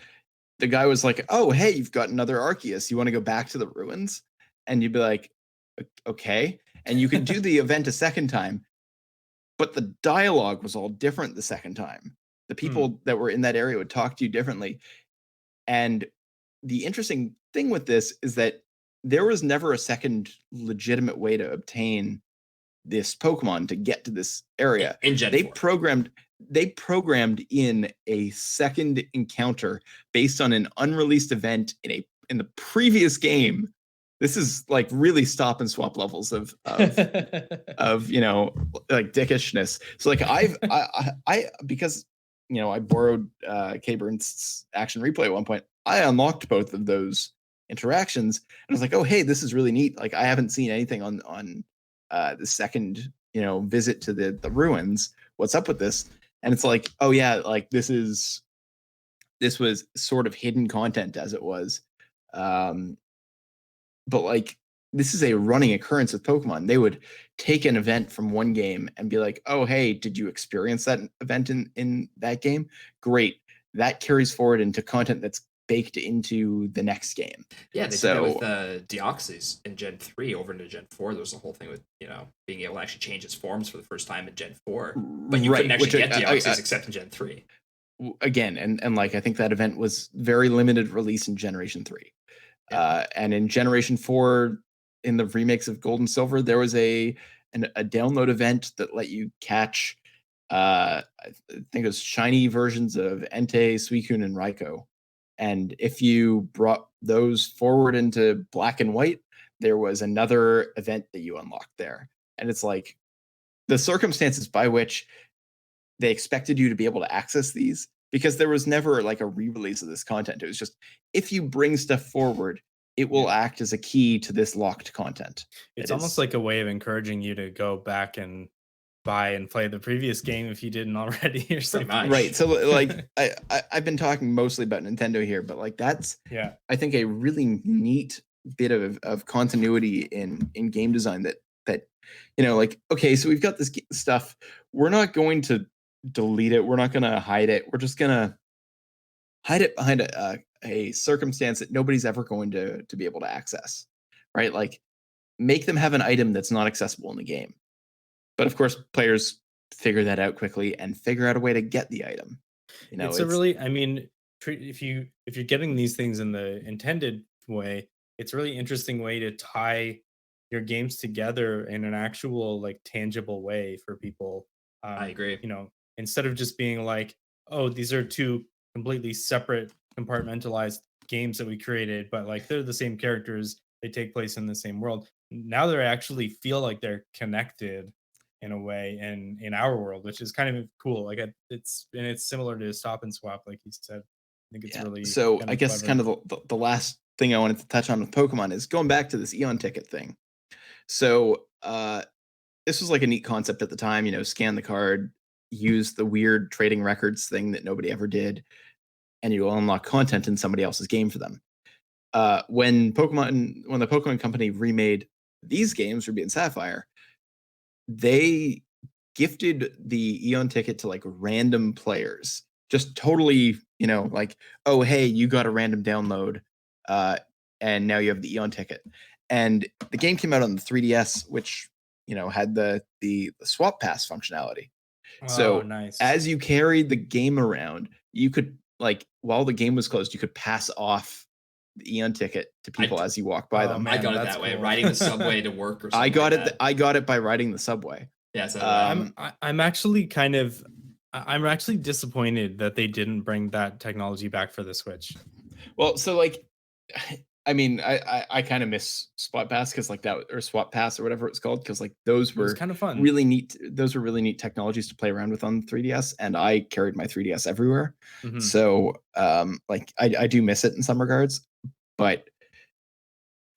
the guy was like, "Oh, hey, you've got another Arceus. You want to go back to the ruins?" And you'd be like, "Okay." And you could do the event a second time, but the dialogue was all different the second time. The people that were in that area would talk to you differently. And the interesting thing with this is that there was never a second legitimate way to obtain this Pokemon to get to this area. In Gen They 4. programmed in a second encounter based on an unreleased event in the previous game. This is like really stop and swap levels of you know, like dickishness. So like I because you know I borrowed K-Burn's action replay at one point. I unlocked both of those interactions and I was like, oh hey, this is really neat. Like I haven't seen anything on the second, you know, visit to the ruins. What's up with this? And it's like, oh yeah, like this was sort of hidden content as it was. But like this is a running occurrence with Pokemon. They would take an event from one game and be like, oh hey, did you experience that event in that game? Great. That carries forward into content that's baked into the next game. Yeah, they did that with Deoxys in Gen 3 over into Gen 4. There was a whole thing with, you know, being able to actually change its forms for the first time in Gen 4. But you couldn't actually get Deoxys except in Gen 3. Again, and like I think that event was very limited release in Generation 3. Yeah. And in Generation 4, in the remakes of Gold and Silver, there was a download event that let you catch I think it was shiny versions of Entei, Suicune, and Raikou. And if you brought those forward into black and white, there was another event that you unlocked there. And it's like the circumstances by which they expected you to be able to access these, because there was never like a re-release of this content. It was just, if you bring stuff forward, it will act as a key to this locked content. It's almost like a way of encouraging you to go back and buy and play the previous game if you didn't already or something. Right. So like I've been talking mostly about Nintendo here, but like that's I think a really neat bit of continuity in game design that you know, like, okay, so we've got this stuff. We're not going to delete it. We're not going to hide it. We're just going to hide it behind a circumstance that nobody's ever going to be able to access, right? Like make them have an item that's not accessible in the game. But of course, players figure that out quickly and figure out a way to get the item. You know, it's a really, I mean, if you're getting these things in the intended way, it's a really interesting way to tie your games together in an actual like tangible way for people. I agree. You know, instead of just being like, oh, these are two completely separate compartmentalized games that we created, but like they're the same characters, they take place in the same world. Now they actually feel like they're connected in a way in our world, which is kind of cool. Like it's similar to stop and swap, like you said. I think it's really so. I guess clever. Kind of the last thing I wanted to touch on with Pokemon is going back to this Eon ticket thing. So this was like a neat concept at the time. You know, scan the card, use the weird trading records thing that nobody ever did, and you will unlock content in somebody else's game for them. When the Pokemon Company remade these games, Ruby and Sapphire, they gifted the Eon ticket to like random players, just totally, you know, like, oh hey, you got a random download, and now you have the Eon ticket. And the game came out on the 3DS, which, you know, had the swap pass functionality. So nice. As you carried the game around, you could, like, while the game was closed, you could pass off the Eon ticket to people as you walk by them. Man, I got it that way, riding the subway to work or something. I got it by riding the subway. Yeah, so I'm actually I'm actually disappointed that they didn't bring that technology back for the Switch. Well, so like, I mean, I kind of miss Swap Pass because like that, or Swap Pass or whatever it's called, because like those were kind of fun, really neat. Those were really neat technologies to play around with on 3DS, and I carried my 3DS everywhere. Mm-hmm. So like I do miss it in some regards, but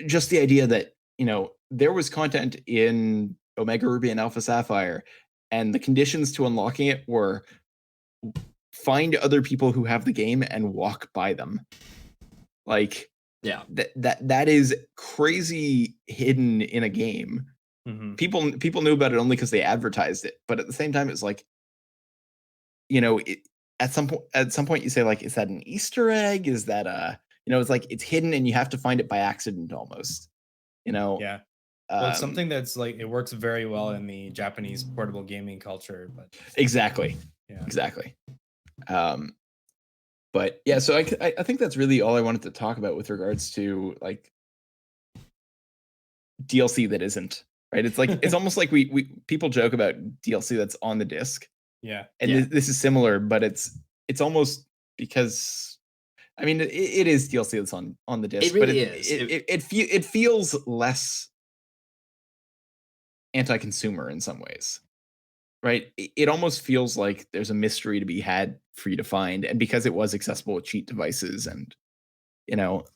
just the idea that, you know, there was content in Omega Ruby and Alpha Sapphire, and the conditions to unlocking it were find other people who have the game and walk by them. Like, yeah, that is crazy hidden in a game. Mm-hmm. People knew about it only because they advertised it, but at the same time, it's like, you know, at some point you say like, is that an Easter egg? Is that you know, it's like it's hidden and you have to find it by accident almost. You know, yeah. Well, it's something that's like it works very well in the Japanese portable gaming culture, but Exactly. yeah. Exactly. But yeah, so I think that's really all I wanted to talk about with regards to like DLC that isn't, right. It's like it's almost like we people joke about DLC that's on the disc, Yeah. and Yeah. this is similar, but it's almost because I mean it is DLC that's on the disc, It but really is. it feels less anti-consumer in some ways, right? It almost feels like there's a mystery to be had for you to find, and because it was accessible with cheat devices, and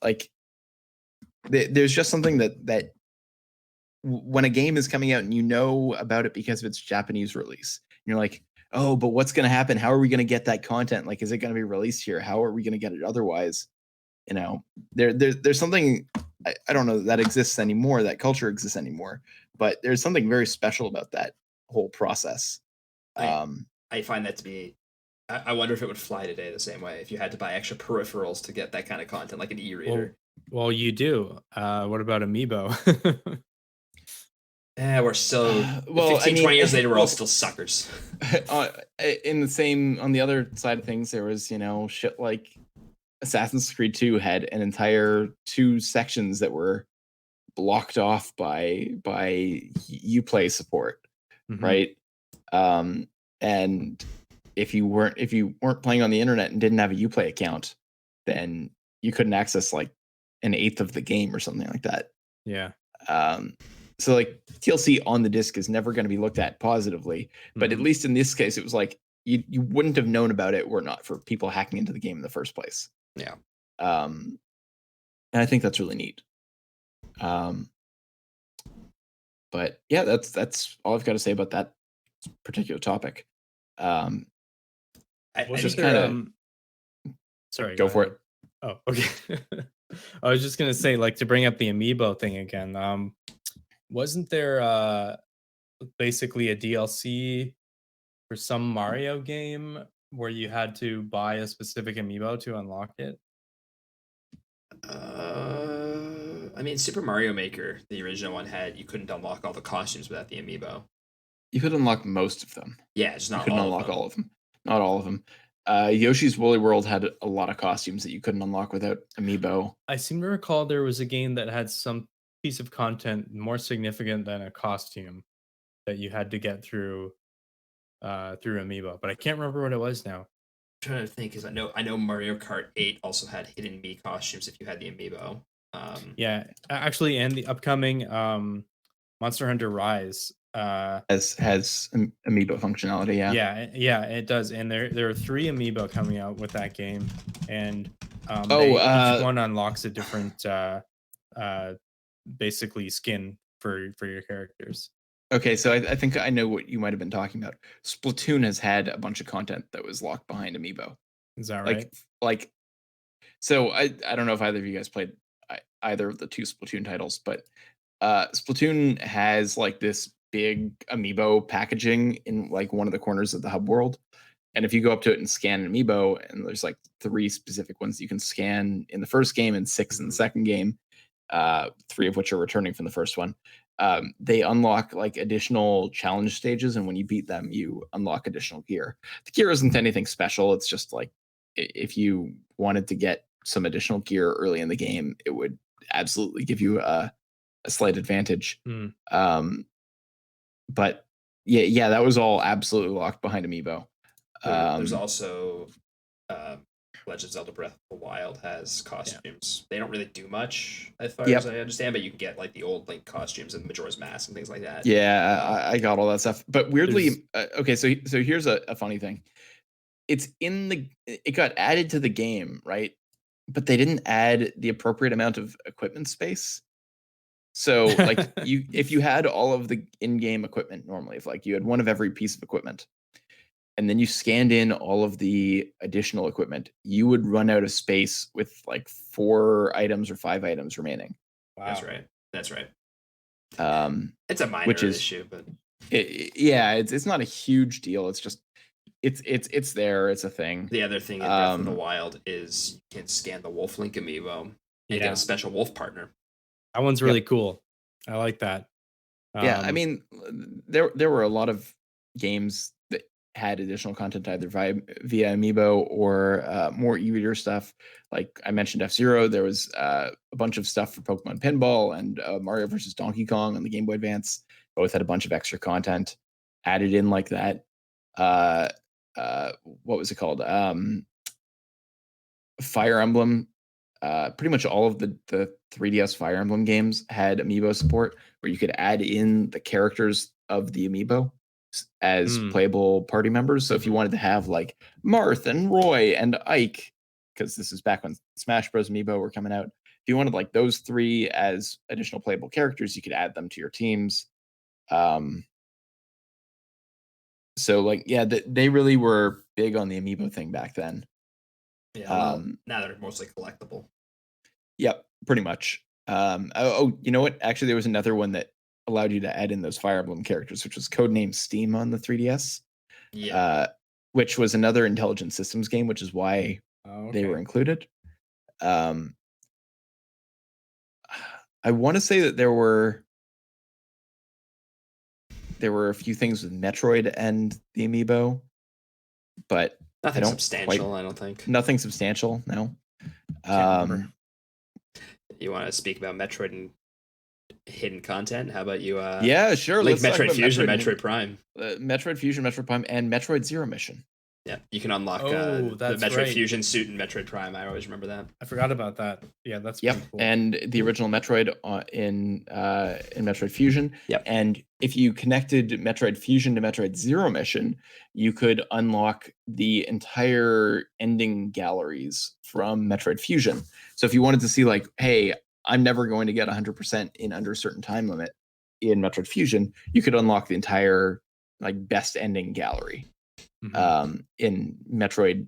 like there's just something that when a game is coming out and you know about it because of its Japanese release, you're like, oh, but what's going to happen? How are we going to get that content? Like, is it going to be released here? How are we going to get it otherwise? There's something I don't know that exists anymore. That culture exists anymore, but there's something very special about that whole process. I find that to be. I wonder if it would fly today the same way if you had to buy extra peripherals to get that kind of content, like an e-reader. Well, you do. What about Amiibo? Yeah, we're still well, 15, 20 years later, we're all well, still suckers. In the same, on the other side of things, there was shit like Assassin's Creed 2 had an entire 2 sections that were blocked off by Uplay support, right? And if you weren't playing on the internet and didn't have a Uplay account, then you couldn't access like an eighth of the game or something like that. Yeah. So like TLC on the disc is never going to be looked at positively, but at least in this case, it was like you wouldn't have known about it were it not for people hacking into the game in the first place. Yeah. And I think that's really neat. But yeah, that's all I've got to say about that particular topic. I Wasn't think there, sorry, go for it. Oh, okay. I was just gonna say, like, to bring up the Amiibo thing again. Wasn't there basically a DLC for some Mario game where you had to buy a specific Amiibo to unlock it? I mean, Super Mario Maker, the original one, had you couldn't unlock all the costumes without the amiibo. You could unlock most of them. Yeah, just You not couldn't all unlock of them. all of them. Not all of them. Yoshi's Woolly World had a lot of costumes that you couldn't unlock without amiibo. I seem to recall there was a game that had some piece of content more significant than a costume that you had to get through Amiibo, but I can't remember what it was now. I'm trying to think because I know Mario Kart 8 also had hidden me costumes if you had the amiibo. Yeah, actually, and the upcoming Monster Hunter Rise has amiibo functionality. yeah, it does. And there are 3 amiibo coming out with that game, and each one unlocks a different basically skin for your characters. Okay, so I think I know what you might have been talking about. Splatoon has had a bunch of content that was locked behind amiibo. Is that right? Like so I don't know if either of you guys played either of the 2 Splatoon titles, but Splatoon has like this big amiibo packaging in like one of the corners of the hub world. And if you go up to it and scan an amiibo, and there's like 3 specific ones you can scan in the first game and 6 in the second game, 3 of which are returning from the first one. They unlock like additional challenge stages, and when you beat them, you unlock additional gear. The gear isn't anything special. It's just like if you wanted to get some additional gear early in the game, it would absolutely give you a slight advantage. But yeah, that was all absolutely locked behind amiibo. There's also Legend of Zelda Breath of the Wild has costumes. They don't really do much as far as I understand, but you can get like the old Link costumes and Majora's Mask and things like that. Yeah, I got all that stuff. But weirdly, okay, so here's a funny thing. It got added to the game, right? But they didn't add the appropriate amount of equipment space. So like if you had all of the in-game equipment normally, if like you had one of every piece of equipment, and then you scanned in all of the additional equipment, you would run out of space with like 4 items or 5 items remaining. Wow. That's right. It's a minor issue, but it's not a huge deal. It's just it's there. It's a thing. The other thing in Breath of the Wild is you can scan the Wolf Link amiibo and get a special wolf partner. That one's really cool. I like that. Yeah, I mean, there were a lot of games that had additional content either via Amiibo or more e-reader stuff. Like I mentioned, F-Zero. There was a bunch of stuff for Pokemon Pinball and Mario versus Donkey Kong on the Game Boy Advance. Both had a bunch of extra content added in like that. What was it called? Fire Emblem. Pretty much all of the 3DS Fire Emblem games had Amiibo support, where you could add in the characters of the Amiibo as playable party members. So if you wanted to have like Marth and Roy and Ike, because this is back when Smash Bros. Amiibo were coming out, if you wanted like those three as additional playable characters, you could add them to your teams. So like, yeah, they really were big on the Amiibo thing back then. Yeah, well, now they're mostly collectible. Yep, pretty much. You know what? Actually, there was another one that allowed you to add in those Fire Emblem characters, which was codenamed Steam on the 3DS. Yeah. Which was another Intelligent Systems game, which is why they were included. I want to say that there were a few things with Metroid and the Amiibo, but nothing substantial. I don't think nothing substantial. No. You want to speak about Metroid and hidden content? How about you? Yeah, sure. Link Metroid Fusion, Metroid Prime, Metroid Fusion, Metroid Prime, and Metroid Zero Mission. Yeah, you can unlock the Metroid Fusion suit in Metroid Prime. I always remember that. I forgot about that. Yeah, that's pretty cool. And the original Metroid in Metroid Fusion. Yep. And if you connected Metroid Fusion to Metroid Zero Mission, you could unlock the entire ending galleries from Metroid Fusion. So if you wanted to see like, hey, I'm never going to get 100% in under a certain time limit in Metroid Fusion, you could unlock the entire like best ending gallery. In Metroid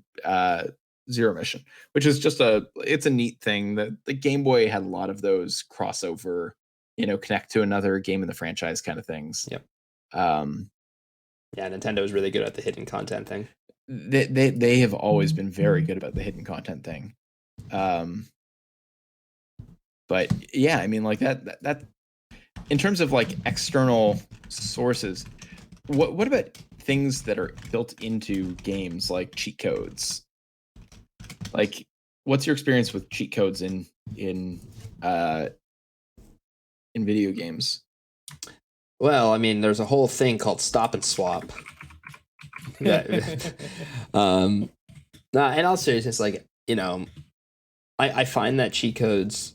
Zero Mission, which is just it's a neat thing that the Game Boy had a lot of those crossover, connect to another game in the franchise kind of things. Yep. Yeah, Nintendo is really good at the hidden content thing. They have always been very good about the hidden content thing. But yeah, I mean, like that in terms of like external sources, what about things that are built into games like cheat codes? Like, what's your experience with cheat codes in video games? Well, I mean, there's a whole thing called stop and swap. In all seriousness, like, I find that cheat codes,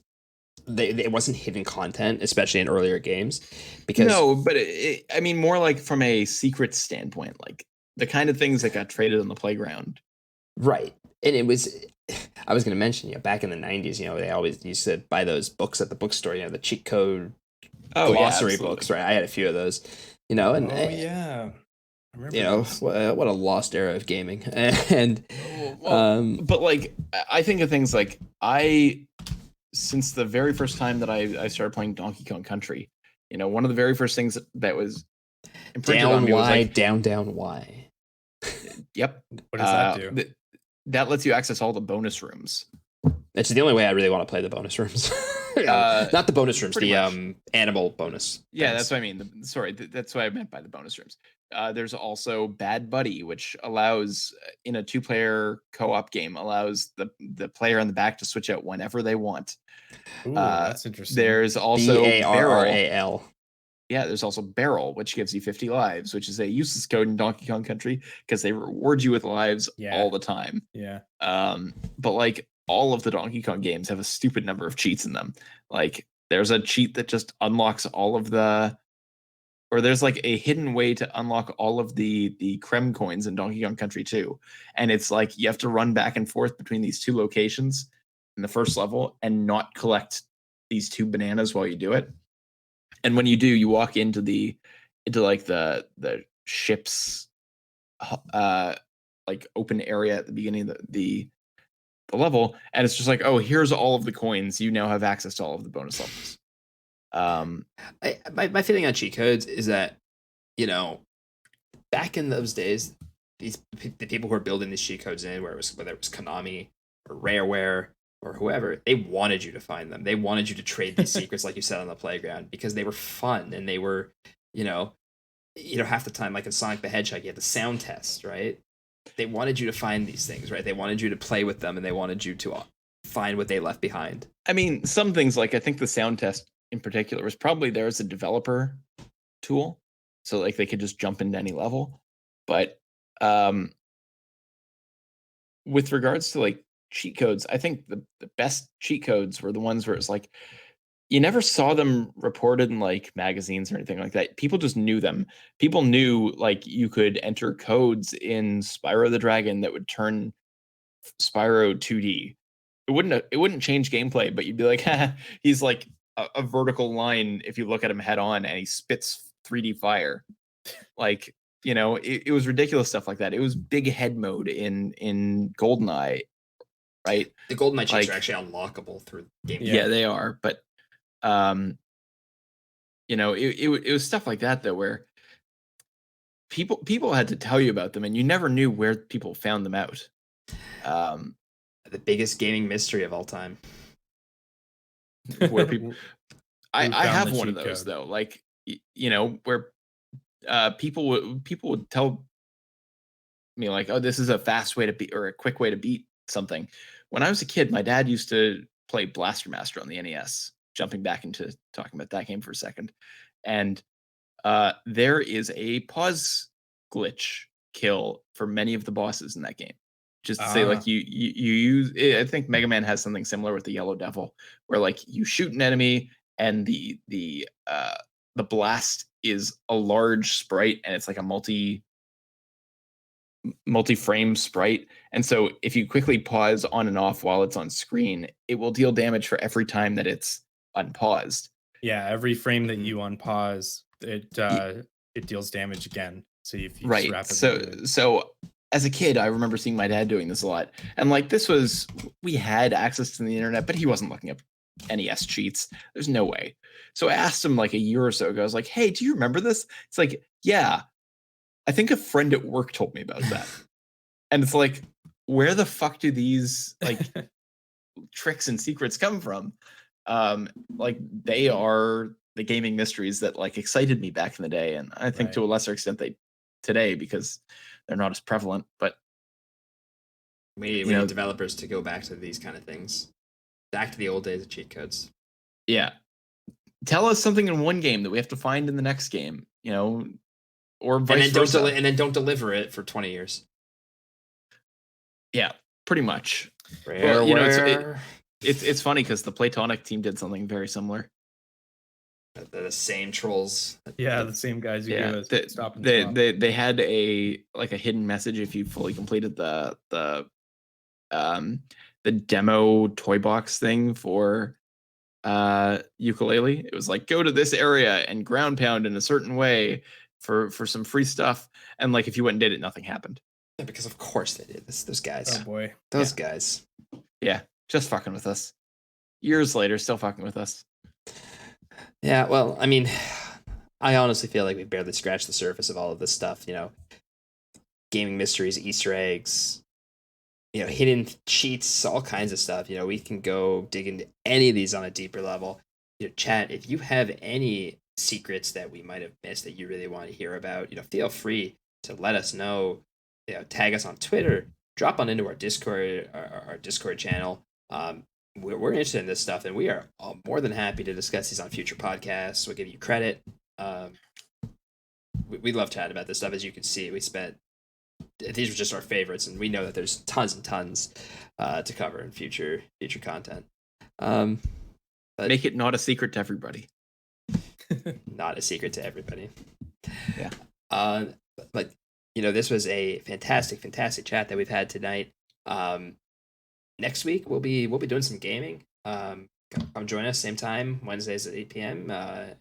it wasn't hidden content, especially in earlier games, because but I mean more like from a secret standpoint, like the kind of things that got traded on the playground, right? And it was, I was going to mention, back in the 90s, they always used to buy those books at the bookstore, the cheat code glossary books, right? I had a few of those, and yeah, I remember what a lost era of gaming. And but like I think of things like since the very first time that I started playing Donkey Kong Country, one of the very first things that was imprinted on me was like down Y. Yep. What does that do? That lets you access all the bonus rooms. It's the only way I really want to play the bonus rooms. Not the bonus rooms, the animal bonus. Yeah, that's what I mean. That's what I meant by the bonus rooms. There's also Bad Buddy, which allows, in a 2-player co-op game, allows the player on the back to switch out whenever they want. Ooh, that's interesting. There's also Barrel. Yeah, there's also Barrel, which gives you 50 lives, which is a useless code in Donkey Kong Country because they reward you with lives all the time. Yeah. But like all of the Donkey Kong games have a stupid number of cheats in them. Like there's a cheat that just unlocks all of or there's like a hidden way to unlock all of the Creme coins in Donkey Kong Country 2. And it's like you have to run back and forth between these two locations in the first level and not collect these 2 bananas while you do it. And when you do, you walk into like the ship's like open area at the beginning of the level, and it's just like, oh, here's all of the coins. You now have access to all of the bonus levels. My feeling on cheat codes is that, back in those days, the people who were building these cheat codes whether it was Konami or Rareware or whoever, they wanted you to find them. They wanted you to trade these secrets, like you said, on the playground, because they were fun and they were, you know, half the time, like in Sonic the Hedgehog, you had the sound test, right? They wanted you to find these things, right? They wanted you to play with them, and they wanted you to find what they left behind. I mean, some things, like I think the sound test in particular was probably there as a developer tool, so like they could just jump into any level. But with regards to like cheat codes, I think the best cheat codes were the ones where it's like you never saw them reported in like magazines or anything like that. People just knew them. People knew like you could enter codes in Spyro the Dragon that would turn Spyro 2D. It wouldn't change gameplay, but you'd be like, he's like a vertical line if you look at him head on, and he spits 3D fire. Like, it was ridiculous stuff like that. It was big head mode in GoldenEye, right? The GoldenEye cheats are actually unlockable through gameplay. Yeah, they are, but it was stuff like that though, where people had to tell you about them, and you never knew where people found them out. The biggest gaming mystery of all time. Where people, I have one of those though, like where people would tell me like, oh, this is a fast way to beat or a quick way to beat something. When I was a kid, my dad used to play Blaster Master on the NES. Jumping back into talking about that game for a second, and there is a pause glitch kill for many of the bosses in that game. Just to say, like you use, I think Mega Man has something similar with the Yellow Devil, where like you shoot an enemy and the blast is a large sprite, and it's like a multi-frame sprite, and so if you quickly pause on and off while it's on screen, it will deal damage for every time that it's unpaused. Yeah, every frame that you unpause, it deals damage again. So if you right, so as a kid, I remember seeing my dad doing this a lot, and like we had access to the internet, but he wasn't looking up NES cheats. There's no way. So I asked him like a year or so ago. I was like, "Hey, do you remember this?" It's like, "Yeah, I think a friend at work told me about that." And it's like, where the fuck do these like tricks and secrets come from? Like they are the gaming mysteries that like excited me back in the day, and I think to a lesser extent they today because they're not as prevalent. But we need developers to go back to these kind of things, back to the old days of cheat codes. Yeah, tell us something in one game that we have to find in the next game, or vice versa. And then don't deliver it for 20 years. Yeah, pretty much. It's funny because the Platonic team did something very similar. The same trolls. Yeah, the same guys who gave us stop and they had a hidden message if you fully completed the demo toy box thing for Ukulele. It was like, go to this area and ground pound in a certain way for some free stuff, and like if you went and did it, nothing happened. Yeah, because of course they did. Those guys. Oh boy, those guys. Yeah, just fucking with us. Years later, still fucking with us. Yeah, well, I mean, I honestly feel like we barely scratched the surface of all of this stuff. Gaming mysteries, Easter eggs, hidden cheats, all kinds of stuff. We can go dig into any of these on a deeper level. Chat, if you have any secrets that we might have missed that you really want to hear about, feel free to let us know. Tag us on Twitter, drop on into our Discord, our Discord channel. We're interested in this stuff, and we are more than happy to discuss these on future podcasts. We'll give you credit. We love chatting about this stuff. As you can see, these were just our favorites, and we know that there's tons and tons to cover in future content. But make it not a secret to everybody. Not a secret to everybody. Yeah. But this was a fantastic chat that we've had tonight. Next week we'll be doing some gaming. Come join us same time, Wednesdays at 8 p.m.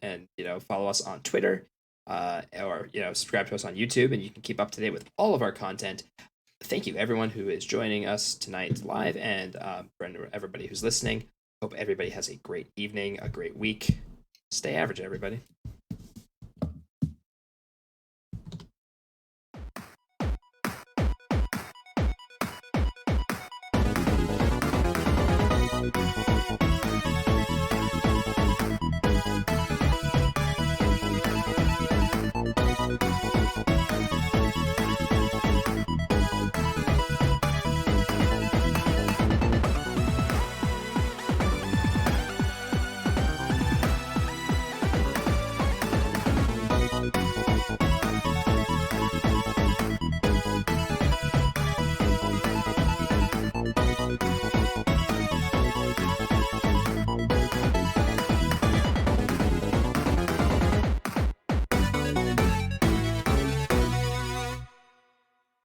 And follow us on Twitter, or subscribe to us on YouTube, and you can keep up to date with all of our content. Thank you everyone who is joining us tonight live, and for everybody who's listening. Hope everybody has a great evening, a great week. Stay average, everybody. Bye.